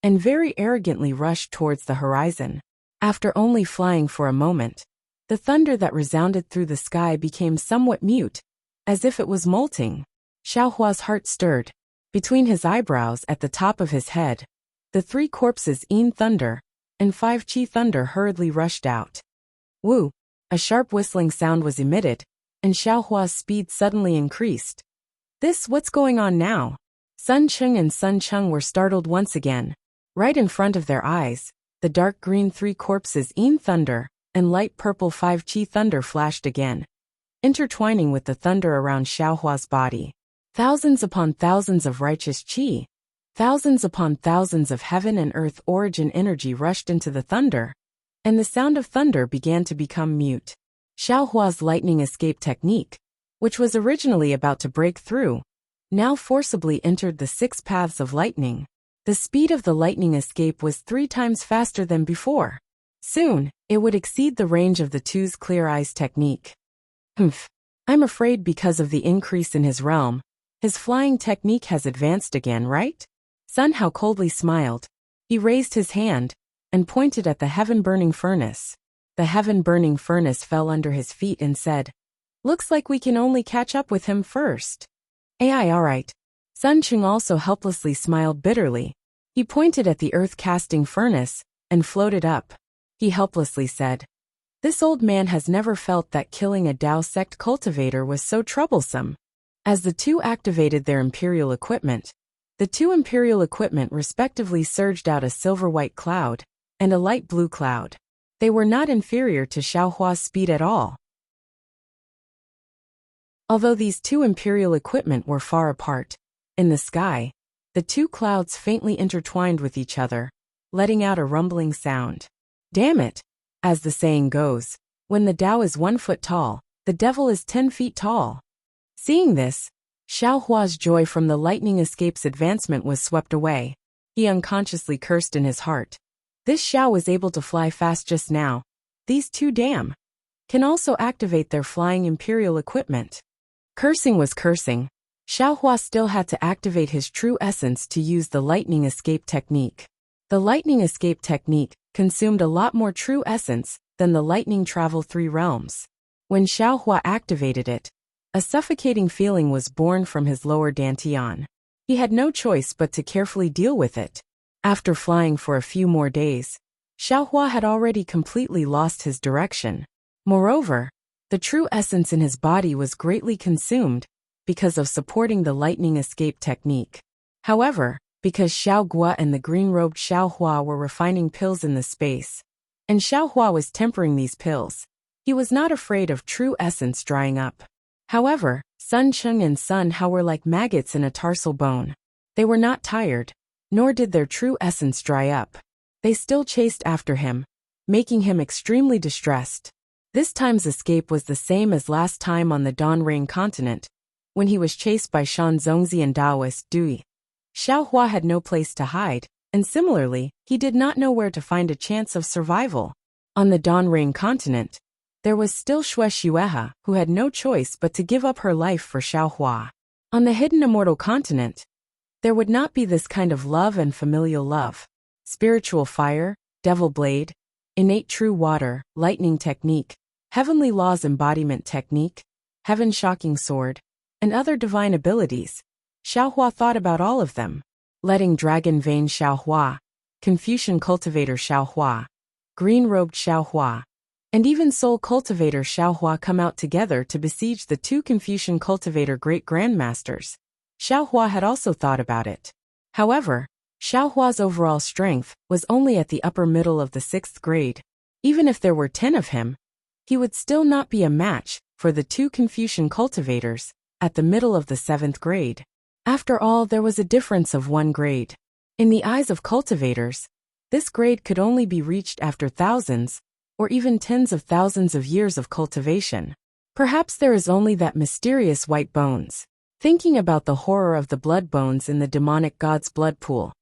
and very arrogantly rushed towards the horizon. After only flying for a moment, the thunder that resounded through the sky became somewhat mute, as if it was molting. Xiaohua's heart stirred. Between his eyebrows at the top of his head, the 3 corpses Yin Thunder and 5 Qi Thunder hurriedly rushed out. Woo! A sharp whistling sound was emitted, and Xiaohua's speed suddenly increased. What's going on now? Sun Cheng and Sun Cheng were startled once again. Right in front of their eyes, the dark green 3 corpses Yin Thunder and light purple 5 Qi Thunder flashed again, intertwining with the thunder around Xiaohua's body. Thousands upon thousands of righteous qi, thousands upon thousands of heaven and earth origin energy rushed into the thunder, and the sound of thunder began to become mute. Xiaohua's lightning escape technique, which was originally about to break through, now forcibly entered the 6 paths of lightning. The speed of the lightning escape was 3 times faster than before. Soon, it would exceed the range of the Two's clear eyes technique. I'm afraid because of the increase in his realm, his flying technique has advanced again, right? Sun Hao coldly smiled. He raised his hand and pointed at the heaven-burning furnace. The heaven-burning furnace fell under his feet and said, "Looks like we can only catch up with him first." "Ai, alright." Sun Cheng also helplessly smiled bitterly. He pointed at the earth-casting furnace and floated up. He helplessly said, "This old man has never felt that killing a Dao sect cultivator was so troublesome." As the 2 activated their imperial equipment, the 2 imperial equipment respectively surged out a silver-white cloud and a light blue cloud. They were not inferior to Xiaohua's speed at all. Although these 2 imperial equipment were far apart, in the sky, the 2 clouds faintly intertwined with each other, letting out a rumbling sound. Damn it! As the saying goes, when the Dao is 1 foot tall, the devil is 10 feet tall. Seeing this, Xiaohua's joy from the lightning escape's advancement was swept away. He unconsciously cursed in his heart. This Xiao was able to fly fast just now. These 2 can also activate their flying imperial equipment. Cursing was cursing. Xiaohua still had to activate his true essence to use the lightning escape technique. The lightning escape technique consumed a lot more true essence than the lightning travel 3 realms. When Xiaohua activated it, a suffocating feeling was born from his lower dantian. He had no choice but to carefully deal with it. After flying for a few more days, Xiaohua had already completely lost his direction. Moreover, the true essence in his body was greatly consumed because of supporting the lightning escape technique. However, because Xiao Gua and the green-robed Xiaohua were refining pills in the space, and Xiaohua was tempering these pills, he was not afraid of true essence drying up. However, Sun Cheng and Sun Hao were like maggots in a tarsal bone. They were not tired, nor did their true essence dry up. They still chased after him, making him extremely distressed. This time's escape was the same as last time on the Dawn Rain continent, when he was chased by Shan Zongzi and Taoist Dui. Xiaohua had no place to hide, and similarly, he did not know where to find a chance of survival. On the Dawn Rain continent, there was still Xue Xueha, who had no choice but to give up her life for Xiaohua. On the Hidden Immortal continent, there would not be this kind of love and familial love. Spiritual fire, devil blade, innate true water, lightning technique, heavenly laws embodiment technique, heaven shocking sword, and other divine abilities. Xiaohua thought about all of them. Letting dragon vein Xiaohua, Confucian cultivator Xiaohua, green-robed Xiaohua, and even soul cultivator Xiaohua come out together to besiege the 2 Confucian cultivator great grandmasters. Xiaohua had also thought about it. However, Xiaohua's overall strength was only at the upper middle of the 6th grade. Even if there were 10 of him, he would still not be a match for the two Confucian cultivators at the middle of the 7th grade. After all, there was a difference of 1 grade. In the eyes of cultivators, this grade could only be reached after thousands, or even tens of thousands of years of cultivation. Perhaps there is only that mysterious white bones. Thinking about the horror of the blood bones in the demonic god's blood pool,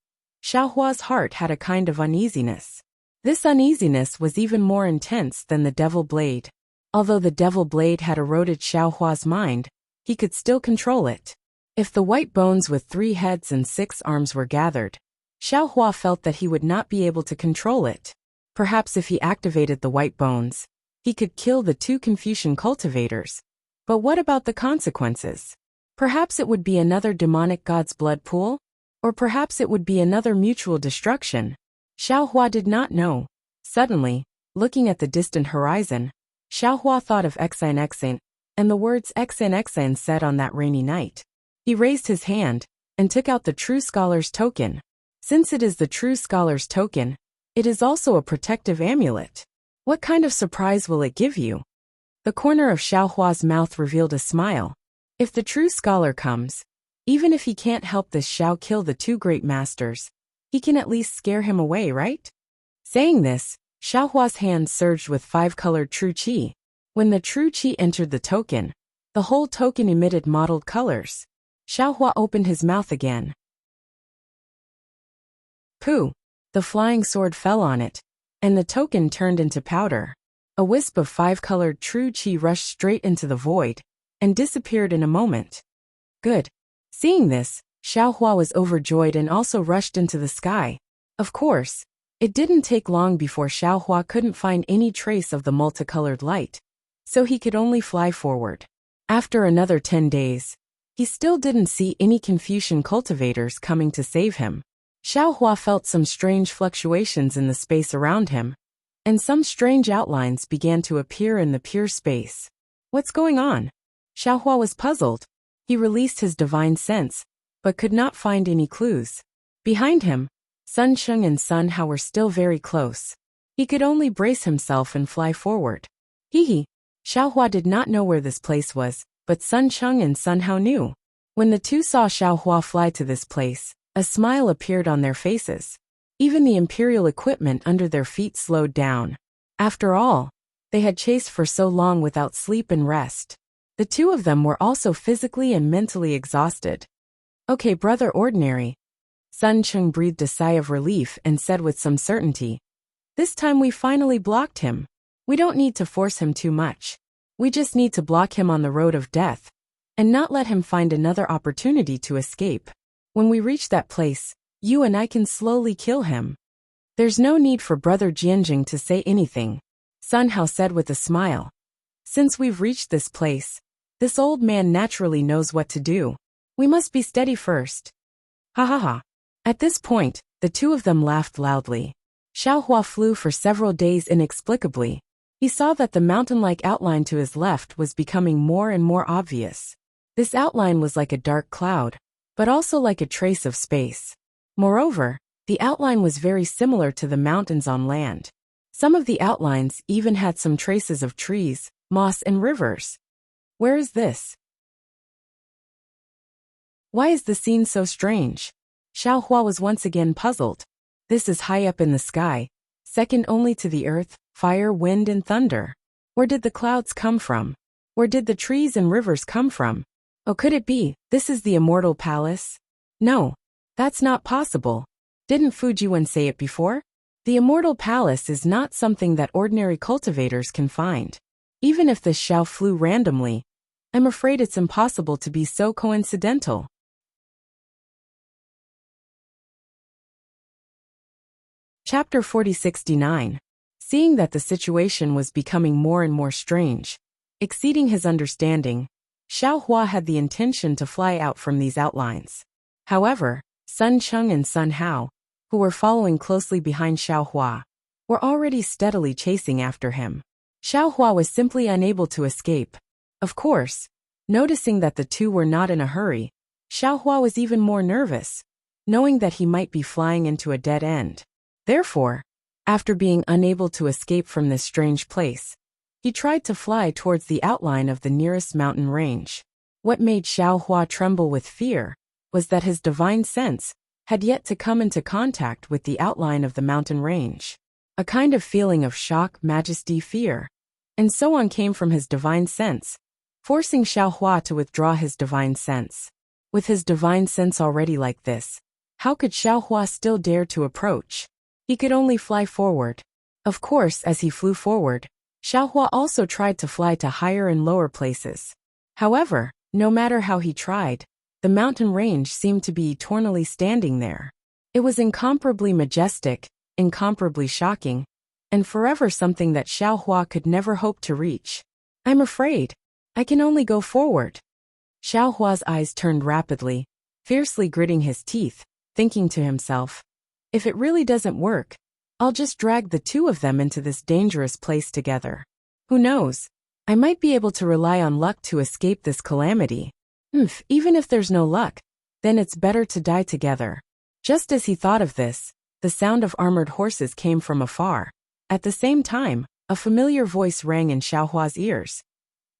Xiaohua's heart had a kind of uneasiness. This uneasiness was even more intense than the devil blade. Although the devil blade had eroded Xiaohua's mind, he could still control it. If the white bones with 3 heads and 6 arms were gathered, Xiaohua felt that he would not be able to control it. Perhaps if he activated the white bones, he could kill the 2 Confucian cultivators. But what about the consequences? Perhaps it would be another demonic god's blood pool? Or perhaps it would be another mutual destruction? Xiaohua did not know. Suddenly, looking at the distant horizon, Xiaohua thought of Exin, and the words Exin said on that rainy night. He raised his hand and took out the true scholar's token. Since it is the true scholar's token, it is also a protective amulet. What kind of surprise will it give you? The corner of Xiaohua's mouth revealed a smile. If the true scholar comes, even if he can't help this Xiao kill the 2 great masters, he can at least scare him away, right? Saying this, Xiaohua's hand surged with 5-colored true qi. When the true qi entered the token, the whole token emitted mottled colors. Xiaohua opened his mouth again. Pooh! The flying sword fell on it, and the token turned into powder. A wisp of 5-colored true qi rushed straight into the void, and disappeared in a moment. Good. Seeing this, Xiaohua was overjoyed and also rushed into the sky. Of course, it didn't take long before Xiaohua couldn't find any trace of the multicolored light, so he could only fly forward. After another 10 days, he still didn't see any Confucian cultivators coming to save him. Xiaohua felt some strange fluctuations in the space around him, and some strange outlines began to appear in the pure space. What's going on? Xiaohua was puzzled. He released his divine sense, but could not find any clues. Behind him, Sun Sheng and Sun Hao were still very close. He could only brace himself and fly forward. Hee. Xiaohua did not know where this place was, but Sun Sheng and Sun Hao knew. When the 2 saw Xiaohua fly to this place, a smile appeared on their faces. Even the imperial equipment under their feet slowed down. After all, they had chased for so long without sleep and rest. The 2 of them were also physically and mentally exhausted. Okay, Brother Ordinary. Sun Sheng breathed a sigh of relief and said with some certainty, "This time we finally blocked him. We don't need to force him too much. We just need to block him on the road of death, and not let him find another opportunity to escape. When we reach that place, you and I can slowly kill him." There's no need for Brother Jianjing to say anything, Sun Hao said with a smile. Since we've reached this place, this old man naturally knows what to do. We must be steady first. Ha ha ha. At this point, the 2 of them laughed loudly. Xiaohua flew for several days inexplicably. He saw that the mountain-like outline to his left was becoming more and more obvious. This outline was like a dark cloud, but also like a trace of space. Moreover, the outline was very similar to the mountains on land. Some of the outlines even had some traces of trees, moss and rivers. Where is this? Why is the scene so strange? Xiaohua was once again puzzled. This is high up in the sky, second only to the earth, fire, wind and thunder. Where did the clouds come from? Where did the trees and rivers come from? Oh, could it be, this is the immortal palace? No, that's not possible. Didn't Fujiwan say it before? The immortal palace is not something that ordinary cultivators can find. Even if this Xiao flew randomly, I'm afraid it's impossible to be so coincidental. Chapter 4069. Seeing that the situation was becoming more and more strange, exceeding his understanding, Xiaohua had the intention to fly out from these outlines. However, Sun Sheng and Sun Hao, who were following closely behind Xiaohua, were already steadily chasing after him. Xiaohua was simply unable to escape. Of course, noticing that the 2 were not in a hurry, Xiaohua was even more nervous, knowing that he might be flying into a dead end. Therefore, after being unable to escape from this strange place, He tried to fly towards the outline of the nearest mountain range. What made Xiaohua tremble with fear was that his divine sense had yet to come into contact with the outline of the mountain range. A kind of feeling of shock, majesty, fear, and so on came from his divine sense, forcing Xiaohua to withdraw his divine sense. With his divine sense already like this, how could Xiaohua still dare to approach? He could only fly forward. Of course, as he flew forward, Xiaohua also tried to fly to higher and lower places. However, no matter how he tried, the mountain range seemed to be eternally standing there. It was incomparably majestic, incomparably shocking, and forever something that Xiaohua could never hope to reach. I'm afraid. I can only go forward. Xiaohua's eyes turned rapidly, fiercely gritting his teeth, thinking to himself, if it really doesn't work, I'll just drag the two of them into this dangerous place together. Who knows? I might be able to rely on luck to escape this calamity. Even if there's no luck, then it's better to die together. Just as he thought of this, the sound of armored horses came from afar. At the same time, a familiar voice rang in Xiaohua's ears.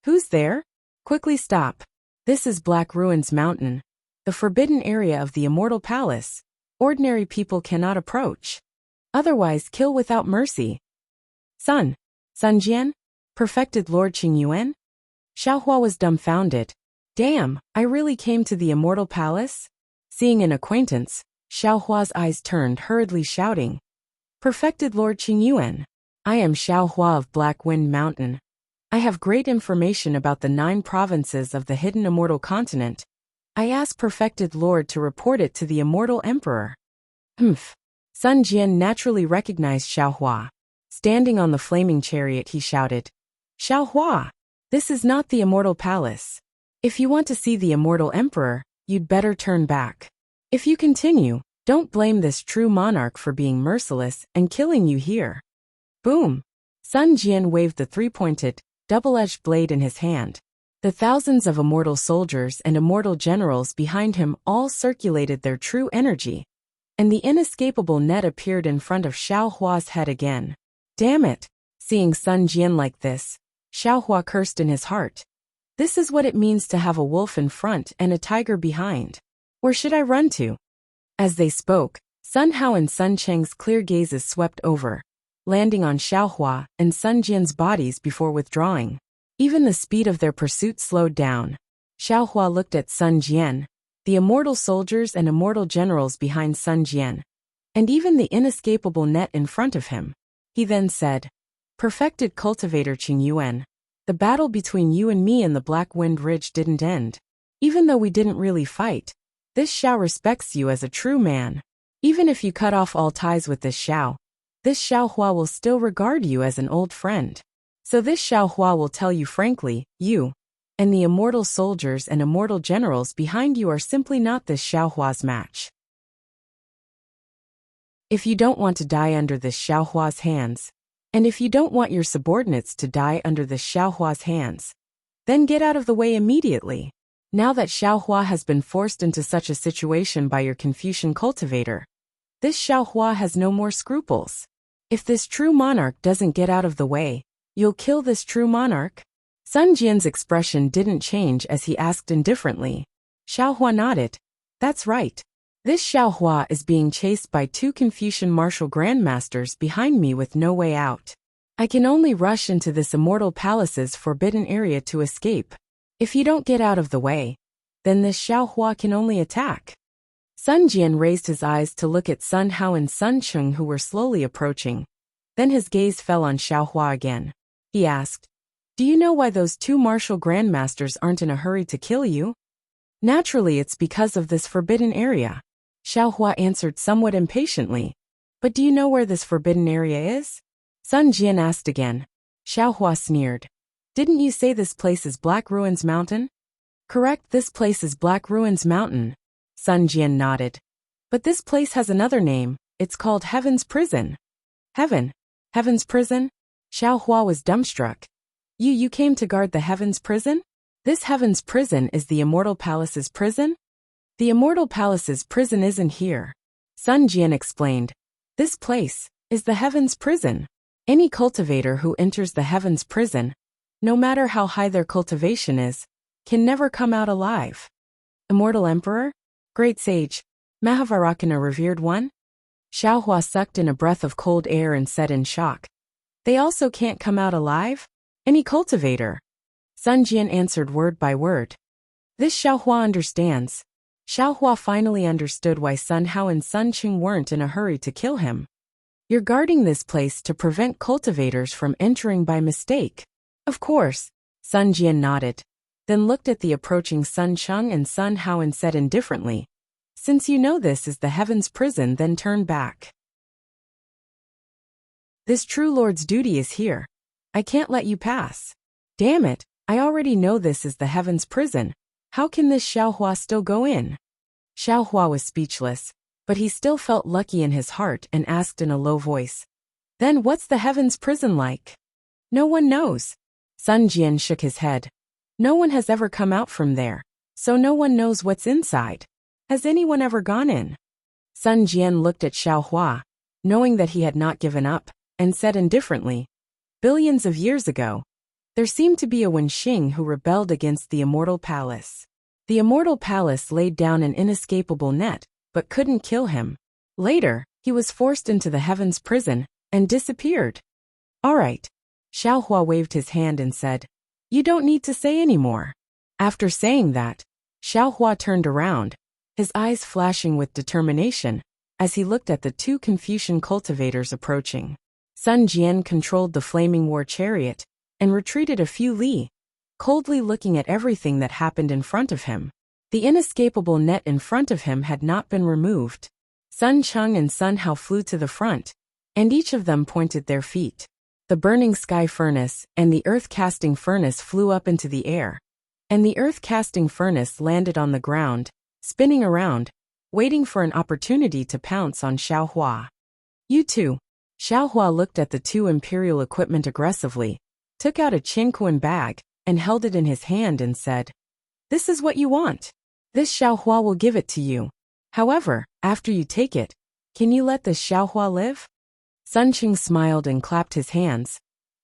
Who's there? Quickly stop. This is Black Ruins Mountain, the forbidden area of the Immortal Palace. Ordinary people cannot approach. Otherwise kill without mercy. Sun Jian? Perfected Lord Qingyuan? Xiaohua was dumbfounded. Damn, I really came to the Immortal Palace? Seeing an acquaintance, Xiaohua's eyes turned hurriedly shouting. Perfected Lord Qingyuan. I am Xiaohua of Black Wind Mountain. I have great information about the 9 provinces of the hidden Immortal Continent. I ask Perfected Lord to report it to the Immortal Emperor. Sun Jian naturally recognized Xiaohua. Standing on the flaming chariot, he shouted, Xiaohua, this is not the Immortal Palace. If you want to see the Immortal Emperor, you'd better turn back. If you continue, don't blame this true monarch for being merciless and killing you here. Boom! Sun Jian waved the 3-pointed, double-edged blade in his hand. The thousands of immortal soldiers and immortal generals behind him all circulated their true energy, and the inescapable net appeared in front of Xiaohua's head again. Damn it! Seeing Sun Jian like this, Xiaohua cursed in his heart. This is what it means to have a wolf in front and a tiger behind. Where should I run to? As they spoke, Sun Hao and Sun Cheng's clear gazes swept over, landing on Xiaohua and Sun Jian's bodies before withdrawing. Even the speed of their pursuit slowed down. Xiaohua looked at Sun Jian, the immortal soldiers and immortal generals behind Sun Jian, and even the inescapable net in front of him. He then said, Perfected Cultivator Qingyuan, the battle between you and me in the Black Wind Ridge didn't end. Even though we didn't really fight, this Xiao respects you as a true man. Even if you cut off all ties with this Xiaohua will still regard you as an old friend. So this Xiaohua will tell you frankly, you and the immortal soldiers and immortal generals behind you are simply not this Xiaohua's match. If you don't want to die under this Xiaohua's hands, and if you don't want your subordinates to die under this Xiaohua's hands, then get out of the way immediately. Now that Xiaohua has been forced into such a situation by your Confucian cultivator, this Xiaohua has no more scruples. If this true monarch doesn't get out of the way, you'll kill this true monarch? Sun Jian's expression didn't change as he asked indifferently. Xiaohua nodded. That's right. This Xiaohua is being chased by 2 Confucian martial grandmasters behind me with no way out. I can only rush into this Immortal Palace's forbidden area to escape. If you don't get out of the way, then this Xiaohua can only attack. Sun Jian raised his eyes to look at Sun Hao and Sun Cheng, who were slowly approaching. Then his gaze fell on Xiaohua again. He asked, Do you know why those 2 martial grandmasters aren't in a hurry to kill you? Naturally, it's because of this forbidden area. Xiaohua answered somewhat impatiently. But do you know where this forbidden area is? Sun Jian asked again. Xiaohua sneered. Didn't you say this place is Black Ruins Mountain? Correct, this place is Black Ruins Mountain. Sun Jian nodded. But this place has another name. It's called Heaven's Prison. Heaven's Prison? Xiaohua was dumbstruck. You came to guard the Heaven's Prison? This Heaven's Prison is the Immortal Palace's prison? The Immortal Palace's prison isn't here. Sun Jian explained. This place is the Heaven's Prison. Any cultivator who enters the heavens prison, no matter how high their cultivation is, can never come out alive. Immortal Emperor? Great Sage? Mahavairakana Revered One? Xiaohua sucked in a breath of cold air and said in shock. They also can't come out alive? Any cultivator? Sun Jian answered word by word. This Xiaohua understands. Xiaohua finally understood why Sun Hao and Sun Qing weren't in a hurry to kill him. You're guarding this place to prevent cultivators from entering by mistake. Of course, Sun Jian nodded, then looked at the approaching Sun Cheng and Sun Hao and said indifferently, since you know this is the heavens prison, then turn back. This true lord's duty is here. I can't let you pass. Damn it, I already know this is the heavens prison. How can this Xiaohua still go in? Xiaohua was speechless, but he still felt lucky in his heart and asked in a low voice. Then what's the heavens prison like? No one knows. Sun Jian shook his head. No one has ever come out from there, so no one knows what's inside. Has anyone ever gone in? Sun Jian looked at Xiaohua, knowing that he had not given up, and said indifferently, billions of years ago, there seemed to be a Wenxing who rebelled against the Immortal Palace. The Immortal Palace laid down an inescapable net, but couldn't kill him. Later, he was forced into the heavens prison and disappeared. All right. Xiaohua waved his hand and said, you don't need to say any more. After saying that, Xiaohua turned around, his eyes flashing with determination, as he looked at the two Confucian cultivators approaching. Sun Jian controlled the flaming war chariot and retreated a few li, coldly looking at everything that happened in front of him. The inescapable net in front of him had not been removed. Sun Cheng and Sun Hao flew to the front, and each of them pointed their feet. The burning sky furnace and the earth-casting furnace flew up into the air, and the earth-casting furnace landed on the ground, spinning around, waiting for an opportunity to pounce on Xiaohua. You two. Xiaohua looked at the two imperial equipment aggressively, took out a Qingquan bag, and held it in his hand and said, this is what you want. This Xiaohua will give it to you. However, after you take it, can you let this Xiaohua live? Sun Qing smiled and clapped his hands.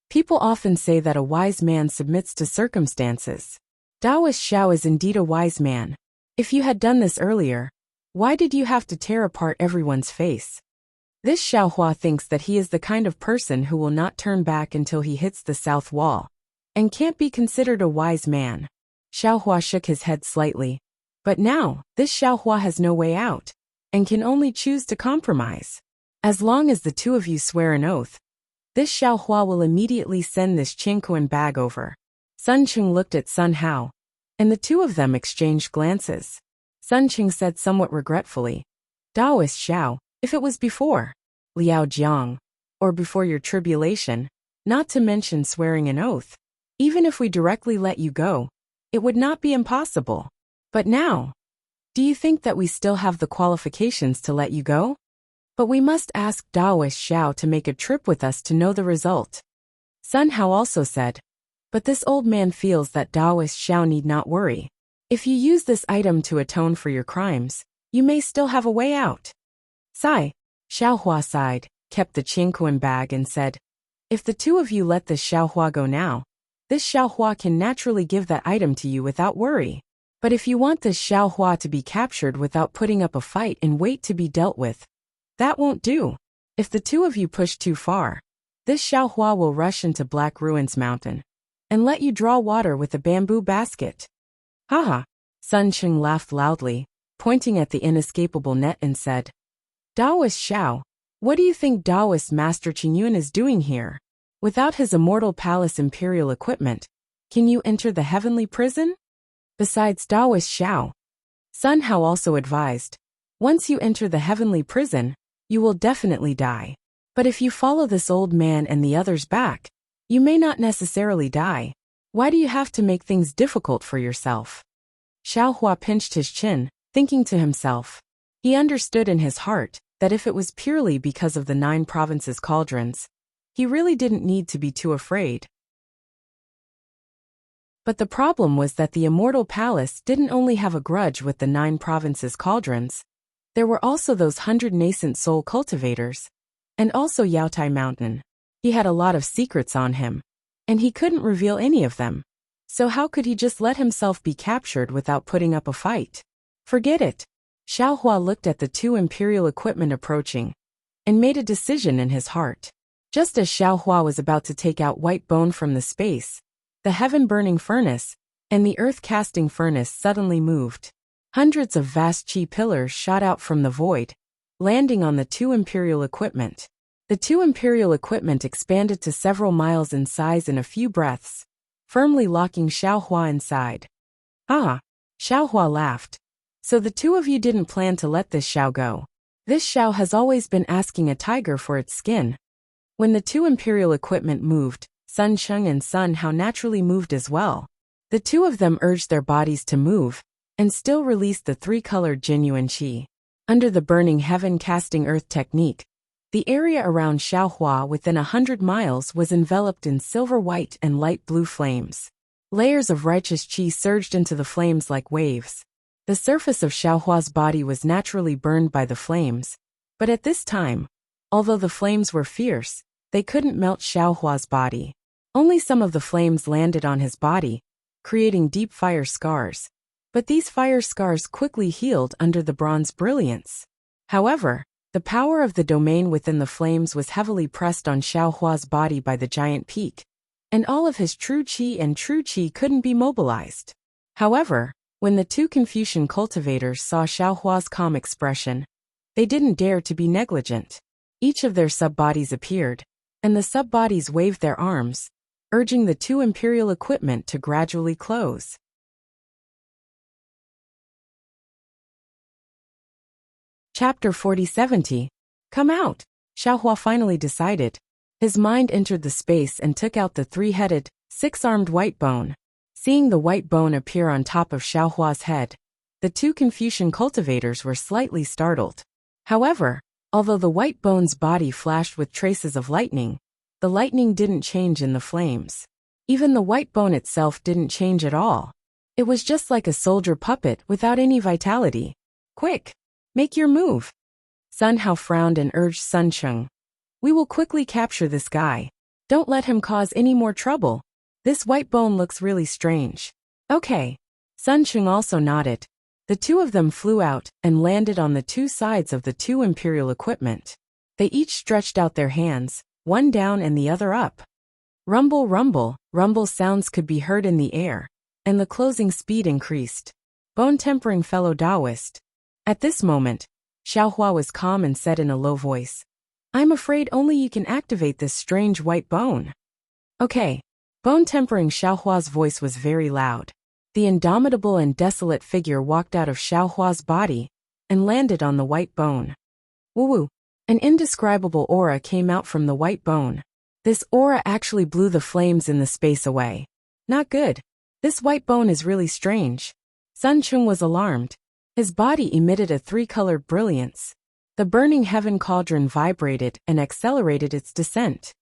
People often say that a wise man submits to circumstances. Taoist Xiao is indeed a wise man. If you had done this earlier, why did you have to tear apart everyone's face? This Xiaohua thinks that he is the kind of person who will not turn back until he hits the south wall, and can't be considered a wise man. Xiaohua shook his head slightly. But now, this Xiaohua has no way out, and can only choose to compromise. As long as the two of you swear an oath, this Xiaohua will immediately send this Qingquan bag over. Sun Qing looked at Sun Hao, and the two of them exchanged glances. Sun Qing said somewhat regretfully, Taoist Xiao, if it was before Liao Jiang, or before your tribulation, not to mention swearing an oath, even if we directly let you go, it would not be impossible. But now, do you think that we still have the qualifications to let you go? But we must ask Taoist Xiao to make a trip with us to know the result. Sun Hao also said, but this old man feels that Taoist Xiao need not worry. If you use this item to atone for your crimes, you may still have a way out. Sigh. Xiaohua sighed, kept the Qingquan bag and said, if the two of you let this Xiaohua go now, this Xiaohua can naturally give that item to you without worry. But if you want this Xiaohua to be captured without putting up a fight and wait to be dealt with, that won't do. If the two of you push too far, this Xiaohua will rush into Black Ruins Mountain and let you draw water with a bamboo basket. Haha. Sun Qing laughed loudly, pointing at the inescapable net and said, Taoist Xiao, what do you think Taoist Master Qingyun is doing here? Without his Immortal Palace imperial equipment, can you enter the heavenly prison? Besides Taoist Xiao, Sun Hao also advised, once you enter the heavenly prison, you will definitely die. But if you follow this old man and the others back, you may not necessarily die. Why do you have to make things difficult for yourself? Xiaohua pinched his chin, thinking to himself. He understood in his heart that if it was purely because of the 9 provinces cauldrons, he really didn't need to be too afraid. But the problem was that the Immortal Palace didn't only have a grudge with the 9 provinces cauldrons. There were also those 100 nascent soul cultivators, and also Yaotai Mountain. He had a lot of secrets on him, and he couldn't reveal any of them. So how could he just let himself be captured without putting up a fight? Forget it. Xiaohua looked at the two Imperial equipment approaching and made a decision in his heart. Just as Xiaohua was about to take out white bone from the space, the heaven-burning furnace and the earth-casting furnace suddenly moved. Hundreds of vast chi pillars shot out from the void, landing on the two Imperial equipment. The two Imperial equipment expanded to several miles in size in a few breaths, firmly locking Xiaohua inside. Ah! Xiaohua laughed. So the two of you didn't plan to let this Xiao go. This Xiao has always been asking a tiger for its skin. When the two Imperial equipment moved, Sun Cheng and Sun Hao naturally moved as well. The two of them urged their bodies to move, and still released the three-colored genuine qi. Under the burning heaven casting earth technique, the area around Xiaohua within 100 miles was enveloped in silver white and light blue flames. Layers of righteous qi surged into the flames like waves. The surface of Xiaohua's body was naturally burned by the flames, but at this time, although the flames were fierce, they couldn't melt Xiaohua's body. Only some of the flames landed on his body, creating deep fire scars. But these fire scars quickly healed under the bronze brilliance. However, the power of the domain within the flames was heavily pressed on Xiaohua's body by the giant peak, and all of his true qi and true qi couldn't be mobilized. However, when the two Confucian cultivators saw Xiaohua's calm expression, they didn't dare to be negligent. Each of their sub-bodies appeared, and the sub-bodies waved their arms, urging the two Imperial equipment to gradually close. Chapter 40-70. Come out! Xiaohua finally decided. His mind entered the space and took out the three-headed, six-armed white bone. Seeing the white bone appear on top of Xiaohua's head, the two Confucian cultivators were slightly startled. However, although the white bone's body flashed with traces of lightning, the lightning didn't change in the flames. Even the white bone itself didn't change at all. It was just like a soldier puppet without any vitality. Quick! Make your move! Sun Hao frowned and urged Sun Cheng. We will quickly capture this guy. Don't let him cause any more trouble. This white bone looks really strange. Okay. Sun Cheng also nodded. The two of them flew out and landed on the two sides of the two Imperial equipment. They each stretched out their hands, one down and the other up. Rumble, rumble, rumble sounds could be heard in the air, and the closing speed increased. Bone-tempering fellow Taoist. At this moment, Xiaohua was calm and said in a low voice, I'm afraid only you can activate this strange white bone. Okay. Bone-tempering Xiaohua's voice was very loud. The indomitable and desolate figure walked out of Xiaohua's body and landed on the white bone. Woo-woo! An indescribable aura came out from the white bone. This aura actually blew the flames in the space away. Not good. This white bone is really strange. Sun Cheng was alarmed. His body emitted a three-colored brilliance. The burning heaven cauldron vibrated and accelerated its descent.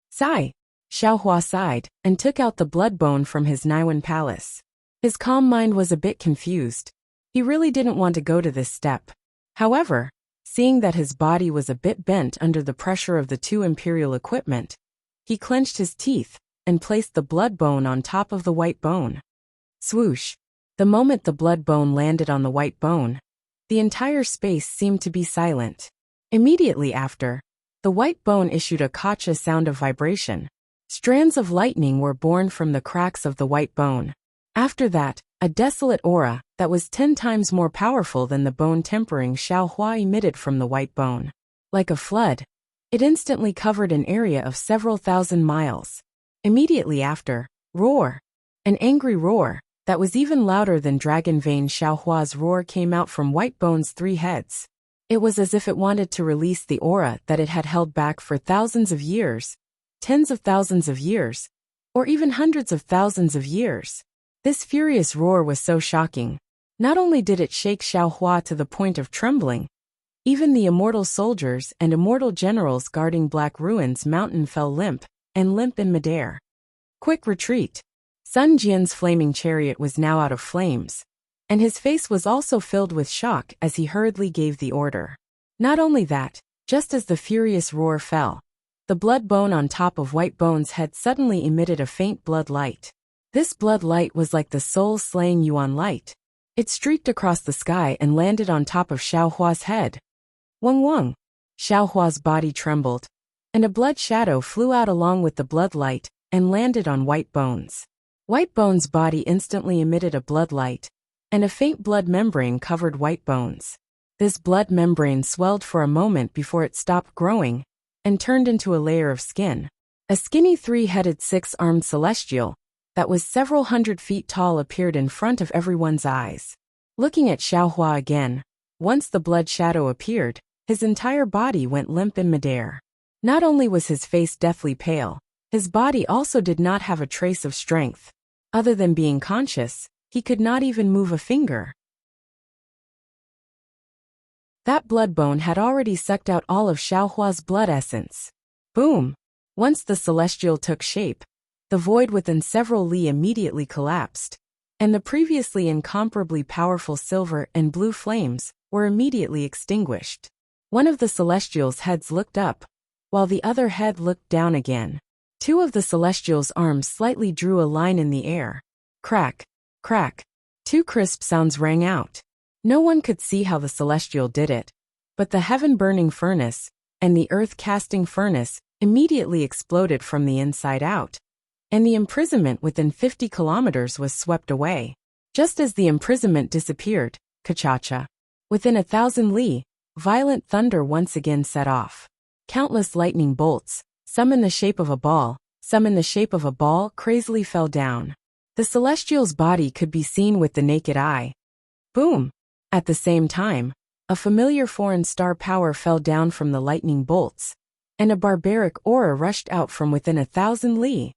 Sigh! Xiaohua sighed and took out the blood bone from his Naiwan palace. His calm mind was a bit confused. He really didn't want to go to this step. However, seeing that his body was a bit bent under the pressure of the two Imperial equipment, he clenched his teeth and placed the blood bone on top of the white bone. Swoosh! The moment the blood bone landed on the white bone, the entire space seemed to be silent. Immediately after, the white bone issued a kacha sound of vibration. Strands of lightning were born from the cracks of the white bone. After that, a desolate aura that was 10 times more powerful than the bone-tempering Xiaohua emitted from the white bone. Like a flood, it instantly covered an area of several thousand miles. Immediately after, roar! An angry roar that was even louder than Dragon Vein Xiaohua's roar came out from white bone's three heads. It was as if it wanted to release the aura that it had held back for thousands of years, tens of thousands of years, or even hundreds of thousands of years. This furious roar was so shocking. Not only did it shake Xiaohua to the point of trembling, even the immortal soldiers and immortal generals guarding Black Ruins Mountain fell limp in midair. Quick retreat! Sun Jian's flaming chariot was now out of flames, and his face was also filled with shock as he hurriedly gave the order. Not only that, just as the furious roar fell, The blood bone on top of White Bone's head suddenly emitted a faint blood light. This blood light was like the soul-slaying Yuan light. It streaked across the sky and landed on top of Xiaohua's head. Weng weng! Xiaohua's body trembled, and a blood shadow flew out along with the blood light and landed on White Bone's. White Bone's body instantly emitted a blood light, and a faint blood membrane covered White Bone's. This blood membrane swelled for a moment before it stopped growing and turned into a layer of skin. A skinny three-headed six-armed celestial that was several hundred feet tall appeared in front of everyone's eyes. Looking at Xiaohua again, once the blood shadow appeared, his entire body went limp in midair. Not only was his face deathly pale, his body also did not have a trace of strength. Other than being conscious, he could not even move a finger. That blood bone had already sucked out all of Xiaohua's blood essence. Boom! Once the celestial took shape, the void within several li immediately collapsed, and the previously incomparably powerful silver and blue flames were immediately extinguished. One of the celestials' heads looked up, while the other head looked down again. Two of the celestials' arms slightly drew a line in the air. Crack, crack. Two crisp sounds rang out. No one could see how the celestial did it, but the heaven-burning furnace and the earth-casting furnace immediately exploded from the inside out, and the imprisonment within 50 kilometers was swept away. Just as the imprisonment disappeared, ka-cha-cha. Within 1,000 li, violent thunder once again set off. Countless lightning bolts, some in the shape of a ball, some in the shape of a ball, crazily fell down. The celestial's body could be seen with the naked eye. Boom! At the same time, a familiar foreign star power fell down from the lightning bolts, and a barbaric aura rushed out from within 1,000 li.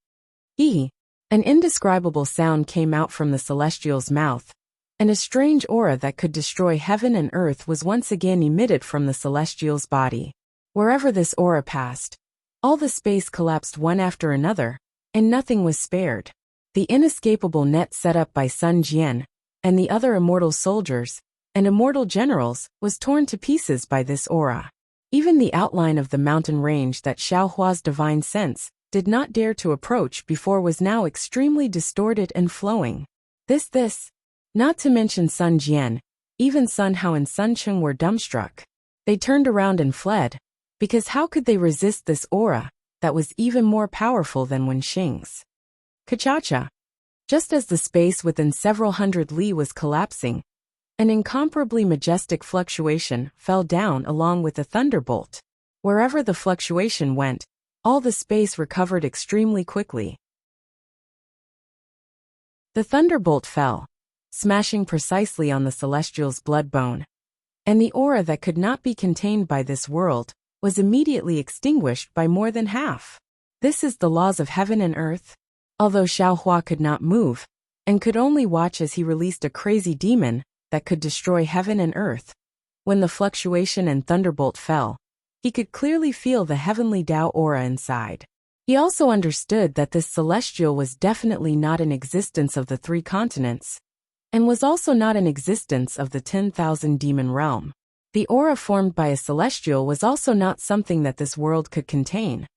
An indescribable sound came out from the celestial's mouth, and a strange aura that could destroy heaven and earth was once again emitted from the celestial's body. Wherever this aura passed, all the space collapsed one after another, and nothing was spared. The inescapable net set up by Sun Jian and the other immortal soldiers and immortal generals was torn to pieces by this aura. Even the outline of the mountain range that Xiaohua's divine sense did not dare to approach before was now extremely distorted and flowing. Not to mention Sun Jian, even Sun Hao and Sun Cheng were dumbstruck. They turned around and fled, because how could they resist this aura that was even more powerful than Wenxing's? Ka-cha-cha. Just as the space within several hundred li was collapsing, an incomparably majestic fluctuation fell down along with a thunderbolt. Wherever the fluctuation went, all the space recovered extremely quickly. The thunderbolt fell, smashing precisely on the celestial's blood bone, and the aura that could not be contained by this world was immediately extinguished by more than half. This is the laws of heaven and earth. Although Xiaohua could not move, and could only watch as he released a crazy demon that could destroy heaven and earth, when the fluctuation and thunderbolt fell, he could clearly feel the heavenly Tao aura inside. He also understood that this celestial was definitely not an existence of the three continents, and was also not an existence of the 10,000 demon realm. The aura formed by a celestial was also not something that this world could contain.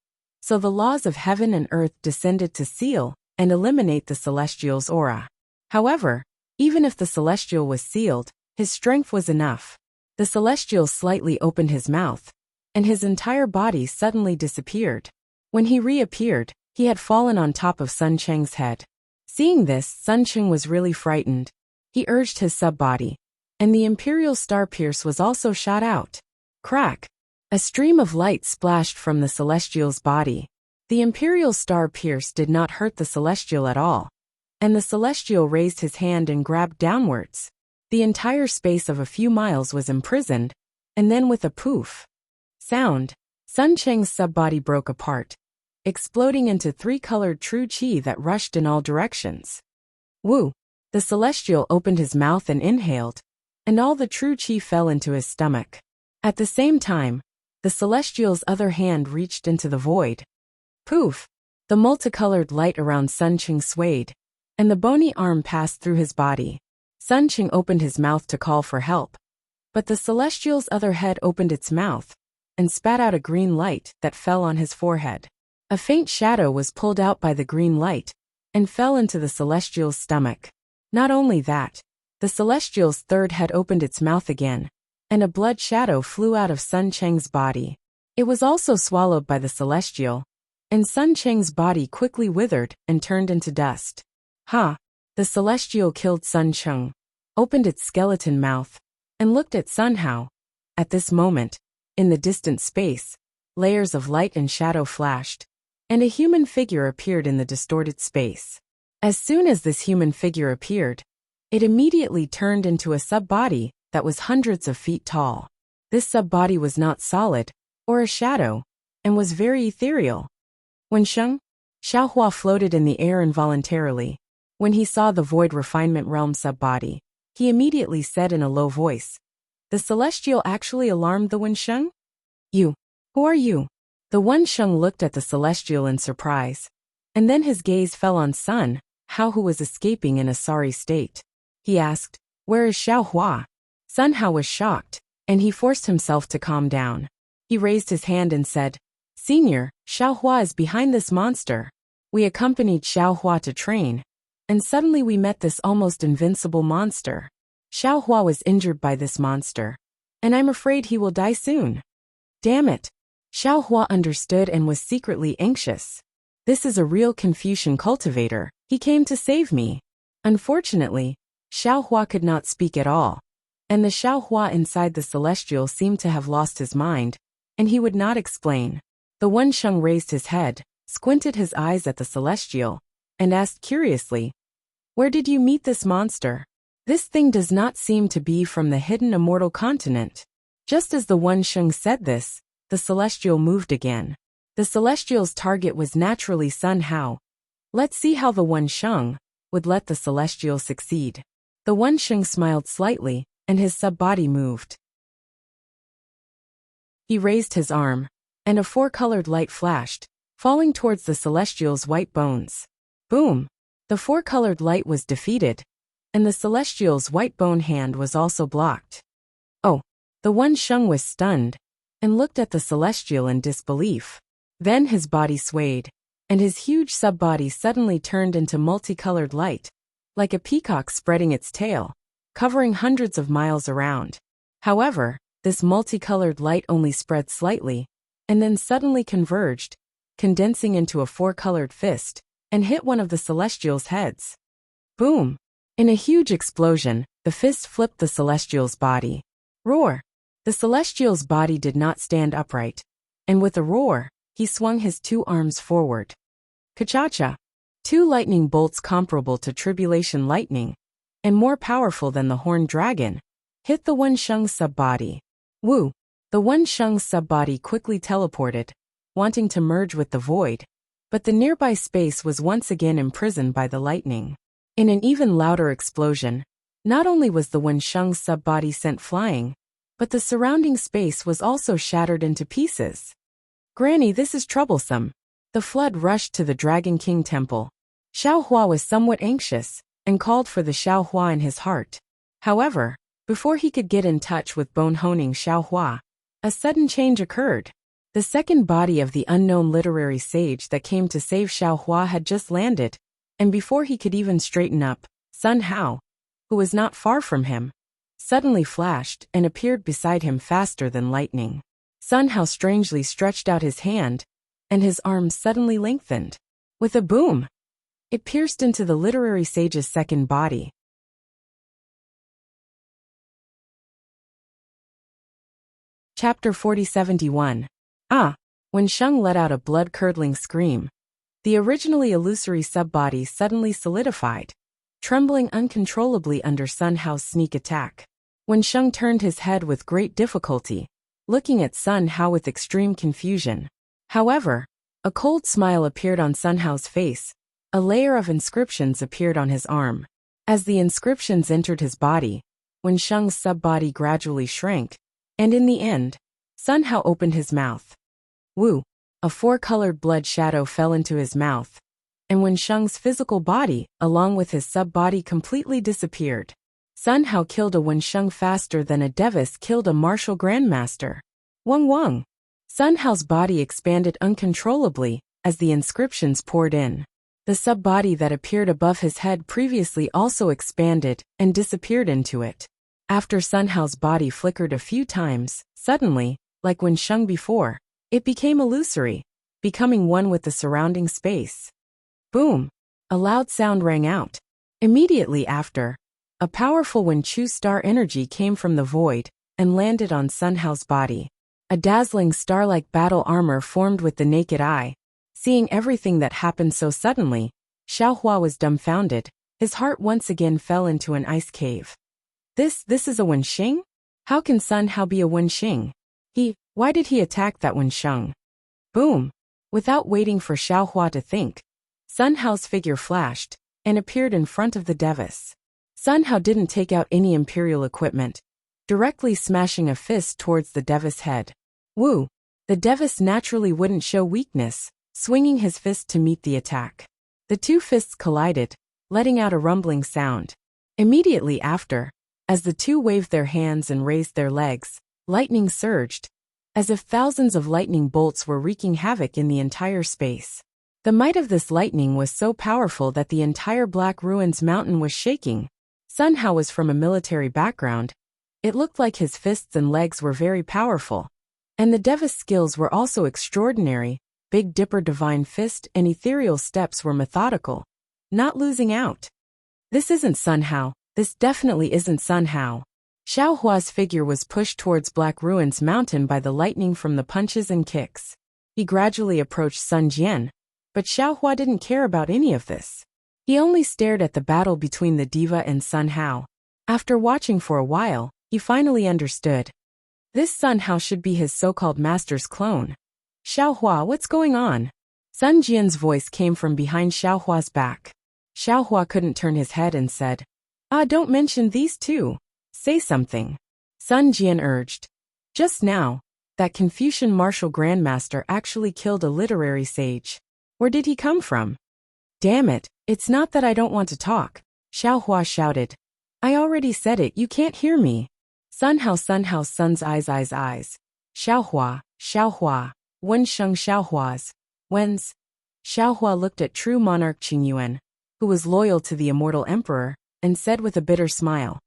So the laws of heaven and earth descended to seal and eliminate the celestial's aura. However, even if the celestial was sealed, his strength was enough. The celestial slightly opened his mouth, and his entire body suddenly disappeared. When he reappeared, he had fallen on top of Sun Cheng's head. Seeing this, Sun Cheng was really frightened. He urged his sub-body, and the Imperial Star Pierce was also shot out. Crack! A stream of light splashed from the celestial's body. The Imperial Star Pierce did not hurt the celestial at all, and the celestial raised his hand and grabbed downwards. The entire space of a few miles was imprisoned, and then with a poof sound, Sun Cheng's sub-body broke apart, exploding into three-colored true qi that rushed in all directions. Woo! The celestial opened his mouth and inhaled, and all the true qi fell into his stomach. At the same time, the celestial's other hand reached into the void. Poof! The multicolored light around Sun Cheng swayed, and the bony arm passed through his body. Sun Cheng opened his mouth to call for help, but the celestial's other head opened its mouth, and spat out a green light that fell on his forehead. A faint shadow was pulled out by the green light and fell into the celestial's stomach. Not only that, the celestial's third head opened its mouth again, and a blood shadow flew out of Sun Cheng's body. It was also swallowed by the celestial, and Sun Cheng's body quickly withered and turned into dust. Ha! The celestial killed Sun Cheng, opened its skeleton mouth, and looked at Sun Hao. At this moment, in the distant space, layers of light and shadow flashed, and a human figure appeared in the distorted space. As soon as this human figure appeared, it immediately turned into a sub-body that was hundreds of feet tall. This sub-body was not solid, or a shadow, and was very ethereal. Wensheng, Xiaohua floated in the air involuntarily. When he saw the void refinement realm sub-body, he immediately said in a low voice, "The celestial actually alarmed the Wensheng? You. Who are you?" The Wensheng looked at the celestial in surprise, and then his gaze fell on Sun Hao, who was escaping in a sorry state. He asked, "Where is Xiaohua?" Sun Hao was shocked, and he forced himself to calm down. He raised his hand and said, "Senior, Xiaohua is behind this monster. We accompanied Xiaohua to train, and suddenly we met this almost invincible monster. Xiaohua was injured by this monster, and I'm afraid he will die soon." Damn it! Xiaohua understood and was secretly anxious. This is a real Confucian cultivator. He came to save me. Unfortunately, Xiaohua could not speak at all, and the Xiaohua inside the celestial seemed to have lost his mind, and he would not explain. The Wensheng raised his head, squinted his eyes at the celestial, and asked curiously, "Where did you meet this monster? This thing does not seem to be from the hidden immortal continent." Just as the Wensheng said this, the celestial moved again. The celestial's target was naturally Sun Hao. Let's see how the Wensheng would let the celestial succeed. The Wensheng smiled slightly, and his sub-body moved. He raised his arm, and a four-colored light flashed, falling towards the celestial's white bones. Boom! The four-colored light was defeated, and the celestial's white bone hand was also blocked. Oh! The Wensheng was stunned, and looked at the celestial in disbelief. Then his body swayed, and his huge sub-body suddenly turned into multicolored light, like a peacock spreading its tail, covering hundreds of miles around. However, this multicolored light only spread slightly, and then suddenly converged, condensing into a four-colored fist, and hit one of the celestial's heads. Boom! In a huge explosion, the fist flipped the celestial's body. Roar! The celestial's body did not stand upright, and with a roar, he swung his two arms forward. Ka-cha-cha! Two lightning bolts comparable to tribulation lightning, and more powerful than the horned dragon, hit the Wensheng's sub-body. Woo! The Wensheng's sub-body quickly teleported, wanting to merge with the void, but the nearby space was once again imprisoned by the lightning. In an even louder explosion, not only was the Wensheng's sub-body sent flying, but the surrounding space was also shattered into pieces. Granny, this is troublesome. The flood rushed to the Dragon King temple. Xiaohua was somewhat anxious, and called for the Xiaohua in his heart. However, before he could get in touch with bone-honing Xiaohua, a sudden change occurred. The second body of the unknown literary sage that came to save Xiaohua had just landed, and before he could even straighten up, Sun Hao, who was not far from him, suddenly flashed and appeared beside him faster than lightning. Sun Hao strangely stretched out his hand, and his arms suddenly lengthened. With a boom, it pierced into the literary sage's second body. Chapter 4071. Ah! Wensheng let out a blood-curdling scream. The originally illusory sub-body suddenly solidified, trembling uncontrollably under Sun Hao's sneak attack. Wensheng turned his head with great difficulty, looking at Sun Hao with extreme confusion. However, a cold smile appeared on Sun Hao's face. A layer of inscriptions appeared on his arm. As the inscriptions entered his body, Wensheng's sub-body gradually shrank, and in the end, Sun Hao opened his mouth. Woo! A four-colored blood shadow fell into his mouth, and Wensheng's physical body, along with his sub-body, completely disappeared. Sun Hao killed a Wensheng faster than a Devis killed a martial grandmaster. Wang Wang! Sun Hao's body expanded uncontrollably as the inscriptions poured in. The sub-body that appeared above his head previously also expanded and disappeared into it. After Sun Hao's body flickered a few times, suddenly, like when Sheng before, it became illusory, becoming one with the surrounding space. Boom! A loud sound rang out. Immediately after, a powerful Wenchu star energy came from the void and landed on Sun Hao's body. A dazzling star-like battle armor formed with the naked eye. Seeing everything that happened so suddenly, Xiaohua was dumbfounded. His heart once again fell into an ice cave. This is a Wenxing? How can Sun Hao be a Wenxing? Why did he attack that Wensheng? Boom! Without waiting for Xiaohua to think, Sun Hao's figure flashed and appeared in front of the Devis. Sun Hao didn't take out any imperial equipment, directly smashing a fist towards the Devis' head. Woo! The Devis naturally wouldn't show weakness, swinging his fist to meet the attack. The two fists collided, letting out a rumbling sound. Immediately after, as the two waved their hands and raised their legs, lightning surged, as if thousands of lightning bolts were wreaking havoc in the entire space. The might of this lightning was so powerful that the entire Black Ruins mountain was shaking. Sun Hao was from a military background. It looked like his fists and legs were very powerful. And the Devis skills were also extraordinary. Big Dipper Divine Fist and Ethereal Steps were methodical, not losing out. This isn't Sun Hao. This definitely isn't Sun Hao. Xiaohua's figure was pushed towards Black Ruins Mountain by the lightning from the punches and kicks. He gradually approached Sun Jian, but Xiaohua didn't care about any of this. He only stared at the battle between the diva and Sun Hao. After watching for a while, he finally understood. This Sun Hao should be his so-called master's clone. Xiaohua, what's going on? Sun Jian's voice came from behind Xiaohua's back. Xiaohua couldn't turn his head and said, don't mention these two. Say something. Sun Jian urged. Just now, that Confucian martial grandmaster actually killed a literary sage. Where did he come from? Damn it, it's not that I don't want to talk, Xiaohua shouted. I already said it, you can't hear me. Sun Hao, Sun's eyes. Xiaohua, Wensheng Xiaohua's, Wen's. Xiaohua looked at true monarch Qingyuan, who was loyal to the immortal emperor, and said with a bitter smile.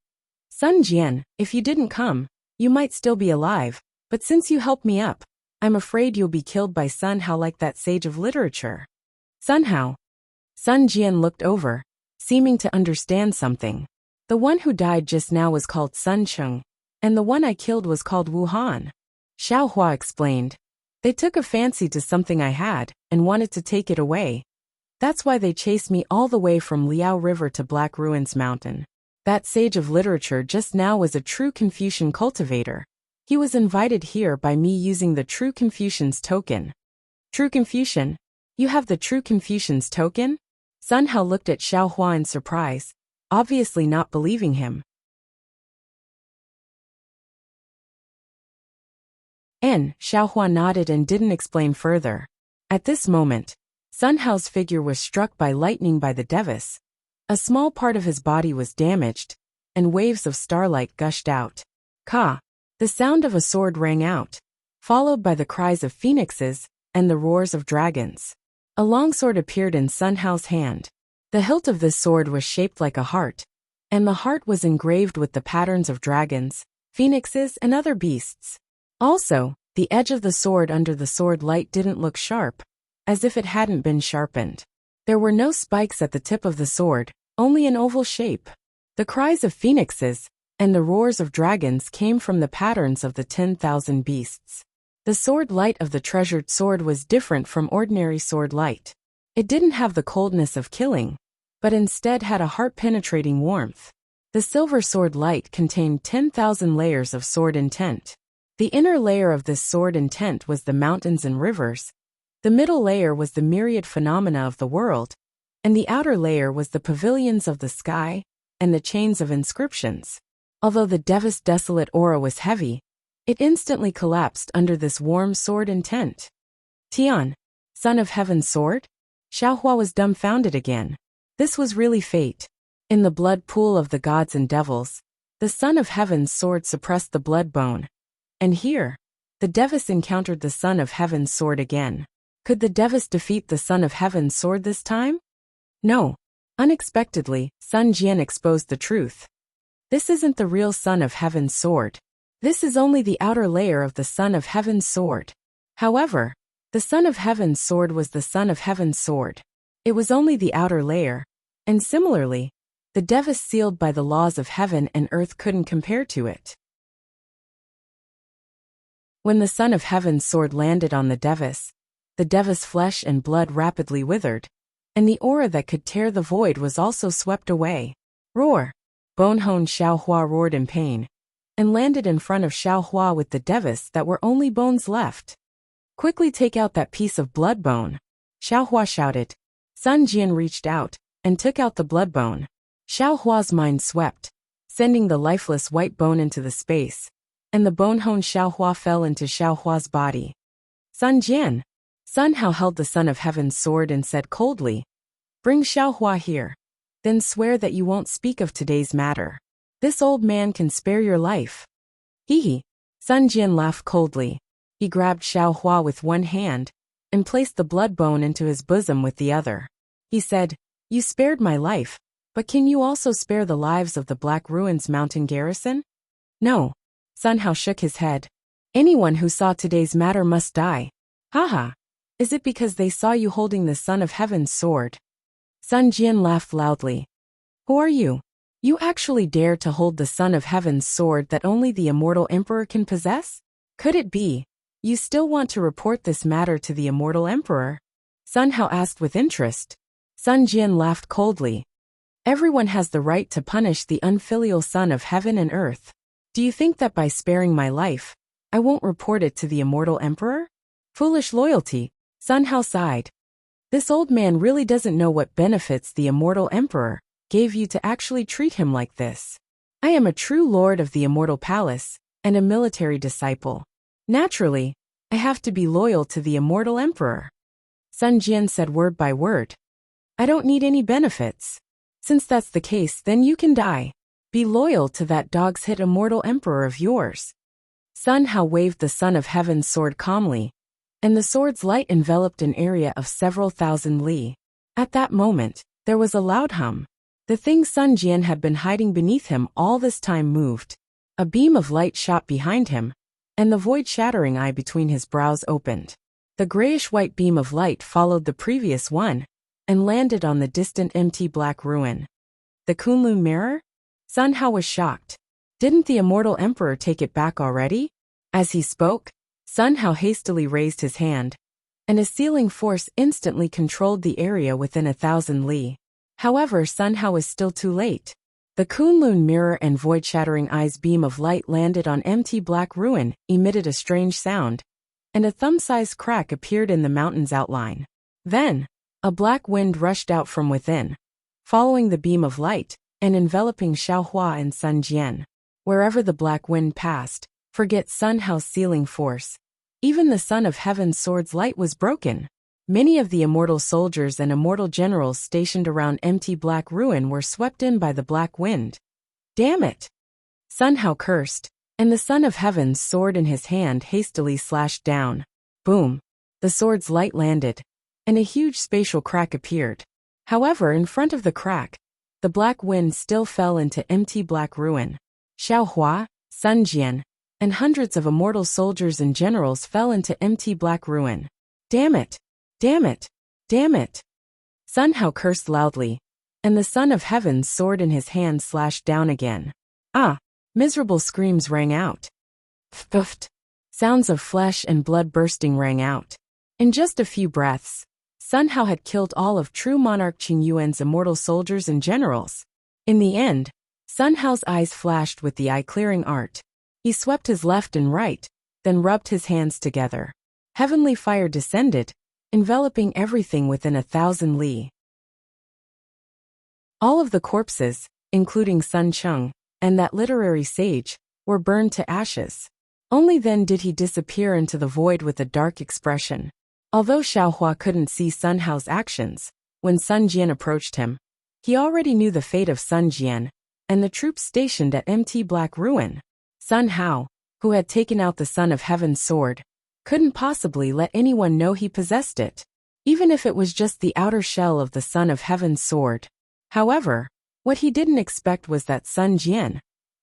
Sun Jian, if you didn't come, you might still be alive, but since you helped me up, I'm afraid you'll be killed by Sun Hao like that sage of literature. Sun Hao. Sun Jian looked over, seeming to understand something. The one who died just now was called Sun Cheng, and the one I killed was called Wu Han. Xiaohua explained. They took a fancy to something I had, and wanted to take it away. That's why they chased me all the way from Liao River to Black Ruins Mountain. That sage of literature just now was a true Confucian cultivator. He was invited here by me using the True Confucian's token. True Confucian? You have the True Confucian's token? Sun Hao looked at Xiaohua in surprise, obviously not believing him. Xiaohua nodded and didn't explain further. At this moment, Sun Hao's figure was struck by lightning by the Devis. A small part of his body was damaged, and waves of starlight gushed out. Ka! The sound of a sword rang out, followed by the cries of phoenixes and the roars of dragons. A long sword appeared in Sun Hao's hand. The hilt of this sword was shaped like a heart, and the heart was engraved with the patterns of dragons, phoenixes, and other beasts. Also, the edge of the sword under the sword light didn't look sharp, as if it hadn't been sharpened. There were no spikes at the tip of the sword, only an oval shape. The cries of phoenixes and the roars of dragons came from the patterns of the 10,000 beasts. The sword light of the treasured sword was different from ordinary sword light. It didn't have the coldness of killing, but instead had a heart-penetrating warmth. The silver sword light contained 10,000 layers of sword intent. The inner layer of this sword intent was the mountains and rivers. The middle layer was the myriad phenomena of the world, and the outer layer was the pavilions of the sky and the chains of inscriptions. Although the Devis' desolate aura was heavy, it instantly collapsed under this warm sword intent. Tian, son of heaven's sword? Xiaohua was dumbfounded again. This was really fate. In the blood pool of the gods and devils, the son of heaven's sword suppressed the blood bone. And here, the Devis encountered the Son of Heaven's sword again. Could the Devis defeat the Son of Heaven's sword this time? No. Unexpectedly, Sun Jian exposed the truth. This isn't the real Son of Heaven's sword. This is only the outer layer of the Son of Heaven's sword. However, the Son of Heaven's sword was the Son of Heaven's sword. It was only the outer layer, and similarly, the Devis sealed by the laws of heaven and earth couldn't compare to it. When the Son of Heaven's sword landed on the Devis flesh and blood rapidly withered, and the aura that could tear the void was also swept away. Roar! Bonehone Xiaohua roared in pain, and landed in front of Xiaohua with the Devis that were only bones left. Quickly take out that piece of blood bone, Xiaohua shouted. Sun Jian reached out, and took out the blood bone. Xiaohua's mind swept, sending the lifeless white bone into the space, and the bonehone Xiaohua fell into Xiaohua's body. Sun Jian. Sun Hao held the Son of Heaven's sword and said coldly, "Bring Xiaohua here. Then swear that you won't speak of today's matter. This old man can spare your life." Hee. Sun Jian laughed coldly. He grabbed Xiaohua with one hand, and placed the blood bone into his bosom with the other. He said, "You spared my life, but can you also spare the lives of the Black Ruins mountain garrison?" "No." Sun Hao shook his head. "Anyone who saw today's matter must die." "Haha. Is it because they saw you holding the Son of Heaven's sword?" Sun Jian laughed loudly. "Who are you? You actually dare to hold the Son of Heaven's sword that only the immortal emperor can possess? Could it be you still want to report this matter to the immortal emperor?" Sun Hao asked with interest. Sun Jian laughed coldly. "Everyone has the right to punish the unfilial Son of Heaven and Earth. Do you think that by sparing my life, I won't report it to the immortal emperor? Foolish loyalty." Sun Hao sighed. "This old man really doesn't know what benefits the immortal emperor gave you to actually treat him like this. I am a true lord of the immortal palace, and a military disciple. Naturally, I have to be loyal to the immortal emperor." Sun Jian said word by word. "I don't need any benefits. Since that's the case, then you can die. Be loyal to that dog's-hit immortal emperor of yours." Sun Hao waved the Son of Heaven's sword calmly, and the sword's light enveloped an area of several thousand li. At that moment, there was a loud hum. The thing Sun Jian had been hiding beneath him all this time moved. A beam of light shot behind him, and the void-shattering eye between his brows opened. The grayish-white beam of light followed the previous one, and landed on the distant empty black ruin. The Kunlun mirror? Sun Hao was shocked. Didn't the immortal emperor take it back already? As he spoke, Sun Hao hastily raised his hand, and a sealing force instantly controlled the area within 1,000 li. However, Sun Hao was still too late. The Kunlun mirror and void-shattering eye's beam of light landed on empty black ruin, emitted a strange sound, and a thumb-sized crack appeared in the mountain's outline. Then, a black wind rushed out from within, following the beam of light, and enveloping Xiaohua and Sun Jian. Wherever the black wind passed, forget Sun Hao's sealing force. Even the Son of Heaven's sword's light was broken. Many of the immortal soldiers and immortal generals stationed around empty black ruin were swept in by the black wind. "Damn it!" Sun Hao cursed, and the Son of Heaven's sword in his hand hastily slashed down. Boom! The sword's light landed, and a huge spatial crack appeared. However, in front of the crack, the black wind still fell into empty black ruin. Xiaohua, Sun Jian, and hundreds of immortal soldiers and generals fell into empty black ruin. "Damn it! Damn it! Damn it!" Sun Hao cursed loudly, and the Son of Heaven's sword in his hand slashed down again. "Ah!" Miserable screams rang out. "Pfft!" Sounds of flesh and blood bursting rang out. In just a few breaths, Sun Hao had killed all of true monarch Qing Yuan's immortal soldiers and generals. In the end, Sun Hao's eyes flashed with the eye-clearing art. He swept his left and right, then rubbed his hands together. Heavenly fire descended, enveloping everything within 1,000 li. All of the corpses, including Sun Cheng, and that literary sage, were burned to ashes. Only then did he disappear into the void with a dark expression. Although Xiaohua couldn't see Sun Hao's actions, when Sun Jian approached him, he already knew the fate of Sun Jian, and the troops stationed at empty black ruin. "Sun Hao, who had taken out the Son of Heaven's sword, couldn't possibly let anyone know he possessed it, even if it was just the outer shell of the Son of Heaven's sword. However, what he didn't expect was that Sun Jian,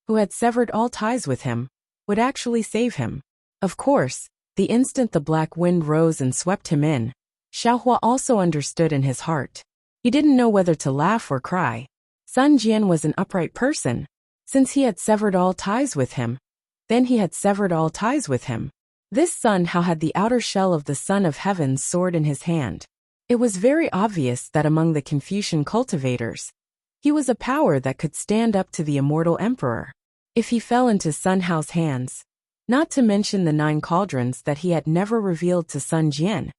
who had severed all ties with him, would actually save him. Of course, the instant the black wind rose and swept him in, Xiaohua also understood in his heart. He didn't know whether to laugh or cry. Sun Jian was an upright person. Since he had severed all ties with him, then he had severed all ties with him. This Sun Hao had the outer shell of the Son of Heaven's sword in his hand. It was very obvious that among the Confucian cultivators, he was a power that could stand up to the immortal emperor. If he fell into Sun Hao's hands, not to mention the 9 cauldrons that he had never revealed to Sun Jian,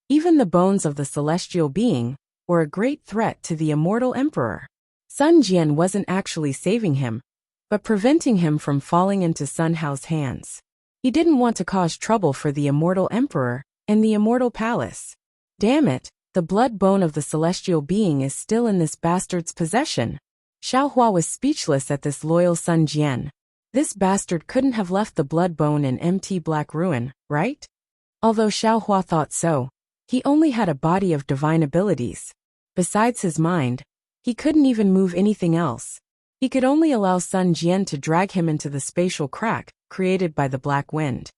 even the bones of the celestial being were a great threat to the immortal emperor. Sun Jian wasn't actually saving him, but preventing him from falling into Sun Hao's hands. He didn't want to cause trouble for the immortal emperor and the immortal palace. Damn it, the blood bone of the celestial being is still in this bastard's possession. Xiaohua was speechless at this loyal Sun Jian. This bastard couldn't have left the blood bone in empty black ruin, right? Although Xiaohua thought so, he only had a body of divine abilities. Besides his mind, he couldn't even move anything else. He could only allow Sun Jian to drag him into the spatial crack created by the black wind.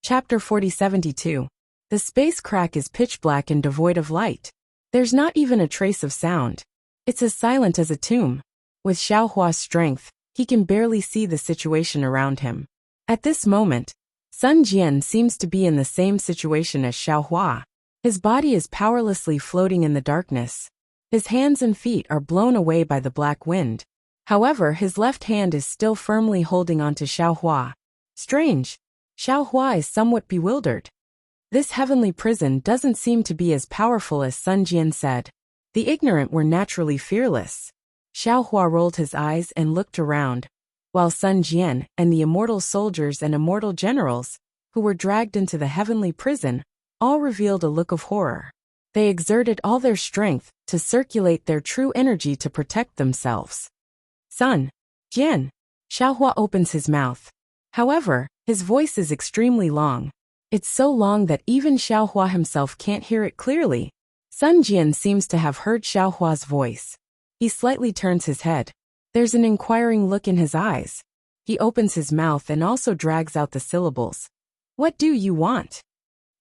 Chapter 4072. The space crack is pitch black and devoid of light. There's not even a trace of sound. It's as silent as a tomb. With Xiaohua's strength, he can barely see the situation around him. At this moment, Sun Jian seems to be in the same situation as Xiaohua. His body is powerlessly floating in the darkness. His hands and feet are blown away by the black wind. However, his left hand is still firmly holding onto Xiaohua. Strange. Xiaohua is somewhat bewildered. This heavenly prison doesn't seem to be as powerful as Sun Jian said. The ignorant were naturally fearless. Xiaohua rolled his eyes and looked around, while Sun Jian and the immortal soldiers and immortal generals, who were dragged into the heavenly prison, all revealed a look of horror. They exerted all their strength to circulate their true energy to protect themselves. Sun Jian. Xiaohua opens his mouth. However, his voice is extremely long. It's so long that even Xiaohua himself can't hear it clearly. Sun Jian seems to have heard Xiaohua's voice. He slightly turns his head. There's an inquiring look in his eyes. He opens his mouth and also drags out the syllables. What do you want?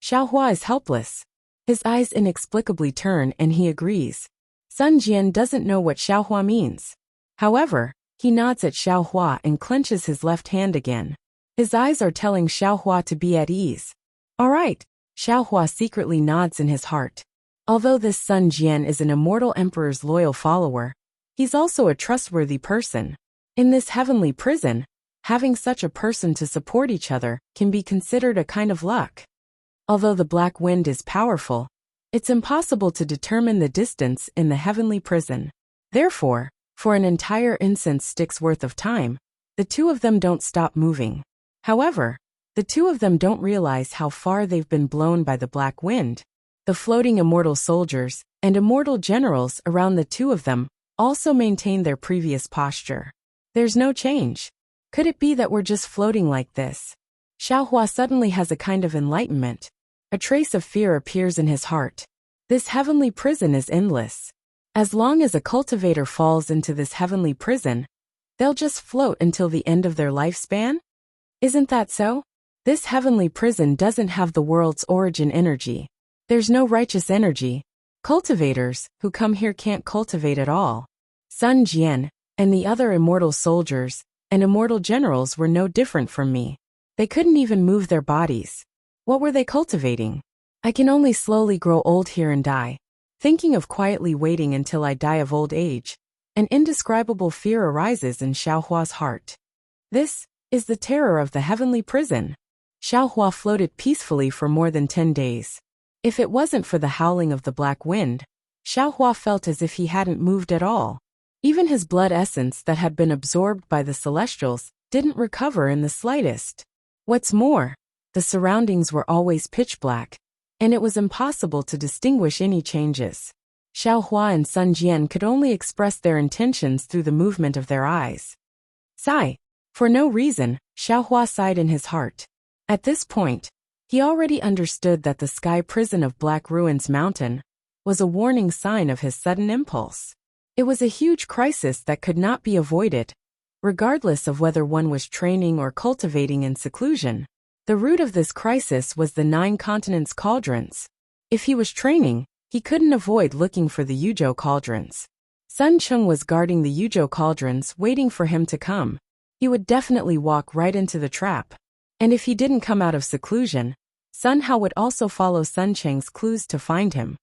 Xiaohua is helpless. His eyes inexplicably turn and he agrees. Sun Jian doesn't know what Xiaohua means. However, he nods at Xiaohua and clenches his left hand again. His eyes are telling Xiaohua to be at ease. All right, Xiaohua secretly nods in his heart. Although this Sun Jian is an immortal emperor's loyal follower, he's also a trustworthy person. In this heavenly prison, having such a person to support each other can be considered a kind of luck. Although the black wind is powerful, it's impossible to determine the distance in the heavenly prison. Therefore, for an entire incense stick's worth of time, the two of them don't stop moving. However, the two of them don't realize how far they've been blown by the black wind. The floating immortal soldiers and immortal generals around the two of them also maintain their previous posture. There's no change. Could it be that we're just floating like this? Xiaohua suddenly has a kind of enlightenment. A trace of fear appears in his heart. This heavenly prison is endless. As long as a cultivator falls into this heavenly prison, they'll just float until the end of their lifespan? Isn't that so? This heavenly prison doesn't have the world's origin energy. There's no righteous energy. Cultivators who come here can't cultivate at all. Sun Jian and the other immortal soldiers and immortal generals were no different from me. They couldn't even move their bodies. What were they cultivating? I can only slowly grow old here and die. Thinking of quietly waiting until I die of old age, an indescribable fear arises in Xiaohua's heart. This is the terror of the heavenly prison. Xiaohua floated peacefully for more than 10 days. If it wasn't for the howling of the black wind, Xiaohua felt as if he hadn't moved at all. Even his blood essence that had been absorbed by the celestials didn't recover in the slightest. What's more, the surroundings were always pitch black, and it was impossible to distinguish any changes. Xiao Hua and Sun Jian could only express their intentions through the movement of their eyes. Sigh. For no reason, Xiao Hua sighed in his heart. At this point, he already understood that the sky prison of Black Ruins Mountain was a warning sign of his sudden impulse. It was a huge crisis that could not be avoided, regardless of whether one was training or cultivating in seclusion. The root of this crisis was the 9 continents cauldrons. If he was training, he couldn't avoid looking for the Yuzhou cauldrons. Sun Chung was guarding the Yuzhou cauldrons, waiting for him to come. He would definitely walk right into the trap. And if he didn't come out of seclusion, Sun Hao would also follow Sun Cheng's clues to find him.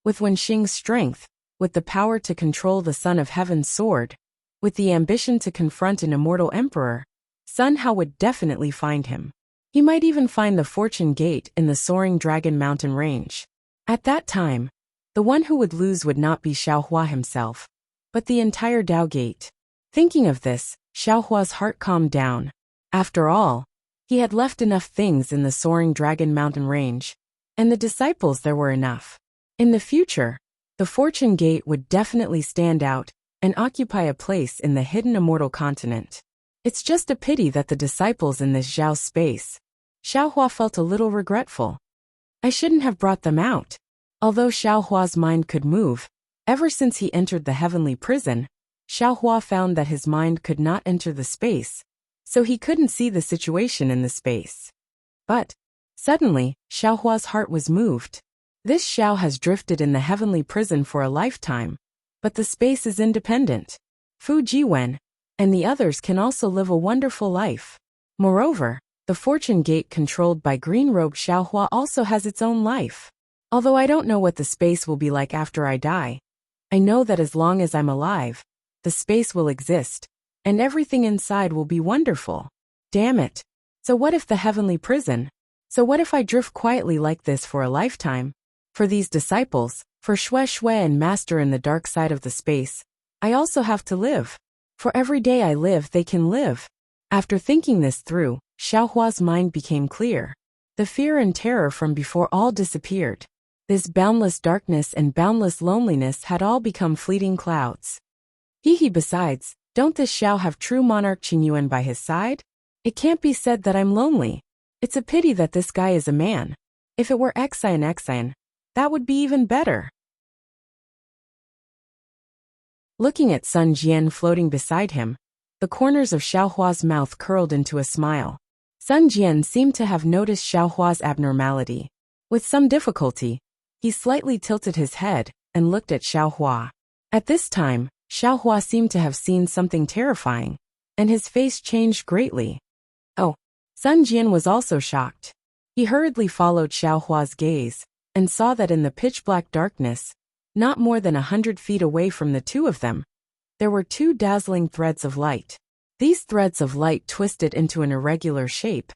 With Wen Xing's strength, with the power to control the Son of Heaven's sword, with the ambition to confront an immortal emperor, Sun Hao would definitely find him. He might even find the Fortune Gate in the soaring Dragon Mountain range. At that time, the one who would lose would not be Xiao Hua himself, but the entire Dao Gate. Thinking of this, Xiao Hua's heart calmed down. After all, he had left enough things in the soaring Dragon Mountain range, and the disciples there were enough. In the future, the Fortune Gate would definitely stand out and occupy a place in the hidden immortal continent. It's just a pity that the disciples in this Zhao space. Xiao Hua felt a little regretful. I shouldn't have brought them out. Although Xiao Hua's mind could move, ever since he entered the heavenly prison, Xiao Hua found that his mind could not enter the space, so he couldn't see the situation in the space. But, suddenly, Xiao Hua's heart was moved. This Xiao has drifted in the heavenly prison for a lifetime, but the space is independent. Fu Jiwen and the others can also live a wonderful life. Moreover, the Fortune Gate controlled by green-robed Xiao Hua also has its own life. Although I don't know what the space will be like after I die, I know that as long as I'm alive, the space will exist, and everything inside will be wonderful. Damn it. So what if the heavenly prison? So what if I drift quietly like this for a lifetime? For these disciples, for Xue Xue and Master in the dark side of the space, I also have to live. For every day I live, they can live. After thinking this through, Xiao Hua's mind became clear. The fear and terror from before all disappeared. This boundless darkness and boundless loneliness had all become fleeting clouds. Besides, don't this Xiao have true monarch Qingyuan by his side? It can't be said that I'm lonely. It's a pity that this guy is a man. If it were Xian, that would be even better. Looking at Sun Jian floating beside him, the corners of Xiao Hua's mouth curled into a smile. Sun Jian seemed to have noticed Xiao Hua's abnormality. With some difficulty, he slightly tilted his head and looked at Xiao Hua. At this time, Xiao Hua seemed to have seen something terrifying, and his face changed greatly. Oh, Sun Jian was also shocked. He hurriedly followed Xiao Hua's gaze and saw that in the pitch-black darkness, not more than 100 feet away from the two of them, there were 2 dazzling threads of light. These threads of light twisted into an irregular shape,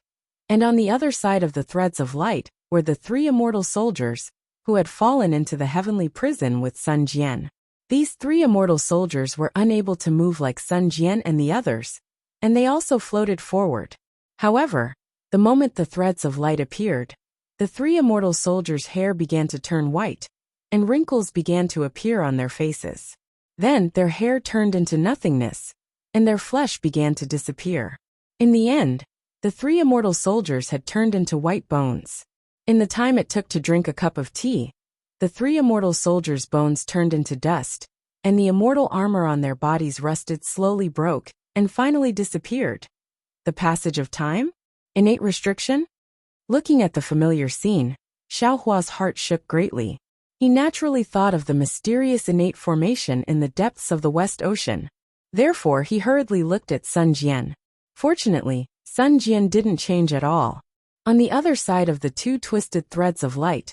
and on the other side of the threads of light were the 3 immortal soldiers who had fallen into the heavenly prison with Sun Jian. These 3 immortal soldiers were unable to move like Sun Jian and the others, and they also floated forward. However, the moment the threads of light appeared, the 3 immortal soldiers' hair began to turn white, and wrinkles began to appear on their faces. Then their hair turned into nothingness, and their flesh began to disappear. In the end, the 3 immortal soldiers had turned into white bones. In the time it took to drink a cup of tea, the 3 immortal soldiers' bones turned into dust, and the immortal armor on their bodies rusted, slowly broke, and finally disappeared. The passage of time? Innate restriction? Looking at the familiar scene, Xiao Hua's heart shook greatly. He naturally thought of the mysterious innate formation in the depths of the West Ocean. Therefore, he hurriedly looked at Sun Jian. Fortunately, Sun Jian didn't change at all. On the other side of the 2 twisted threads of light,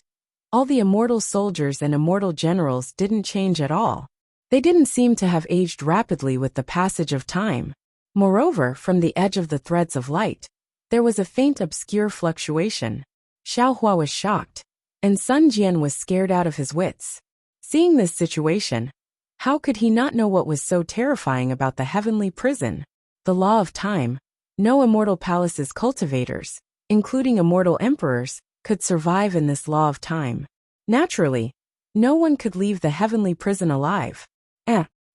all the immortal soldiers and immortal generals didn't change at all. They didn't seem to have aged rapidly with the passage of time. Moreover, from the edge of the threads of light, there was a faint obscure fluctuation. Xiao Hua was shocked, and Sun Jian was scared out of his wits. Seeing this situation, how could he not know what was so terrifying about the heavenly prison? The law of time. No immortal palace's cultivators, including immortal emperors, could survive in this law of time. Naturally, no one could leave the heavenly prison alive.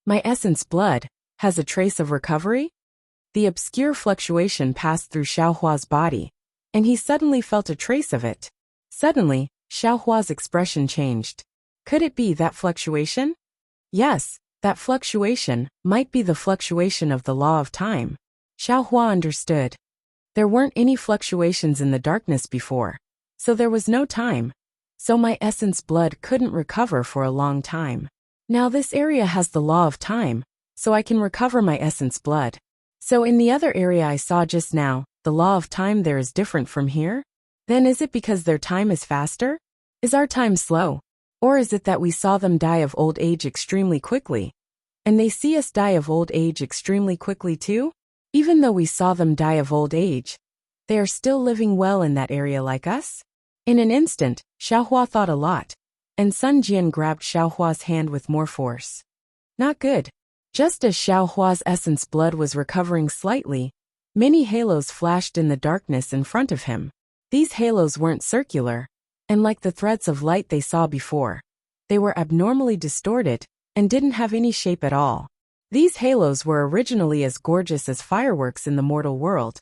My essence blood has a trace of recovery? The obscure fluctuation passed through Xiaohua's body, and he suddenly felt a trace of it. Suddenly, Xiaohua's expression changed. Could it be that fluctuation? Yes, that fluctuation might be the fluctuation of the law of time. Xiaohua understood. There weren't any fluctuations in the darkness before, so there was no time. So my essence blood couldn't recover for a long time. Now this area has the law of time, so I can recover my essence blood. So in the other area I saw just now, the law of time there is different from here? Then is it because their time is faster? Is our time slow? Or is it that we saw them die of old age extremely quickly? And they see us die of old age extremely quickly too? Even though we saw them die of old age, they are still living well in that area like us? In an instant, Xiaohua thought a lot, and Sun Jian grabbed Xiaohua's hand with more force. Not good. Just as Xiaohua's essence blood was recovering slightly, many halos flashed in the darkness in front of him. These halos weren't circular, and like the threads of light they saw before, they were abnormally distorted and didn't have any shape at all. These halos were originally as gorgeous as fireworks in the mortal world,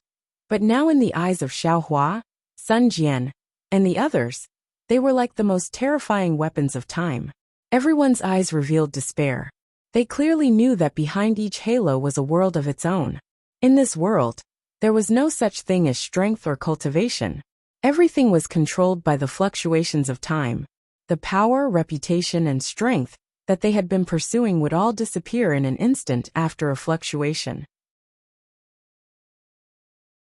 but now in the eyes of Xiaohua, Sun Jian, and the others, they were like the most terrifying weapons of time. Everyone's eyes revealed despair. They clearly knew that behind each halo was a world of its own. In this world, there was no such thing as strength or cultivation. Everything was controlled by the fluctuations of time. The power, reputation, and strength that they had been pursuing would all disappear in an instant after a fluctuation.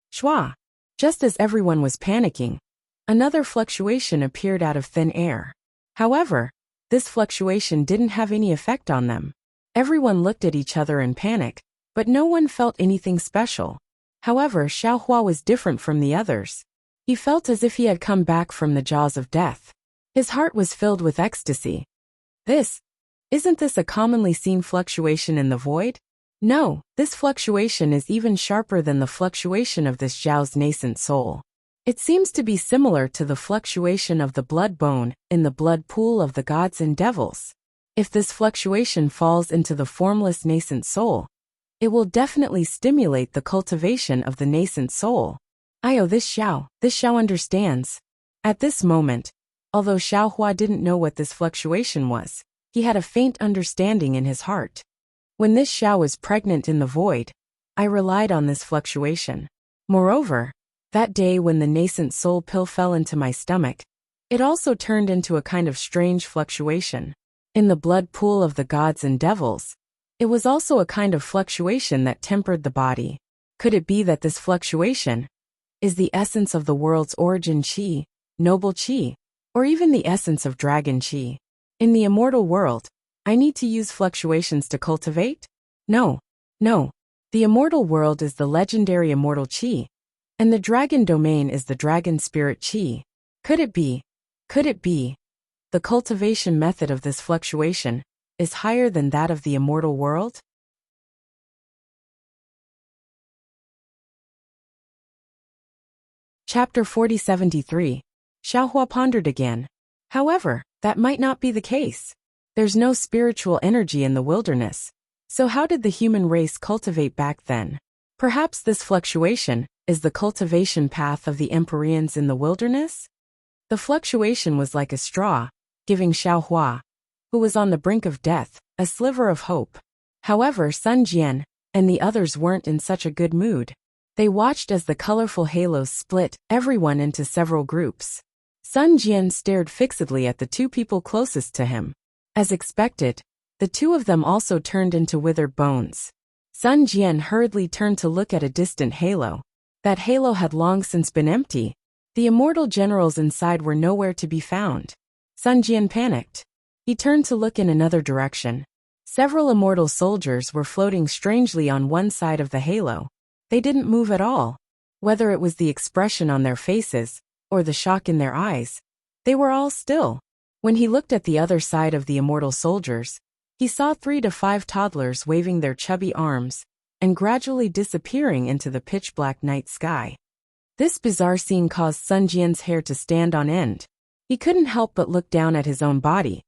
Shua! Just as everyone was panicking, another fluctuation appeared out of thin air. However, this fluctuation didn't have any effect on them. Everyone looked at each other in panic, but no one felt anything special. However, Xiaohua was different from the others. He felt as if he had come back from the jaws of death. His heart was filled with ecstasy. Isn't this a commonly seen fluctuation in the void? No, this fluctuation is even sharper than the fluctuation of this Zhao's nascent soul. It seems to be similar to the fluctuation of the blood bone in the blood pool of the gods and devils. If this fluctuation falls into the formless nascent soul, it will definitely stimulate the cultivation of the nascent soul. This Xiao understands. At this moment, although Xiaohua didn't know what this fluctuation was, he had a faint understanding in his heart. When this Xiao was pregnant in the void, I relied on this fluctuation. Moreover, that day when the nascent soul pill fell into my stomach, it also turned into a kind of strange fluctuation. In the blood pool of the gods and devils, it was also a kind of fluctuation that tempered the body. Could it be that this fluctuation is the essence of the world's origin qi, noble qi, or even the essence of dragon qi? In the immortal world, I need to use fluctuations to cultivate? No. The immortal world is the legendary immortal qi, and the dragon domain is the dragon spirit qi. Could it be? The cultivation method of this fluctuation is higher than that of the immortal world? Chapter 4073. Xiaohua pondered again. However, that might not be the case. There's no spiritual energy in the wilderness. So how did the human race cultivate back then? Perhaps this fluctuation is the cultivation path of the Empyreans in the wilderness? The fluctuation was like a straw, giving Xiaohua, who was on the brink of death, a sliver of hope. However, Sun Jian and the others weren't in such a good mood. They watched as the colorful halos split everyone into several groups. Sun Jian stared fixedly at the two people closest to him. As expected, the two of them also turned into withered bones. Sun Jian hurriedly turned to look at a distant halo. That halo had long since been empty. The immortal generals inside were nowhere to be found. Sun Jian panicked. He turned to look in another direction. Several immortal soldiers were floating strangely on one side of the halo. They didn't move at all. Whether it was the expression on their faces, or the shock in their eyes, they were all still. When he looked at the other side of the immortal soldiers, he saw 3 to 5 toddlers waving their chubby arms and gradually disappearing into the pitch-black night sky. This bizarre scene caused Sun Jian's hair to stand on end. He couldn't help but look down at his own body,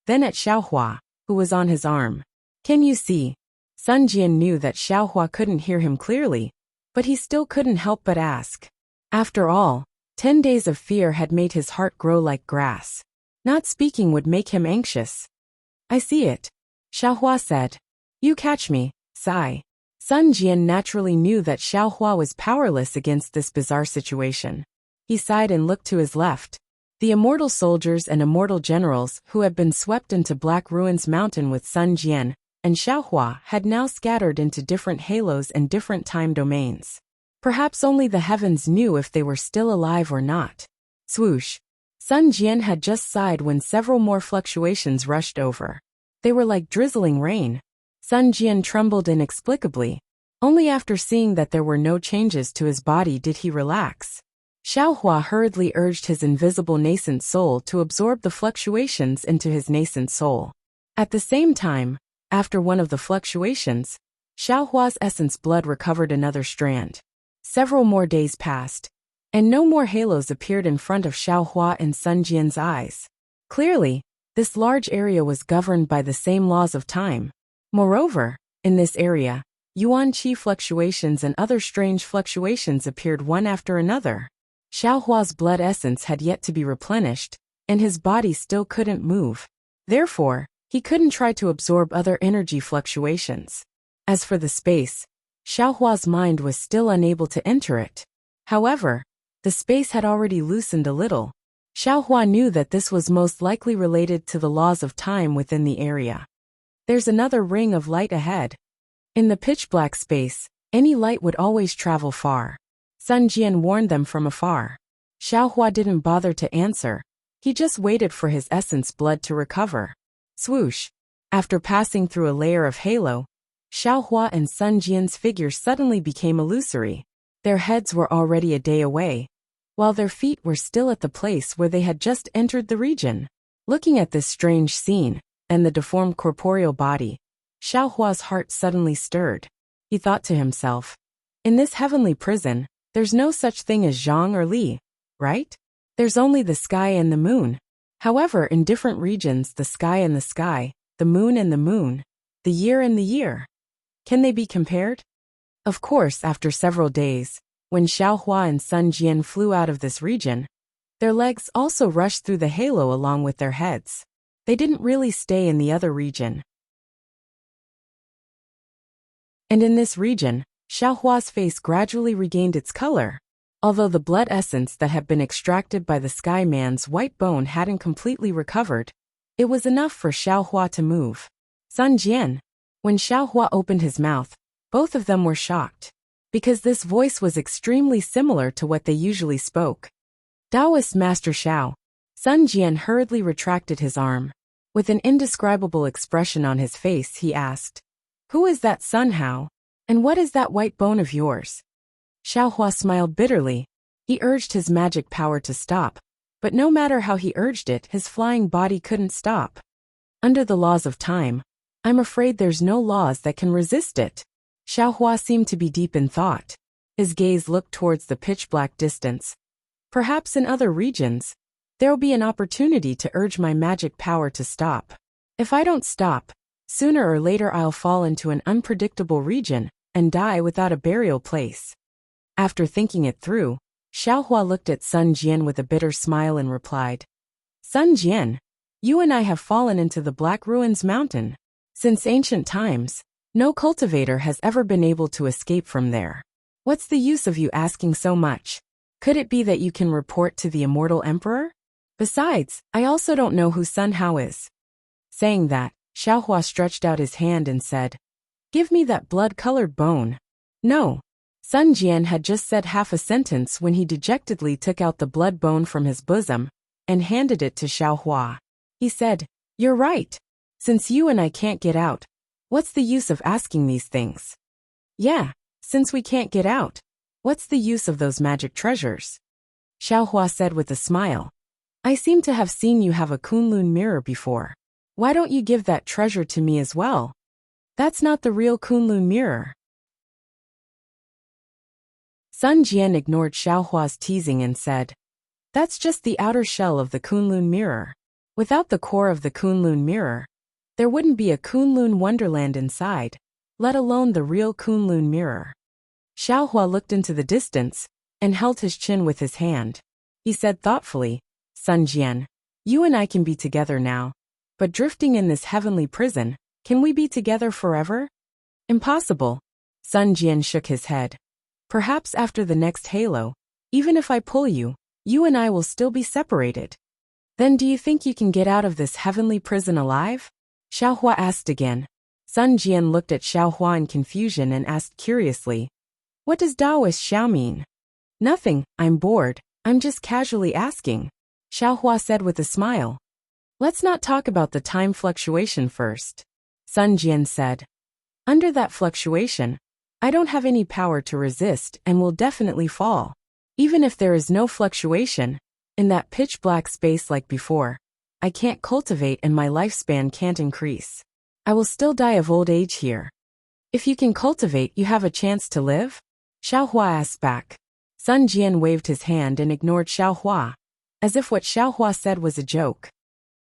then at Xiaohua, who was on his arm. Can you see? Sun Jian knew that Xiaohua couldn't hear him clearly, but he still couldn't help but ask. After all, 10 days of fear had made his heart grow like grass. Not speaking would make him anxious. I see it, Xiaohua said. You catch me, sigh. Sun Jian naturally knew that Xiaohua was powerless against this bizarre situation. He sighed and looked to his left. The immortal soldiers and immortal generals who had been swept into Black Ruins Mountain with Sun Jian and Xiaohua had now scattered into different halos and different time domains. Perhaps only the heavens knew if they were still alive or not. Swoosh. Sun Jian had just sighed when several more fluctuations rushed over. They were like drizzling rain. Sun Jian trembled inexplicably. Only after seeing that there were no changes to his body did he relax. Xiaohua hurriedly urged his invisible nascent soul to absorb the fluctuations into his nascent soul. At the same time, after one of the fluctuations, Xiaohua's essence blood recovered another strand. Several more days passed, and no more halos appeared in front of Xiaohua and Sun Jian's eyes. Clearly, this large area was governed by the same laws of time. Moreover, in this area, yuan qi fluctuations and other strange fluctuations appeared one after another. Xiaohua's blood essence had yet to be replenished, and his body still couldn't move. Therefore, he couldn't try to absorb other energy fluctuations. As for the space, Xiaohua's mind was still unable to enter it. However, the space had already loosened a little. Xiaohua knew that this was most likely related to the laws of time within the area. There's another ring of light ahead. In the pitch-black space, any light would always travel far. Sun Jian warned them from afar. Xiaohua didn't bother to answer. He just waited for his essence blood to recover. Swoosh. After passing through a layer of halo, Xiaohua and Sun Jian's figures suddenly became illusory. Their heads were already a day away, while their feet were still at the place where they had just entered the region. Looking at this strange scene, and the deformed corporeal body, Xiaohua's heart suddenly stirred. He thought to himself, in this heavenly prison, there's no such thing as Zhang or Li, right? There's only the sky and the moon. However, in different regions, the sky and the sky, the moon and the moon, the year and the year. Can they be compared? Of course, after several days, when Xiaohua and Sun Jian flew out of this region, their legs also rushed through the halo along with their heads. They didn't really stay in the other region. And in this region, Xiaohua's face gradually regained its color. Although the blood essence that had been extracted by the Sky Man's white bone hadn't completely recovered, it was enough for Xiaohua to move. Sun Jian. When Xiaohua opened his mouth, both of them were shocked, because this voice was extremely similar to what they usually spoke. Taoist Master Xiao. Sun Jian hurriedly retracted his arm. With an indescribable expression on his face, he asked, "Who is that Sun Hao? And what is that white bone of yours?" Xiaohua smiled bitterly. He urged his magic power to stop, but no matter how he urged it, his flying body couldn't stop. Under the laws of time, I'm afraid there's no laws that can resist it. Xiaohua seemed to be deep in thought. His gaze looked towards the pitch-black distance. Perhaps in other regions, there'll be an opportunity to urge my magic power to stop. If I don't stop, sooner or later I'll fall into an unpredictable region and die without a burial place. After thinking it through, Xiaohua looked at Sun Jian with a bitter smile and replied, "Sun Jian, you and I have fallen into the Black Ruins Mountain. Since ancient times, no cultivator has ever been able to escape from there. What's the use of you asking so much? Could it be that you can report to the immortal emperor? Besides, I also don't know who Sun Hao is." Saying that, Xiaohua stretched out his hand and said, "Give me that blood-colored bone." "No." Sun Jian had just said half a sentence when he dejectedly took out the blood bone from his bosom and handed it to Xiaohua. He said, "You're right. Since you and I can't get out, what's the use of asking these things?" "Yeah, since we can't get out, what's the use of those magic treasures?" Xiaohua said with a smile, "I seem to have seen you have a Kunlun mirror before. Why don't you give that treasure to me as well? That's not the real Kunlun mirror." Sun Jian ignored Xiaohua's teasing and said, That's just the outer shell of the Kunlun mirror. Without the core of the Kunlun mirror, there wouldn't be a Kunlun wonderland inside, let alone the real Kunlun mirror. Xiaohua looked into the distance and held his chin with his hand. He said thoughtfully, Sun Jian, you and I can be together now, but drifting in this heavenly prison, can we be together forever? Impossible. Sun Jian shook his head. Perhaps after the next halo, even if I pull you, you and I will still be separated. Then do you think you can get out of this heavenly prison alive? Xiaohua asked again. Sun Jian looked at Xiaohua in confusion and asked curiously, what does Daoist Xiao mean? Nothing, I'm bored, I'm just casually asking, Xiaohua said with a smile. Let's not talk about the time fluctuation first, Sun Jian said. Under that fluctuation, I don't have any power to resist and will definitely fall. Even if there is no fluctuation, in that pitch-black space like before, I can't cultivate and my lifespan can't increase. I will still die of old age here. If you can cultivate, you have a chance to live? Xiaohua asked back. Sun Jian waved his hand and ignored Xiaohua, as if what Xiaohua said was a joke.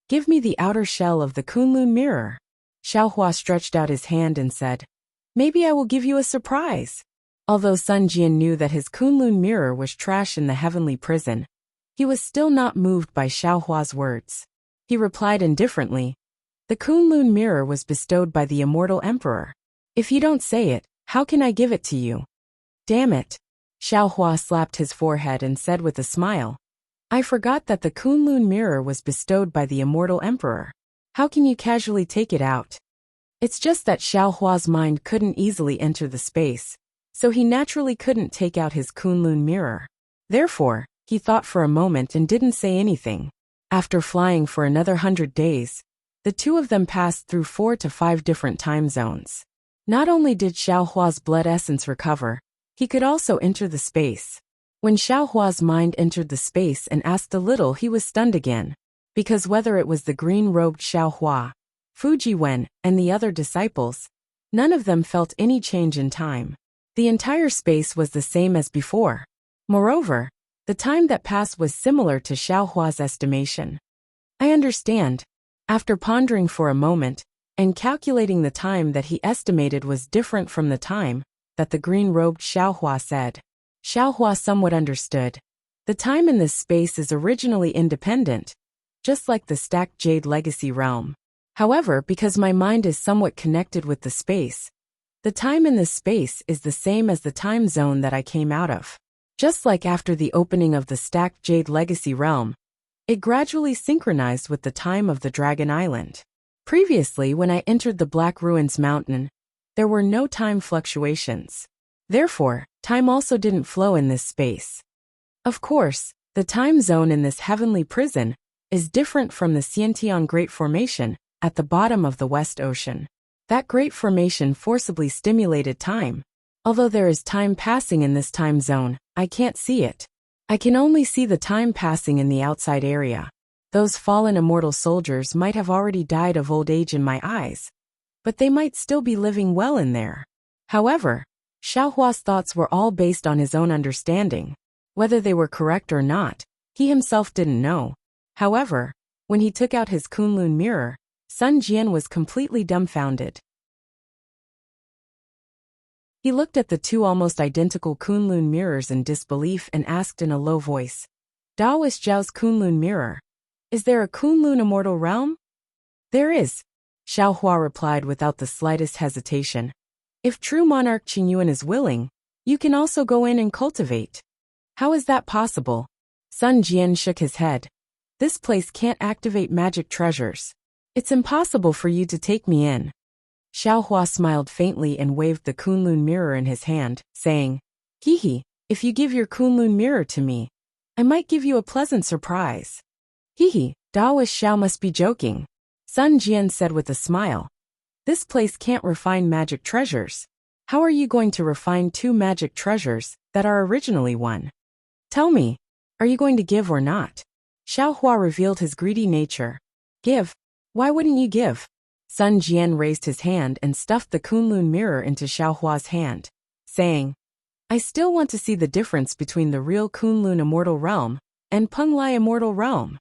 Give me the outer shell of the Kunlun mirror. Xiaohua stretched out his hand and said, maybe I will give you a surprise. Although Sun Jian knew that his Kunlun mirror was trash in the heavenly prison, he was still not moved by Xiaohua's words. He replied indifferently, the Kunlun mirror was bestowed by the immortal emperor. If you don't say it, how can I give it to you? Damn it. Xiaohua slapped his forehead and said with a smile, I forgot that the Kunlun mirror was bestowed by the immortal emperor. How can you casually take it out? It's just that Xiaohua's mind couldn't easily enter the space, so he naturally couldn't take out his Kunlun mirror. Therefore, he thought for a moment and didn't say anything. After flying for another 100 days, the two of them passed through 4 to 5 different time zones. Not only did Xiaohua's blood essence recover, he could also enter the space. When Xiaohua's mind entered the space and asked a little, he was stunned again, because whether it was the green-robed Xiaohua, Fuji Wen, and the other disciples, none of them felt any change in time. The entire space was the same as before. Moreover, the time that passed was similar to Xiaohua's estimation. I understand. After pondering for a moment, and calculating the time that he estimated was different from the time that the green-robed Xiaohua said. Xiaohua somewhat understood. The time in this space is originally independent, just like the stacked jade legacy realm. However, because my mind is somewhat connected with the space, the time in this space is the same as the time zone that I came out of. Just like after the opening of the stacked jade legacy realm, it gradually synchronized with the time of the Dragon Island. Previously, when I entered the Black Ruins Mountain, there were no time fluctuations. Therefore, time also didn't flow in this space. Of course, the time zone in this heavenly prison is different from the Xiantian Great Formation at the bottom of the West Ocean. That great formation forcibly stimulated time. Although there is time passing in this time zone, I can't see it. I can only see the time passing in the outside area. Those fallen immortal soldiers might have already died of old age in my eyes, but they might still be living well in there. However, Xiaohua's thoughts were all based on his own understanding. Whether they were correct or not, he himself didn't know. However, when he took out his Kunlun mirror, Sun Jian was completely dumbfounded. He looked at the two almost identical Kunlun mirrors in disbelief and asked in a low voice, Daoist Zhao's Kunlun mirror. Is there a Kunlun immortal realm? There is, Xiaohua replied without the slightest hesitation. If true monarch Qingyuan is willing, you can also go in and cultivate. How is that possible? Sun Jian shook his head. This place can't activate magic treasures. It's impossible for you to take me in. Xiaohua smiled faintly and waved the Kunlun mirror in his hand, saying, Hihi, if you give your Kunlun mirror to me, I might give you a pleasant surprise. Hihi, Daoist Xiao must be joking. Sun Jian said with a smile. This place can't refine magic treasures. How are you going to refine 2 magic treasures that are originally one? Tell me, are you going to give or not? Xiaohua revealed his greedy nature. Give? Why wouldn't you give? Sun Jian raised his hand and stuffed the Kunlun mirror into Xiaohua's hand, saying, I still want to see the difference between the real Kunlun immortal realm and Peng Lai immortal realm.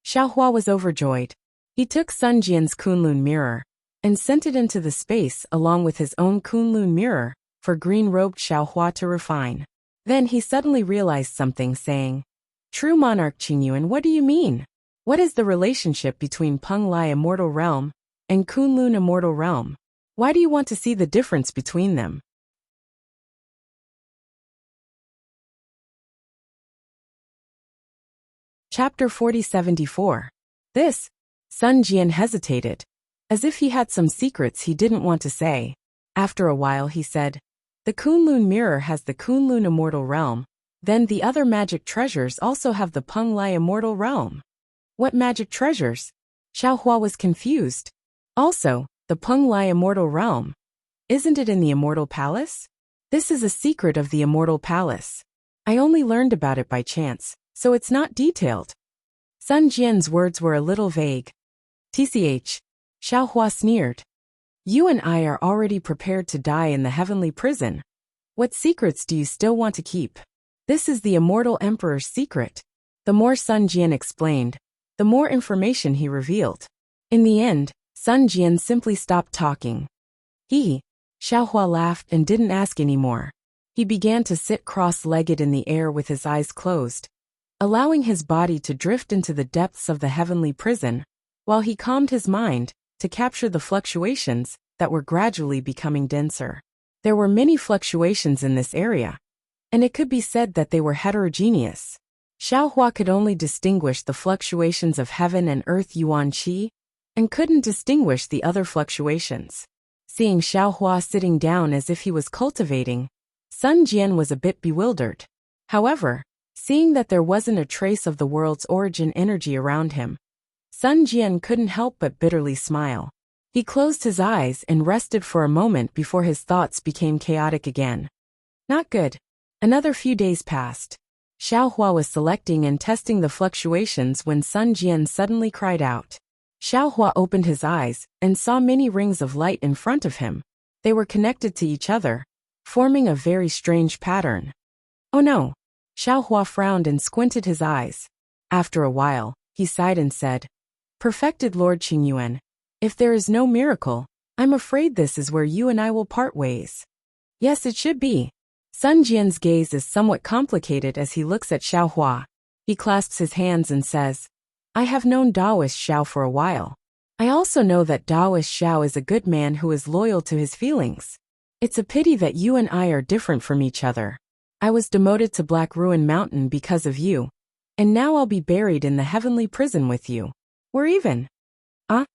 Xiaohua was overjoyed. He took Sun Jian's Kunlun mirror and sent it into the space along with his own Kunlun mirror for green-robed Xiaohua to refine. Then he suddenly realized something, saying, "True monarch Qingyuan, what do you mean? What is the relationship between Peng Lai immortal realm and Kunlun immortal realm? Why do you want to see the difference between them?" Chapter 4074. This, Sun Jian hesitated, as if he had some secrets he didn't want to say. After a while he said, "The Kunlun mirror has the Kunlun immortal realm, then the other magic treasures also have the Peng Lai immortal realm." "What magic treasures?" Xiaohua was confused. "Also, the Peng Lai immortal realm. Isn't it in the immortal palace?" "This is a secret of the immortal palace. I only learned about it by chance, so it's not detailed." Sun Jian's words were a little vague. "Tch," Xiaohua sneered. "You and I are already prepared to die in the heavenly prison. What secrets do you still want to keep? This is the immortal emperor's secret." The more Sun Jian explained, the more information he revealed. In the end, Sun Jian simply stopped talking. Xiaohua laughed and didn't ask anymore. He began to sit cross-legged in the air with his eyes closed, allowing his body to drift into the depths of the heavenly prison, while he calmed his mind to capture the fluctuations that were gradually becoming denser. There were many fluctuations in this area, and it could be said that they were heterogeneous. Xiaohua could only distinguish the fluctuations of heaven and earth yuan qi, and couldn't distinguish the other fluctuations. Seeing Xiaohua sitting down as if he was cultivating, Sun Jian was a bit bewildered. However, seeing that there wasn't a trace of the world's origin energy around him, Sun Jian couldn't help but bitterly smile. He closed his eyes and rested for a moment before his thoughts became chaotic again. Not good. Another few days passed. Xiaohua was selecting and testing the fluctuations when Sun Jian suddenly cried out. Xiaohua opened his eyes and saw many rings of light in front of him. They were connected to each other, forming a very strange pattern. "Oh no!" Xiaohua frowned and squinted his eyes. After a while, he sighed and said, "Perfected Lord Qingyuan, if there is no miracle, I'm afraid this is where you and I will part ways." "Yes, it should be." Sun Jian's gaze is somewhat complicated as he looks at Xiaohua. He clasps his hands and says, "I have known Taoist Xiao for a while. I also know that Taoist Xiao is a good man who is loyal to his feelings. It's a pity that you and I are different from each other. I was demoted to Black Ruin Mountain because of you, and now I'll be buried in the heavenly prison with you. We're even." "Ah?"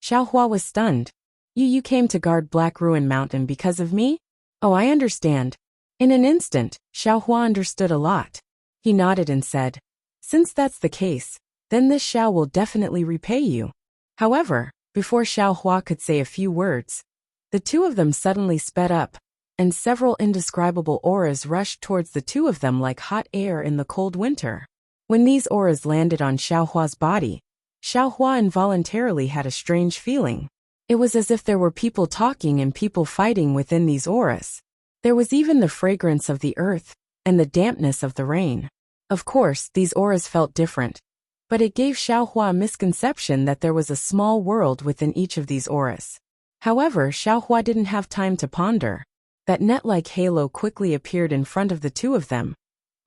Xiaohua was stunned. You came to guard Black Ruin Mountain because of me? Oh, I understand." In an instant, Xiaohua understood a lot. He nodded and said, "Since that's the case, then this Xiao will definitely repay you." However, before Xiaohua could say a few words, the two of them suddenly sped up, and several indescribable auras rushed towards the two of them like hot air in the cold winter. When these auras landed on Xiaohua's body, Xiaohua involuntarily had a strange feeling. It was as if there were people talking and people fighting within these auras. There was even the fragrance of the earth and the dampness of the rain. Of course, these auras felt different, but it gave Xiaohua a misconception that there was a small world within each of these auras. However, Xiaohua didn't have time to ponder. That net-like halo quickly appeared in front of the two of them,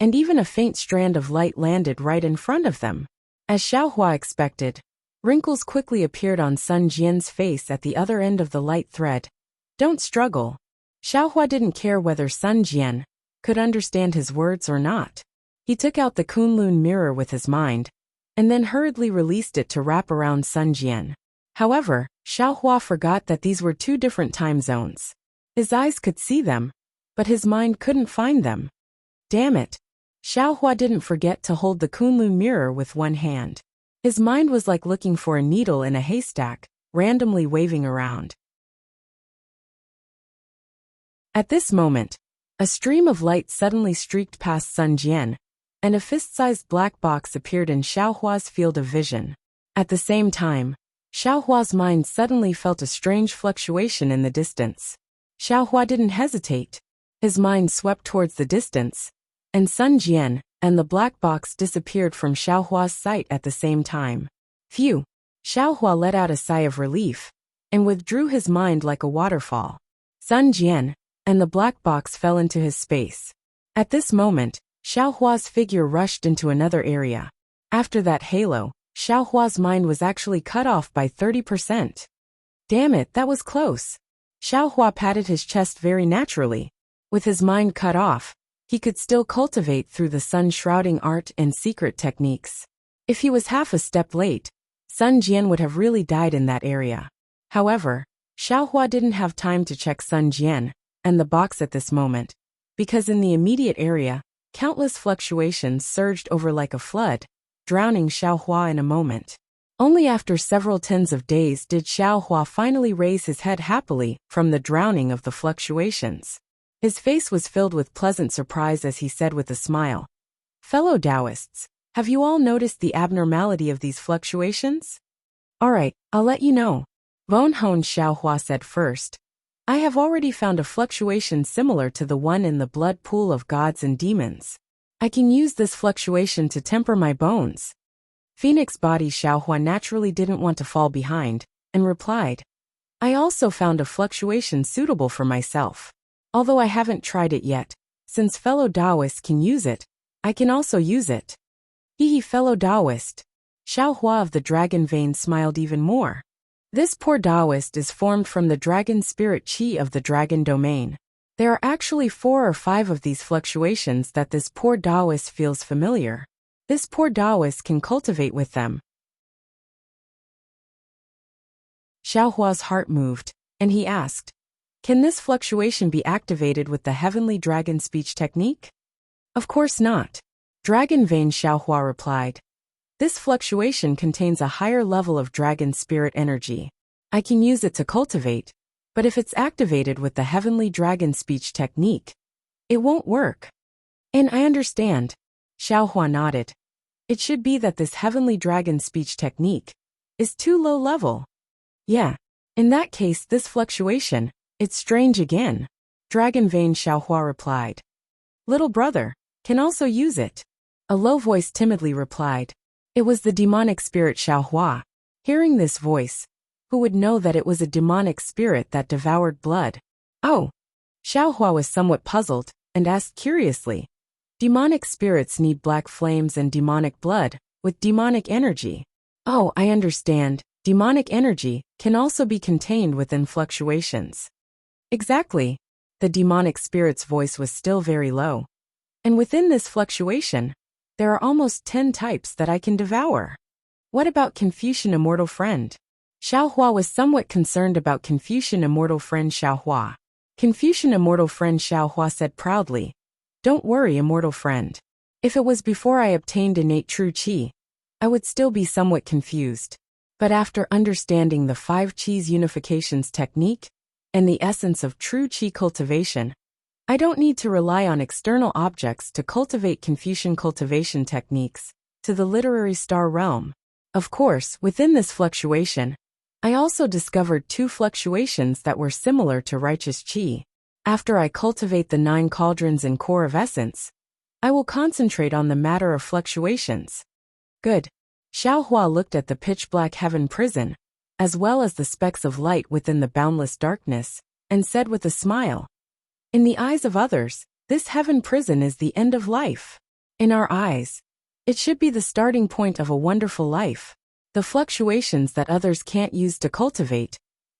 and even a faint strand of light landed right in front of them. As Xiaohua expected, wrinkles quickly appeared on Sun Jian's face at the other end of the light thread. "Don't struggle." Xiaohua didn't care whether Sun Jian could understand his words or not. He took out the Kunlun mirror with his mind, and then hurriedly released it to wrap around Sun Jian. However, Xiaohua forgot that these were two different time zones. His eyes could see them, but his mind couldn't find them. Damn it! Xiaohua didn't forget to hold the Kunlun mirror with one hand. His mind was like looking for a needle in a haystack, randomly waving around. At this moment, a stream of light suddenly streaked past Sun Jian, and a fist-sized black box appeared in Xiaohua's field of vision. At the same time, Xiaohua's mind suddenly felt a strange fluctuation in the distance. Xiaohua didn't hesitate. His mind swept towards the distance, and Sun Jian, and the black box disappeared from Xiaohua's sight at the same time. Phew! Xiaohua let out a sigh of relief and withdrew his mind like a waterfall. Sun Jian, and the black box fell into his space. At this moment, Xiaohua's figure rushed into another area. After that halo, Xiaohua's mind was actually cut off by 30%. Damn it, that was close. Xiaohua patted his chest very naturally. With his mind cut off, he could still cultivate through the sun-shrouding art and secret techniques. If he was half a step late, Sun Jian would have really died in that area. However, Xiaohua didn't have time to check Sun Jian and the box at this moment, because in the immediate area, countless fluctuations surged over like a flood, drowning Xiaohua in a moment. Only after several tens of days did Xiaohua finally raise his head happily from the drowning of the fluctuations. His face was filled with pleasant surprise as he said with a smile, "Fellow Taoists, have you all noticed the abnormality of these fluctuations?" "Alright, I'll let you know," Von Hon Xiaohua said first. "I have already found a fluctuation similar to the one in the blood pool of gods and demons. I can use this fluctuation to temper my bones." Phoenix body Xiaohua naturally didn't want to fall behind, and replied, "I also found a fluctuation suitable for myself. Although I haven't tried it yet, since fellow Taoists can use it, I can also use it." Hee fellow Taoist. Xiaohua of the dragon vein smiled even more. This poor Taoist is formed from the dragon spirit qi of the dragon domain. There are actually 4 or 5 of these fluctuations that this poor Taoist feels familiar. This poor Taoist can cultivate with them. Xiaohua's heart moved, and he asked, "Can this fluctuation be activated with the heavenly dragon speech technique?" "Of course not." Dragon vein Xiaohua replied. "This fluctuation contains a higher level of dragon spirit energy. I can use it to cultivate, but if it's activated with the heavenly dragon speech technique, it won't work." "And I understand." Xiaohua nodded. "It should be that this heavenly dragon speech technique is too low level." "Yeah. In that case this fluctuation, it's strange again." Dragon vein Xiaohua replied. "Little brother, can also use it." A low voice timidly replied. It was the demonic spirit Xiaohua. Hearing this voice, who would know that it was a demonic spirit that devoured blood? "Oh." Xiaohua was somewhat puzzled, and asked curiously. "Demonic spirits need black flames and demonic blood, with demonic energy." "Oh, I understand. Demonic energy can also be contained within fluctuations." "Exactly." The demonic spirit's voice was still very low. "And within this fluctuation, there are almost 10 types that I can devour." "What about Confucian immortal friend?" Xiaohua was somewhat concerned about Confucian immortal friend Xiaohua. Confucian immortal friend Xiaohua said proudly, "Don't worry, immortal friend. If it was before I obtained innate true qi, I would still be somewhat confused. But after understanding the 5 qis unifications technique and the essence of true qi cultivation, I don't need to rely on external objects to cultivate Confucian cultivation techniques to the literary star realm. Of course, within this fluctuation, I also discovered 2 fluctuations that were similar to righteous qi. After I cultivate the 9 cauldrons and core of essence, I will concentrate on the matter of fluctuations." "Good." Xiaohua looked at the pitch-black heaven prison, as well as the specks of light within the boundless darkness, and said with a smile, "In the eyes of others, this heaven prison is the end of life. In our eyes, it should be the starting point of a wonderful life. The fluctuations that others can't use to cultivate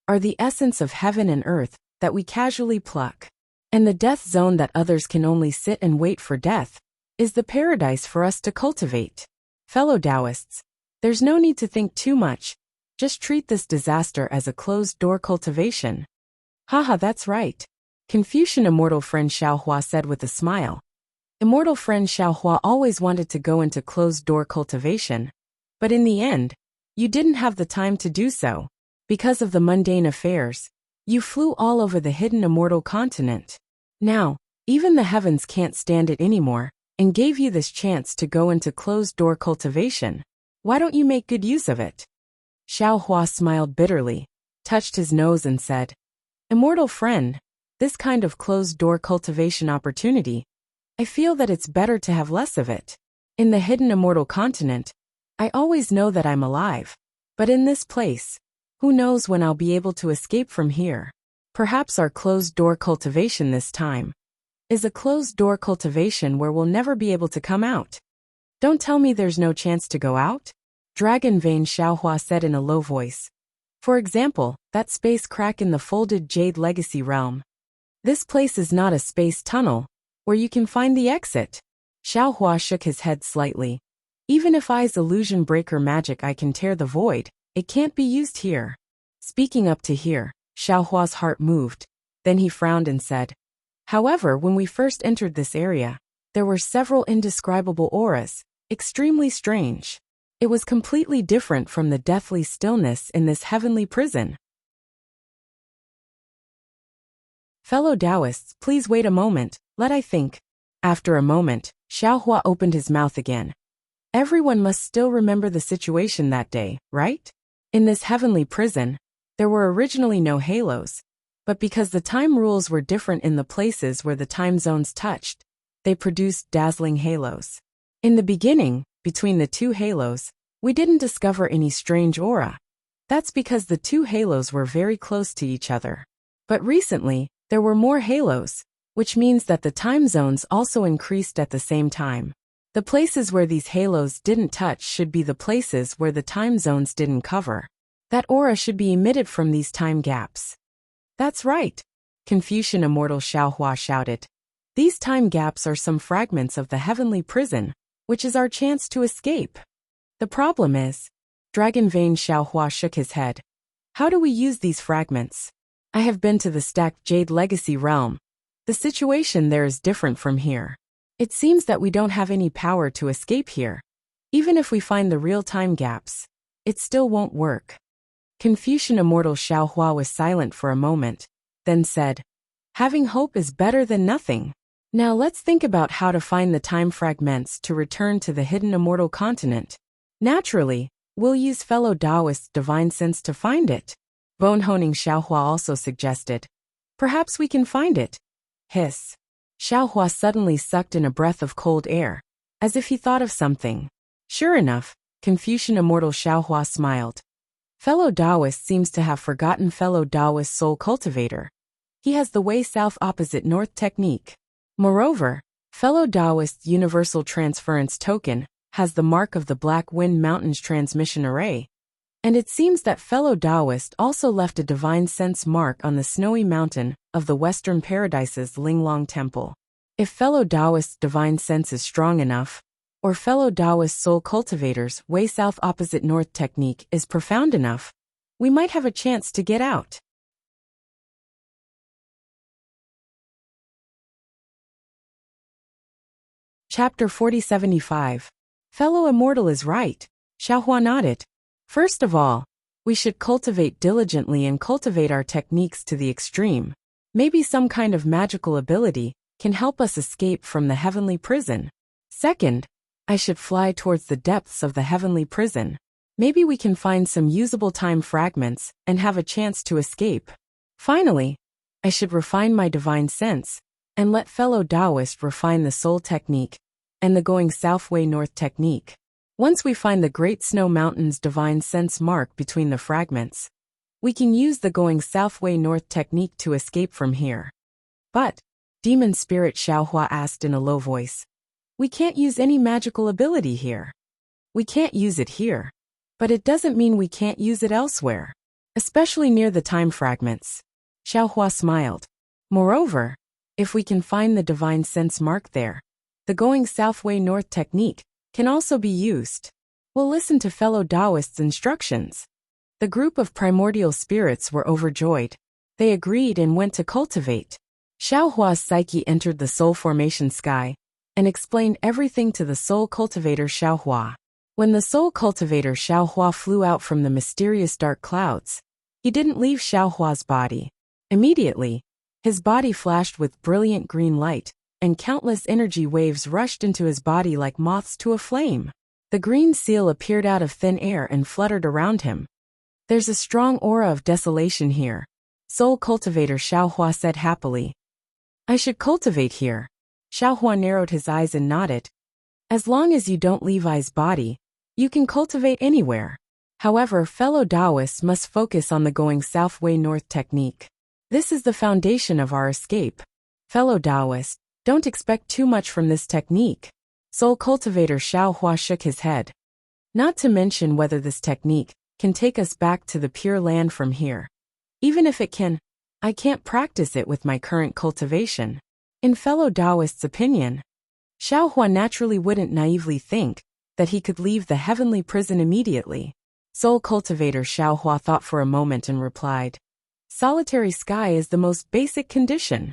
are the essence of heaven and earth that we casually pluck. And the death zone that others can only sit and wait for death is the paradise for us to cultivate. Fellow Taoists, there's no need to think too much. Just treat this disaster as a closed-door cultivation." "Haha, that's right." Confucian immortal friend Xiaohua said with a smile. Immortal friend Xiaohua always wanted to go into closed-door cultivation, but in the end, you didn't have the time to do so. Because of the mundane affairs, you flew all over the hidden immortal continent. Now, even the heavens can't stand it anymore, and gave you this chance to go into closed-door cultivation. Why don't you make good use of it?" Xiaohua smiled bitterly, touched his nose and said, "Immortal friend, this kind of closed-door cultivation opportunity I feel that it's better to have less of it. In the hidden immortal continent, I always know that I'm alive. But in this place, who knows when I'll be able to escape from here? Perhaps our closed-door cultivation this time is a closed-door cultivation where we'll never be able to come out. Don't tell me there's no chance to go out? Dragon Vein Xiaohua said in a low voice. For example, that space crack in the folded Jade Legacy realm. This place is not a space tunnel, where you can find the exit. Xiaohua shook his head slightly. Even if I's illusion breaker magic I can tear the void, it can't be used here. Speaking up to here, Xiaohua's heart moved. Then he frowned and said, however, when we first entered this area, there were several indescribable auras, extremely strange. It was completely different from the deathly stillness in this heavenly prison. Fellow Taoists, please wait a moment, let I think. After a moment, Xiaohua opened his mouth again. Everyone must still remember the situation that day, right? In this heavenly prison, there were originally no halos, but because the time rules were different in the places where the time zones touched, they produced dazzling halos. In the beginning, between the two halos, we didn't discover any strange aura. That's because the two halos were very close to each other. But recently, there were more halos, which means that the time zones also increased at the same time. The places where these halos didn't touch should be the places where the time zones didn't cover. That aura should be emitted from these time gaps. That's right, Confucian Immortal Xiaohua shouted. These time gaps are some fragments of the heavenly prison, which is our chance to escape. The problem is, Dragon Vein Xiaohua shook his head. How do we use these fragments? I have been to the stacked Jade Legacy realm. The situation there is different from here. It seems that we don't have any power to escape here. Even if we find the real time gaps, it still won't work. Confucian Immortal Xiaohua was silent for a moment, then said, having hope is better than nothing. Now let's think about how to find the time fragments to return to the hidden immortal continent. Naturally, we'll use fellow Taoists' divine sense to find it. Bone-honing Xiaohua also suggested. Perhaps we can find it. Hiss. Xiaohua suddenly sucked in a breath of cold air, as if he thought of something. Sure enough, Confucian Immortal Xiaohua smiled. Fellow Taoist seems to have forgotten fellow Taoist soul cultivator. He has the way south opposite north technique. Moreover, fellow Taoist universal transference token has the mark of the Black Wind Mountains transmission array. And it seems that fellow Taoist also left a divine sense mark on the snowy mountain of the Western Paradise's Linglong Temple. If fellow Taoist's divine sense is strong enough, or fellow Taoist soul cultivator's way south opposite north technique is profound enough, we might have a chance to get out. Chapter 4075. Fellow Immortal is right. Xiaohua nodded. First of all, we should cultivate diligently and cultivate our techniques to the extreme. Maybe some kind of magical ability can help us escape from the heavenly prison. Second, I should fly towards the depths of the heavenly prison. Maybe we can find some usable time fragments and have a chance to escape. Finally, I should refine my divine sense and let fellow Taoist refine the soul technique and the going south way north technique. Once we find the Great Snow Mountain's divine sense mark between the fragments, we can use the going south way north technique to escape from here. But, Demon Spirit Xiaohua asked in a low voice, we can't use any magical ability here. We can't use it here, but it doesn't mean we can't use it elsewhere, especially near the time fragments. Xiaohua smiled. Moreover, if we can find the divine sense mark there, the going south way north technique can also be used. We'll listen to fellow Taoists' instructions. The group of primordial spirits were overjoyed. They agreed and went to cultivate. Xiaohua's psyche entered the soul formation sky and explained everything to the soul cultivator Xiaohua. When the soul cultivator Xiaohua flew out from the mysterious dark clouds, he didn't leave Xiaohua's body. Immediately, his body flashed with brilliant green light, and countless energy waves rushed into his body like moths to a flame. The green seal appeared out of thin air and fluttered around him. There's a strong aura of desolation here, Soul Cultivator Xiaohua said happily. I should cultivate here. Xiaohua narrowed his eyes and nodded. As long as you don't leave I's body, you can cultivate anywhere. However, fellow Taoists must focus on the going south way north technique. This is the foundation of our escape. Fellow Taoists, don't expect too much from this technique. Soul cultivator Xiaohua shook his head. Not to mention whether this technique can take us back to the Pure Land from here. Even if it can, I can't practice it with my current cultivation. In fellow Taoist's opinion, Xiaohua naturally wouldn't naively think that he could leave the heavenly prison immediately. Soul cultivator Xiaohua thought for a moment and replied, solitary sky is the most basic condition.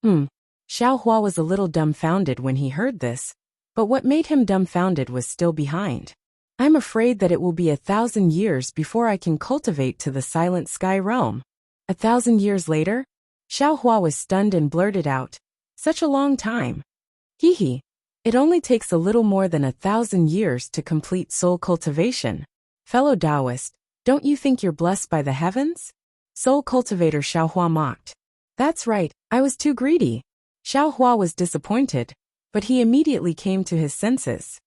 Xiaohua was a little dumbfounded when he heard this, but what made him dumbfounded was still behind. I'm afraid that it will be 1,000 years before I can cultivate to the silent sky realm. 1,000 years later? Xiaohua was stunned and blurted out, such a long time. Hee. It only takes a little more than 1,000 years to complete soul cultivation. Fellow Taoist, don't you think you're blessed by the heavens? Soul cultivator Xiaohua mocked. That's right, I was too greedy. Xiaohua was disappointed, but he immediately came to his senses.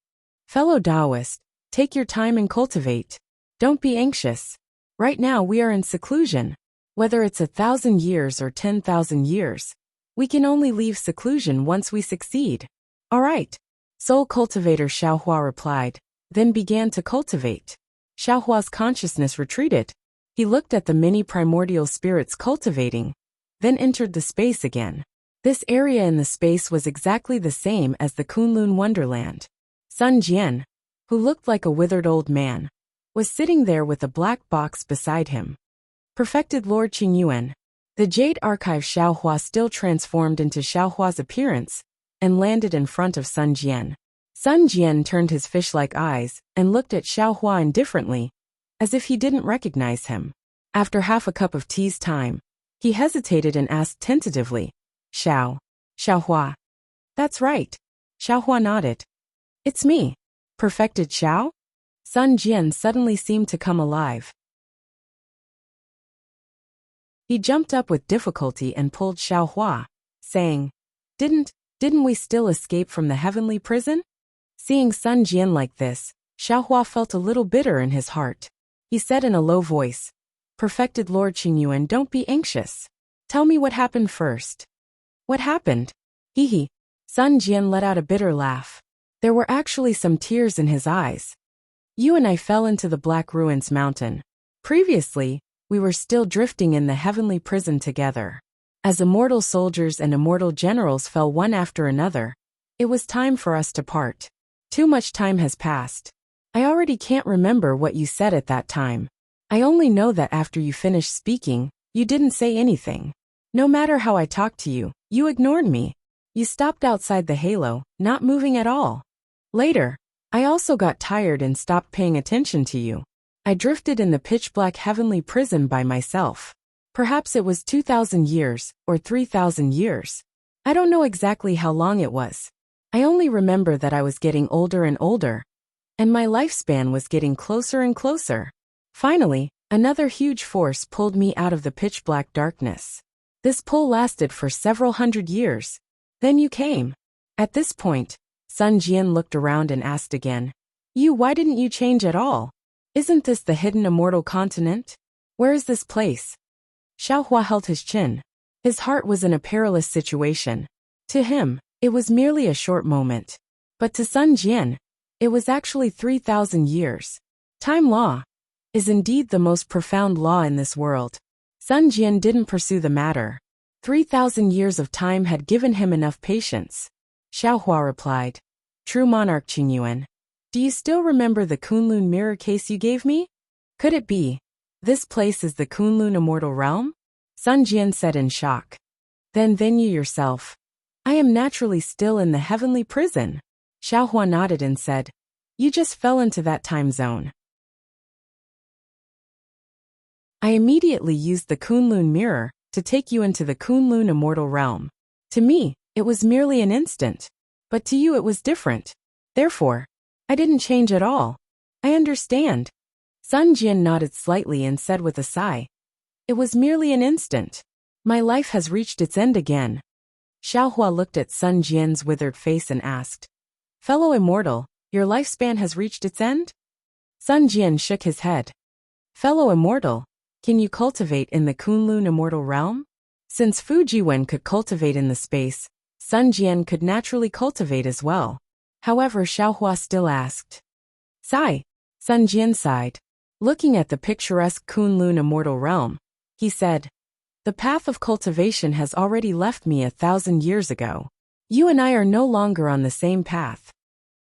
Fellow Taoist, take your time and cultivate. Don't be anxious. Right now we are in seclusion. Whether it's 1,000 years or 10,000 years, we can only leave seclusion once we succeed. All right. Soul cultivator Xiaohua replied, then began to cultivate. Xiaohua's consciousness retreated. He looked at the many primordial spirits cultivating, then entered the space again. This area in the space was exactly the same as the Kunlun Wonderland. Sun Jian, who looked like a withered old man, was sitting there with a black box beside him. Perfected Lord Qingyuan. The Jade Archive Xiaohua still transformed into Xiaohua's appearance and landed in front of Sun Jian. Sun Jian turned his fish-like eyes and looked at Xiaohua indifferently, as if he didn't recognize him. After half a cup of tea's time, he hesitated and asked tentatively, Xiaohua. That's right. Xiaohua nodded. It's me. Perfected Xiao? Sun Jian suddenly seemed to come alive. He jumped up with difficulty and pulled Xiaohua, saying, Didn't we still escape from the heavenly prison? Seeing Sun Jian like this, Xiaohua felt a little bitter in his heart. He said in a low voice, Perfected Lord Qingyuan, don't be anxious. Tell me what happened first. What happened? Hee. Sun Jian let out a bitter laugh. There were actually some tears in his eyes. You and I fell into the Black Ruins Mountain. Previously, we were still drifting in the heavenly prison together. As immortal soldiers and immortal generals fell one after another, it was time for us to part. Too much time has passed. I already can't remember what you said at that time. I only know that after you finished speaking, you didn't say anything. No matter how I talked to you, you ignored me. You stopped outside the halo, not moving at all. Later, I also got tired and stopped paying attention to you. I drifted in the pitch-black heavenly prison by myself. Perhaps it was 2,000 years, or 3,000 years. I don't know exactly how long it was. I only remember that I was getting older and older, and my lifespan was getting closer and closer. Finally, another huge force pulled me out of the pitch-black darkness. This pull lasted for several hundred years. Then you came. At this point, Sun Jian looked around and asked again, why didn't you change at all? Isn't this the hidden immortal continent? Where is this place? Xiaohua held his chin. His heart was in a perilous situation. To him, it was merely a short moment. But to Sun Jian, it was actually 3,000 years. Time law is indeed the most profound law in this world. Sun Jian didn't pursue the matter. 3,000 years of time had given him enough patience. Xiaohua replied, True monarch Qingyuan, do you still remember the Kunlun mirror case you gave me? Could it be this place is the Kunlun immortal realm? Sun Jian said in shock. Then you yourself. I am naturally still in the heavenly prison. Xiaohua nodded and said, You just fell into that time zone. I immediately used the Kunlun mirror to take you into the Kunlun immortal realm. To me, it was merely an instant. But to you it was different. Therefore, I didn't change at all. I understand. Sun Jian nodded slightly and said with a sigh, It was merely an instant. My life has reached its end again. Xiaohua looked at Sun Jian's withered face and asked, "Fellow immortal, your lifespan has reached its end?" Sun Jian shook his head. "Fellow immortal, can you cultivate in the Kunlun immortal realm?" Since Fujiwen could cultivate in the space, Sun Jian could naturally cultivate as well. However, Xiaohua still asked. "Sigh." Sun Jian sighed. Looking at the picturesque Kunlun immortal realm, he said, "The path of cultivation has already left me 1,000 years ago. You and I are no longer on the same path."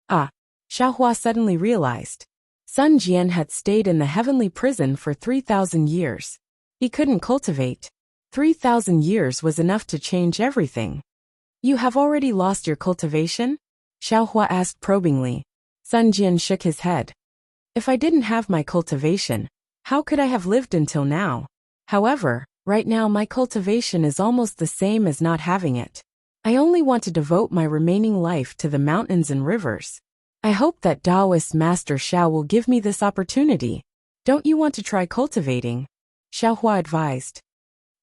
Ah, Xiaohua suddenly realized. Sun Jian had stayed in the heavenly prison for 3,000 years. He couldn't cultivate. 3,000 years was enough to change everything. "You have already lost your cultivation?" Xiaohua asked probingly. Sun Jian shook his head. "If I didn't have my cultivation, how could I have lived until now? However, right now my cultivation is almost the same as not having it. I only want to devote my remaining life to the mountains and rivers. I hope that Taoist Master Xiao will give me this opportunity. Don't you want to try cultivating?" Xiaohua advised.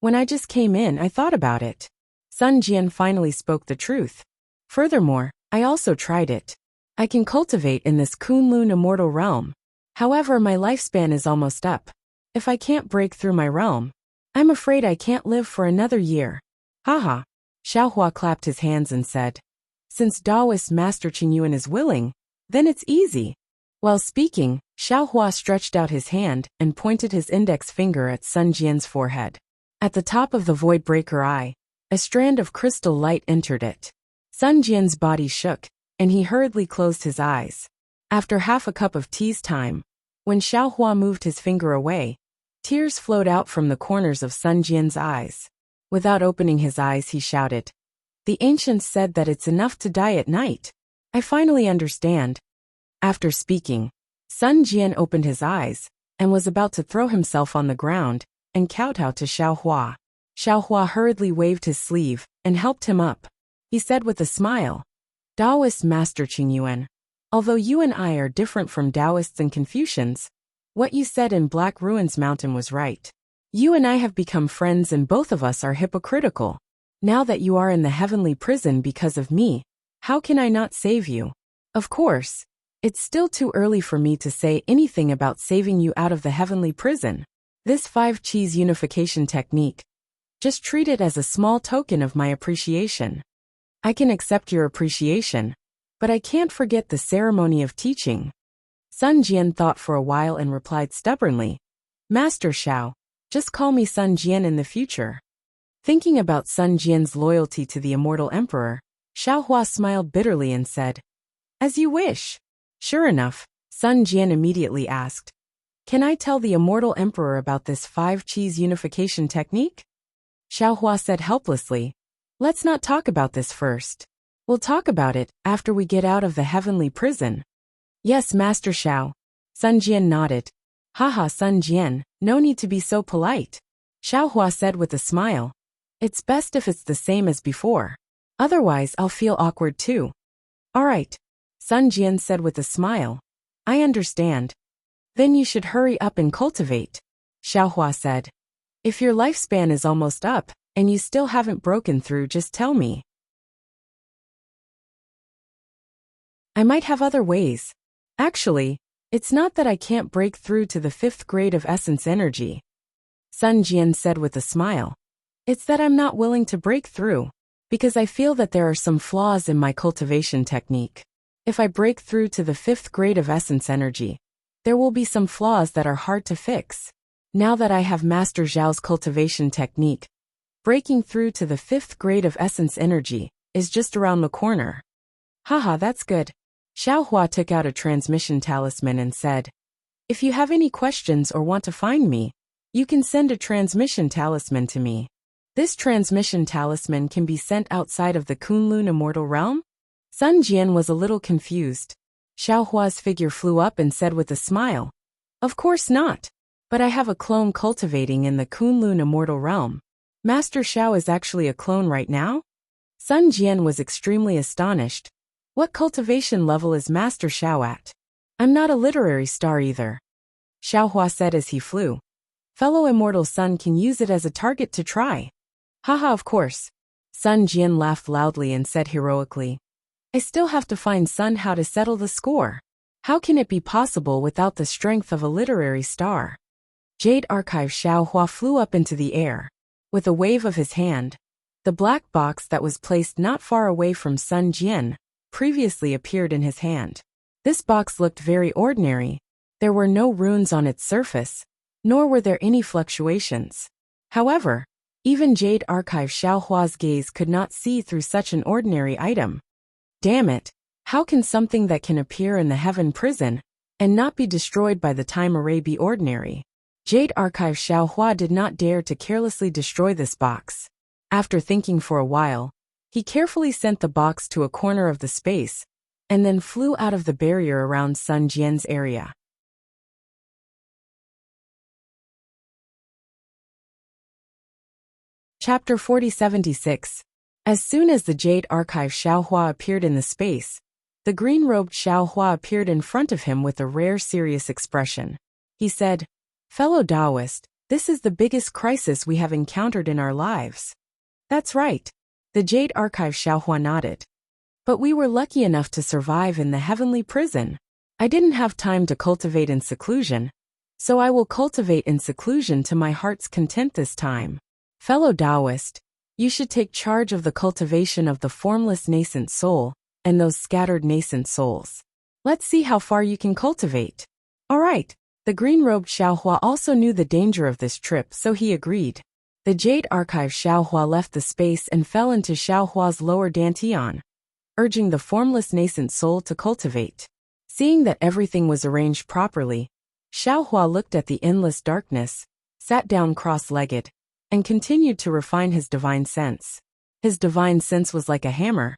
"When I just came in, I thought about it." Sun Jian finally spoke the truth. "Furthermore, I also tried it. I can cultivate in this Kunlun immortal realm. However, my lifespan is almost up. If I can't break through my realm, I'm afraid I can't live for another year." "Haha." Xiaohua clapped his hands and said, "Since Taoist Master Qingyuan is willing, then it's easy." While speaking, Xiaohua stretched out his hand and pointed his index finger at Sun Jian's forehead. At the top of the void breaker eye, a strand of crystal light entered it. Sun Jian's body shook, and he hurriedly closed his eyes. After half a cup of tea's time, when Xiaohua moved his finger away, tears flowed out from the corners of Sun Jian's eyes. Without opening his eyes, he shouted, "The ancients said that it's enough to die at night. I finally understand." After speaking, Sun Jian opened his eyes and was about to throw himself on the ground and kowtow to Xiaohua. Xiaohua hurriedly waved his sleeve and helped him up. He said with a smile, "Taoist Master Qingyuan, although you and I are different from Taoists and Confucians, what you said in Black Ruins Mountain was right. You and I have become friends and both of us are hypocritical. Now that you are in the heavenly prison because of me, how can I not save you? Of course, it's still too early for me to say anything about saving you out of the heavenly prison. This 5 cheese unification technique, just treat it as a small token of my appreciation. I can accept your appreciation, but I can't forget the ceremony of teaching." Sun Jian thought for a while and replied stubbornly, "Master Xiao, just call me Sun Jian in the future." Thinking about Sun Jian's loyalty to the immortal emperor, Xiaohua smiled bitterly and said, "As you wish." Sure enough, Sun Jian immediately asked, "Can I tell the immortal emperor about this 5 cheese unification technique?" Xiaohua said helplessly, "Let's not talk about this first. We'll talk about it after we get out of the heavenly prison." "Yes, Master Xiao." Sun Jian nodded. "Haha, Sun Jian, no need to be so polite." Xiaohua said with a smile, "It's best if it's the same as before. Otherwise, I'll feel awkward too." "All right," Sun Jian said with a smile. "I understand. Then you should hurry up and cultivate." Xiaohua said, "If your lifespan is almost up, and you still haven't broken through, just tell me. I might have other ways. Actually, it's not that I can't break through to the 5th grade of essence energy." Sun Jian said with a smile. "It's that I'm not willing to break through, because I feel that there are some flaws in my cultivation technique. If I break through to the 5th grade of essence energy, there will be some flaws that are hard to fix. Now that I have Master Zhao's cultivation technique, breaking through to the 5th grade of essence energy is just around the corner." "Haha, that's good." Xiaohua took out a transmission talisman and said, "If you have any questions or want to find me, you can send a transmission talisman to me. This transmission talisman can be sent outside of the Kunlun immortal realm?" Sun Jian was a little confused. Xiaohua's figure flew up and said with a smile, "Of course not. But I have a clone cultivating in the Kunlun immortal realm. Master Xiao is actually a clone right now?" Sun Jian was extremely astonished. "What cultivation level is Master Xiao at? I'm not a literary star either." Xiaohua said as he flew, "Fellow immortal son can use it as a target to try." "Haha, of course." Sun Jian laughed loudly and said heroically, I still have to find Sun how to settle the score. How can it be possible without the strength of a literary star? Jade Archive Xiao Hua flew up into the air. With a wave of his hand, the black box that was placed not far away from Sun Jian previously appeared in his hand. This box looked very ordinary. There were no runes on its surface, nor were there any fluctuations. However, even Jade Archive Xiao Hua's gaze could not see through such an ordinary item. Damn it! How can something that can appear in the heaven prison and not be destroyed by the time array be ordinary? Jade Archive Xiao Hua did not dare to carelessly destroy this box. After thinking for a while, he carefully sent the box to a corner of the space and then flew out of the barrier around Sun Jian's area. Chapter 4076. As soon as the Jade Archive Xiao Hua appeared in the space, the green-robed Xiao Hua appeared in front of him with a rare serious expression. He said, Fellow Taoist, this is the biggest crisis we have encountered in our lives. That's right. The Jade Archive Xiao Hua nodded. But we were lucky enough to survive in the heavenly prison. I didn't have time to cultivate in seclusion, so I will cultivate in seclusion to my heart's content this time. Fellow Taoist, you should take charge of the cultivation of the formless nascent soul and those scattered nascent souls. Let's see how far you can cultivate. All right. The green-robed Xiao Hua also knew the danger of this trip, so he agreed. The Jade Archive Xiao Hua left the space and fell into Xiao Hua's lower dantian, urging the formless nascent soul to cultivate. Seeing that everything was arranged properly, Xiao Hua looked at the endless darkness, sat down cross-legged, and continued to refine his divine sense. His divine sense was like a hammer,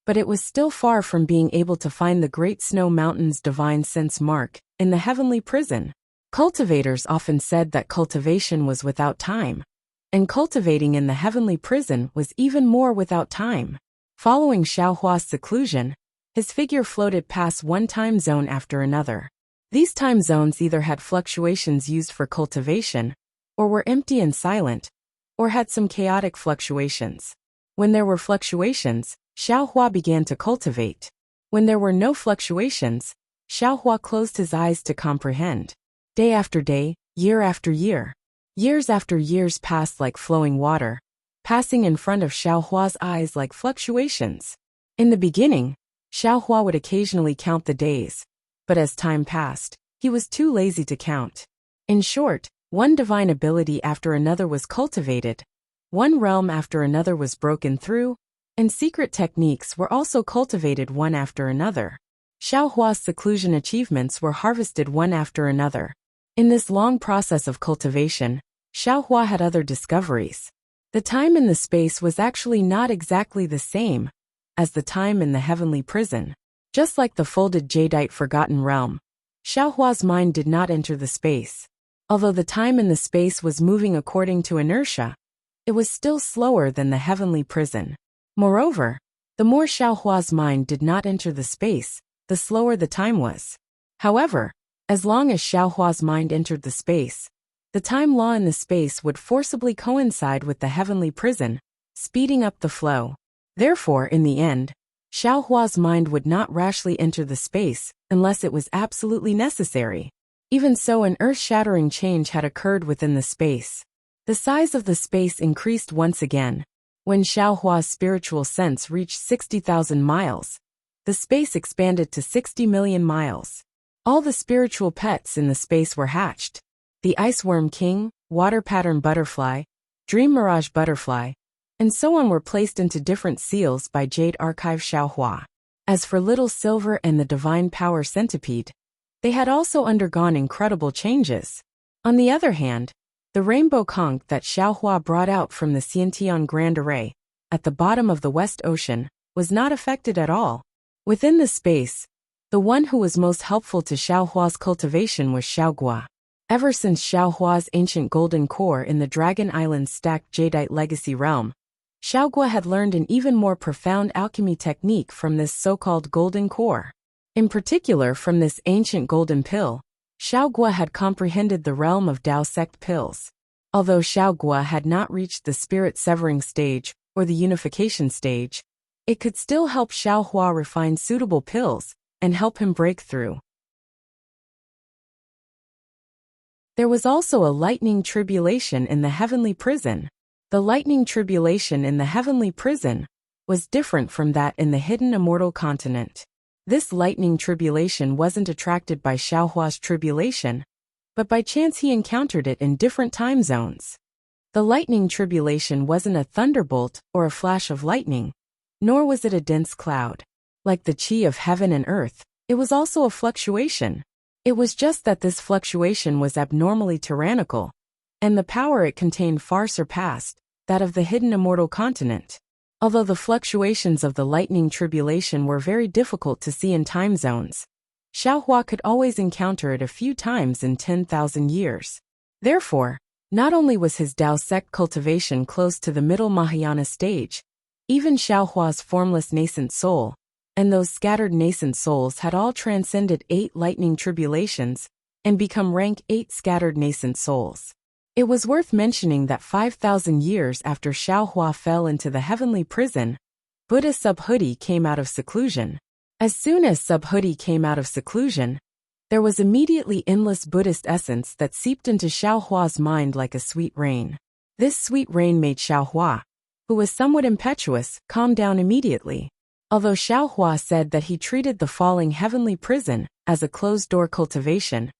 but it was still far from being able to find the Great Snow Mountain's divine sense mark in the heavenly prison. Cultivators often said that cultivation was without time, and cultivating in the heavenly prison was even more without time. Following Xiao Hua's seclusion, his figure floated past one time zone after another. These time zones either had fluctuations used for cultivation, or were empty and silent, or had some chaotic fluctuations. When there were fluctuations, Xiao Hua began to cultivate. When there were no fluctuations, Xiao Hua closed his eyes to comprehend. Day after day, year after year, years after years passed like flowing water, passing in front of Xiao Hua's eyes like fluctuations. In the beginning, Xiao Hua would occasionally count the days, but as time passed, he was too lazy to count. In short, one divine ability after another was cultivated, one realm after another was broken through, and secret techniques were also cultivated one after another. Xiao Hua's seclusion achievements were harvested one after another. In this long process of cultivation, Xiao Hua had other discoveries. The time in the space was actually not exactly the same as the time in the heavenly prison. Just like the folded jadeite forgotten realm, Xiao Hua's mind did not enter the space. Although the time in the space was moving according to inertia, it was still slower than the heavenly prison. Moreover, the more Xiao Hua's mind did not enter the space, the slower the time was. However, as long as Xiao Hua's mind entered the space, the time law in the space would forcibly coincide with the heavenly prison, speeding up the flow. Therefore, in the end, Xiao Hua's mind would not rashly enter the space unless it was absolutely necessary. Even so, an earth-shattering change had occurred within the space. The size of the space increased once again. When Xiao Hua's spiritual sense reached 60,000 miles, the space expanded to 60 million miles. All the spiritual pets in the space were hatched. The Iceworm King, Water Pattern Butterfly, Dream Mirage Butterfly, and so on were placed into different seals by Jade Archive Xiao Hua. As for Little Silver and the Divine Power Centipede, they had also undergone incredible changes. On the other hand, the rainbow conch that Xiao Hua brought out from the Xiantian Grand Array, at the bottom of the West Ocean, was not affected at all. Within the space, the one who was most helpful to Xiao Hua's cultivation was Xiaogua. Ever since Xiao Hua's ancient golden core in the Dragon Island stacked jadeite legacy realm, Xiaogua had learned an even more profound alchemy technique from this so-called golden core. In particular, from this ancient golden pill, Xiaogua had comprehended the realm of Dao sect pills. Although Xiaogua had not reached the spirit-severing stage or the unification stage, it could still help Xiaohua refine suitable pills and help him break through. There was also a lightning tribulation in the heavenly prison. The lightning tribulation in the heavenly prison was different from that in the hidden immortal continent. This lightning tribulation wasn't attracted by Xiaohua's tribulation, but by chance he encountered it in different time zones. The lightning tribulation wasn't a thunderbolt or a flash of lightning, nor was it a dense cloud. Like the chi of heaven and earth, it was also a fluctuation. It was just that this fluctuation was abnormally tyrannical, and the power it contained far surpassed that of the hidden immortal continent. Although the fluctuations of the lightning tribulation were very difficult to see in time zones, Xiaohua could always encounter it a few times in 10,000 years. Therefore, not only was his Dao sect cultivation close to the middle Mahayana stage, even Xiaohua's formless nascent soul, and those scattered nascent souls had all transcended 8 lightning tribulations and become rank 8 scattered nascent souls. It was worth mentioning that 5,000 years after Xiaohua fell into the heavenly prison, Buddha Subhuti came out of seclusion. As soon as Subhuti came out of seclusion, there was immediately endless Buddhist essence that seeped into Xiaohua's mind like a sweet rain. This sweet rain made Xiaohua, who was somewhat impetuous, calm down immediately. Although Xiaohua said that he treated the falling heavenly prison as a closed-door cultivation,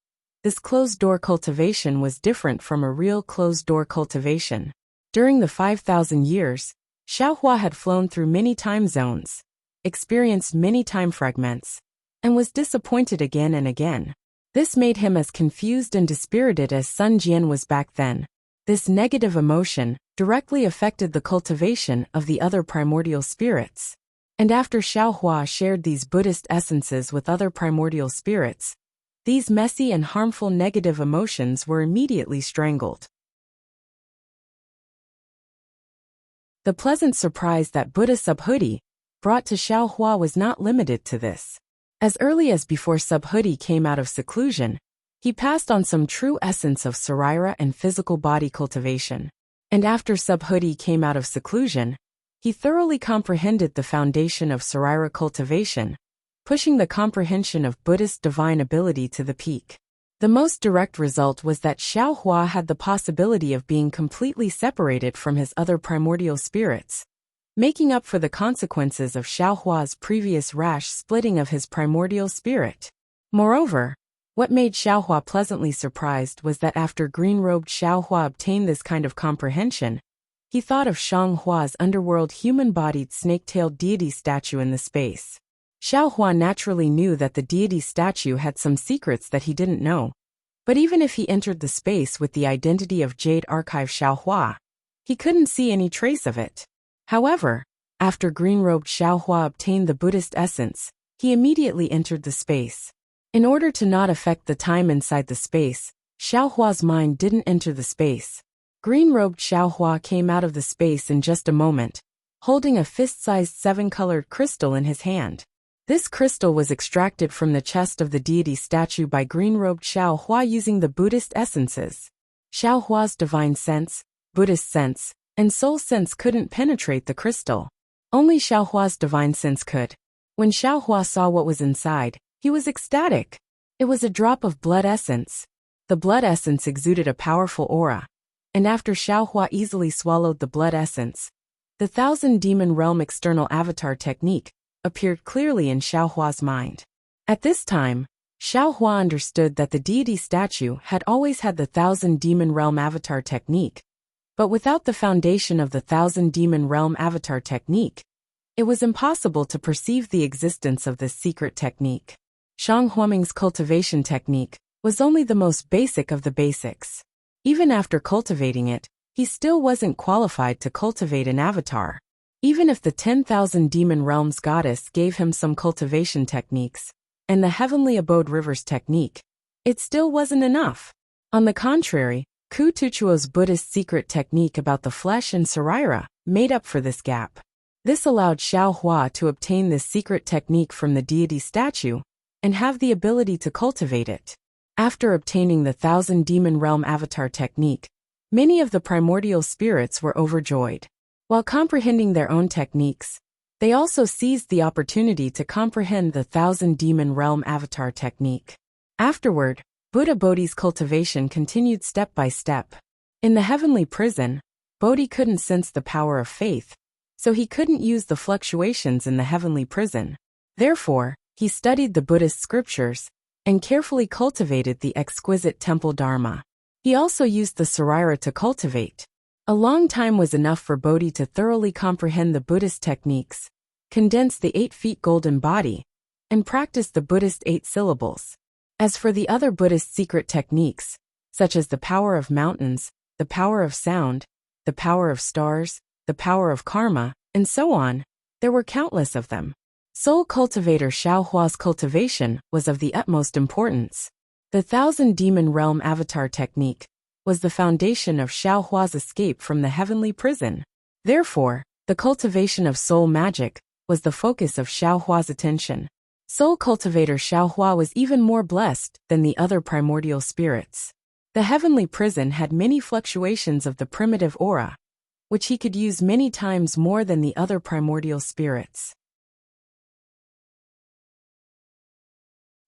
this closed-door cultivation was different from a real closed-door cultivation. During the 5,000 years, Xiaohua had flown through many time zones, experienced many time fragments, and was disappointed again and again. This made him as confused and dispirited as Sun Jian was back then. This negative emotion directly affected the cultivation of the other primordial spirits. And after Xiaohua shared these Buddhist essences with other primordial spirits, these messy and harmful negative emotions were immediately strangled. The pleasant surprise that Buddha Subhuti brought to Xiaohua was not limited to this. As early as before Subhuti came out of seclusion, he passed on some true essence of Sarira and physical body cultivation. And after Subhuti came out of seclusion, he thoroughly comprehended the foundation of Sarira cultivation, pushing the comprehension of Buddhist divine ability to the peak. The most direct result was that Xiaohua had the possibility of being completely separated from his other primordial spirits, making up for the consequences of Xiaohua's previous rash splitting of his primordial spirit. Moreover, what made Xiaohua pleasantly surprised was that after green-robed Xiaohua obtained this kind of comprehension, he thought of Shanghua's underworld human-bodied snake-tailed deity statue in the space. Xiaohua naturally knew that the deity statue had some secrets that he didn't know, but even if he entered the space with the identity of Jade Archive Xiaohua, he couldn't see any trace of it. However, after green-robed Xiaohua obtained the Buddhist essence, he immediately entered the space. In order to not affect the time inside the space, Xiaohua's mind didn't enter the space. Green-robed Xiaohua came out of the space in just a moment, holding a fist-sized 7-colored crystal in his hand. This crystal was extracted from the chest of the deity statue by green-robed Xiaohua using the Buddhist essences. Xiaohua's divine sense, Buddhist sense, and soul sense couldn't penetrate the crystal. Only Xiaohua's divine sense could. When Xiaohua saw what was inside, he was ecstatic. It was a drop of blood essence. The blood essence exuded a powerful aura, and after Xiaohua easily swallowed the blood essence, the 1,000 Demon Realm external avatar technique appeared clearly in Xiaohua's mind. At this time, Xiaohua understood that the deity statue had always had the 1,000 Demon Realm avatar technique, but without the foundation of the 1,000 Demon Realm avatar technique, it was impossible to perceive the existence of this secret technique. Shang Huaming's cultivation technique was only the most basic of the basics. Even after cultivating it, he still wasn't qualified to cultivate an avatar. Even if the 10,000 Demon Realms goddess gave him some cultivation techniques, and the Heavenly Abode Rivers technique, it still wasn't enough. On the contrary, Ku Tuchuo's Buddhist secret technique about the flesh and Sarira made up for this gap. This allowed Xiaohua to obtain this secret technique from the deity statue and have the ability to cultivate it. After obtaining the 1,000 Demon Realm avatar technique, many of the primordial spirits were overjoyed. While comprehending their own techniques, they also seized the opportunity to comprehend the Thousand Demon Realm Avatar technique. Afterward, Buddha Bodhi's cultivation continued step by step. In the heavenly prison, Bodhi couldn't sense the power of faith, so he couldn't use the fluctuations in the heavenly prison. Therefore, he studied the Buddhist scriptures and carefully cultivated the exquisite temple dharma. He also used the sarira to cultivate. A long time was enough for Bodhi to thoroughly comprehend the Buddhist techniques, condense the 8 feet golden body, and practice the Buddhist 8 syllables. As for the other Buddhist secret techniques, such as the power of mountains, the power of sound, the power of stars, the power of karma, and so on, there were countless of them. Soul cultivator Xiaohua's cultivation was of the utmost importance. The Thousand Demon Realm Avatar technique was the foundation of Xiaohua's escape from the heavenly prison. Therefore, the cultivation of soul magic was the focus of Xiaohua's attention. Soul cultivator Xiaohua was even more blessed than the other primordial spirits. The heavenly prison had many fluctuations of the primitive aura, which he could use many times more than the other primordial spirits.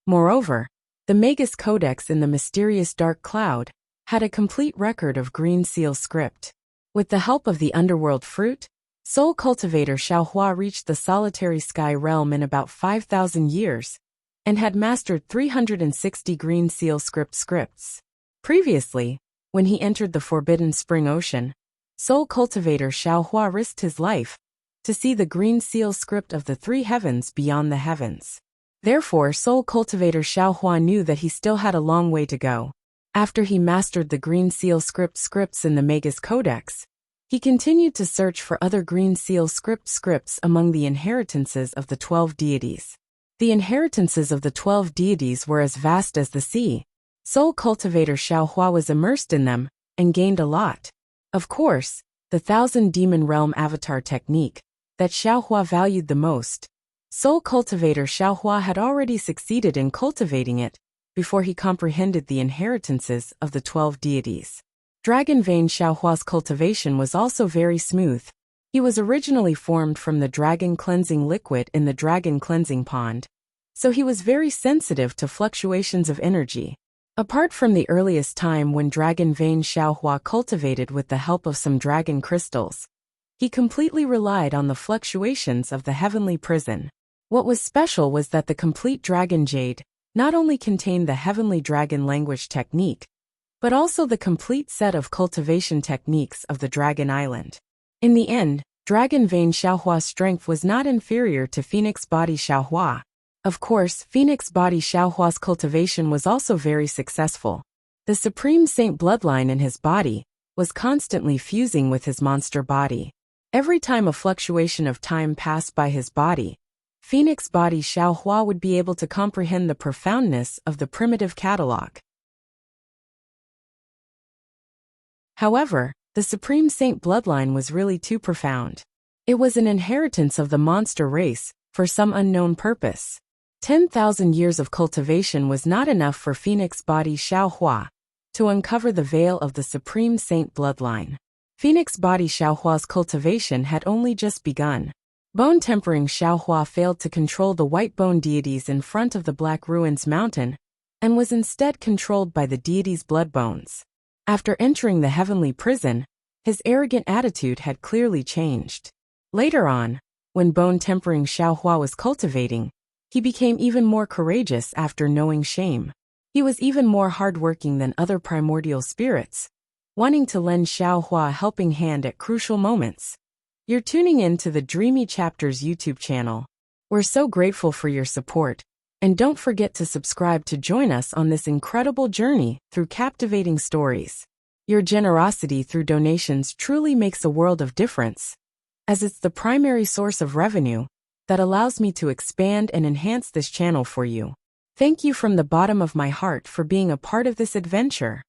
Moreover, the Magus Codex in the mysterious dark cloud had a complete record of green seal script. With the help of the underworld fruit, soul cultivator Xiaohua reached the solitary sky realm in about 5,000 years and had mastered 360 green seal scripts. Previously, when he entered the forbidden spring ocean, soul cultivator Xiaohua risked his life to see the green seal script of the 3 heavens beyond the heavens. Therefore, soul cultivator Xiaohua knew that he still had a long way to go. After he mastered the green seal scripts in the Magus Codex, he continued to search for other green seal scripts among the inheritances of the 12 deities. The inheritances of the 12 deities were as vast as the sea. Soul cultivator Xiaohua was immersed in them and gained a lot. Of course, the Thousand Demon Realm Avatar technique that Xiaohua valued the most, soul cultivator Xiaohua had already succeeded in cultivating it before he comprehended the inheritances of the 12 deities. Dragon Vein Xiaohua's cultivation was also very smooth. He was originally formed from the dragon cleansing liquid in the dragon cleansing pond, so he was very sensitive to fluctuations of energy. Apart from the earliest time when Dragon Vein Xiaohua cultivated with the help of some dragon crystals, he completely relied on the fluctuations of the heavenly prison. What was special was that the complete dragon jade not only contained the heavenly dragon language technique, but also the complete set of cultivation techniques of the Dragon Island. In the end, Dragon Vein Xiaohua's strength was not inferior to Phoenix Body Xiaohua. Of course, Phoenix Body Xiaohua's cultivation was also very successful. The Supreme Saint bloodline in his body was constantly fusing with his monster body. Every time a fluctuation of time passed by his body, Phoenix Body Xiaohua would be able to comprehend the profoundness of the primitive catalog. However, the Supreme Saint bloodline was really too profound. It was an inheritance of the monster race for some unknown purpose. 10,000 years of cultivation was not enough for Phoenix Body Xiaohua to uncover the veil of the Supreme Saint bloodline. Phoenix Body Xiaohua's cultivation had only just begun. Bone Tempering Xiaohua failed to control the white bone deities in front of the Black Ruins Mountain and was instead controlled by the deities' blood bones. After entering the heavenly prison, his arrogant attitude had clearly changed. Later on, when Bone Tempering Xiaohua was cultivating, he became even more courageous after knowing shame. He was even more hardworking than other primordial spirits, wanting to lend Xiaohua a helping hand at crucial moments. You're tuning in to the Dreamy Chapters YouTube channel. We're so grateful for your support, and don't forget to subscribe to join us on this incredible journey through captivating stories. Your generosity through donations truly makes a world of difference, as it's the primary source of revenue that allows me to expand and enhance this channel for you. Thank you from the bottom of my heart for being a part of this adventure.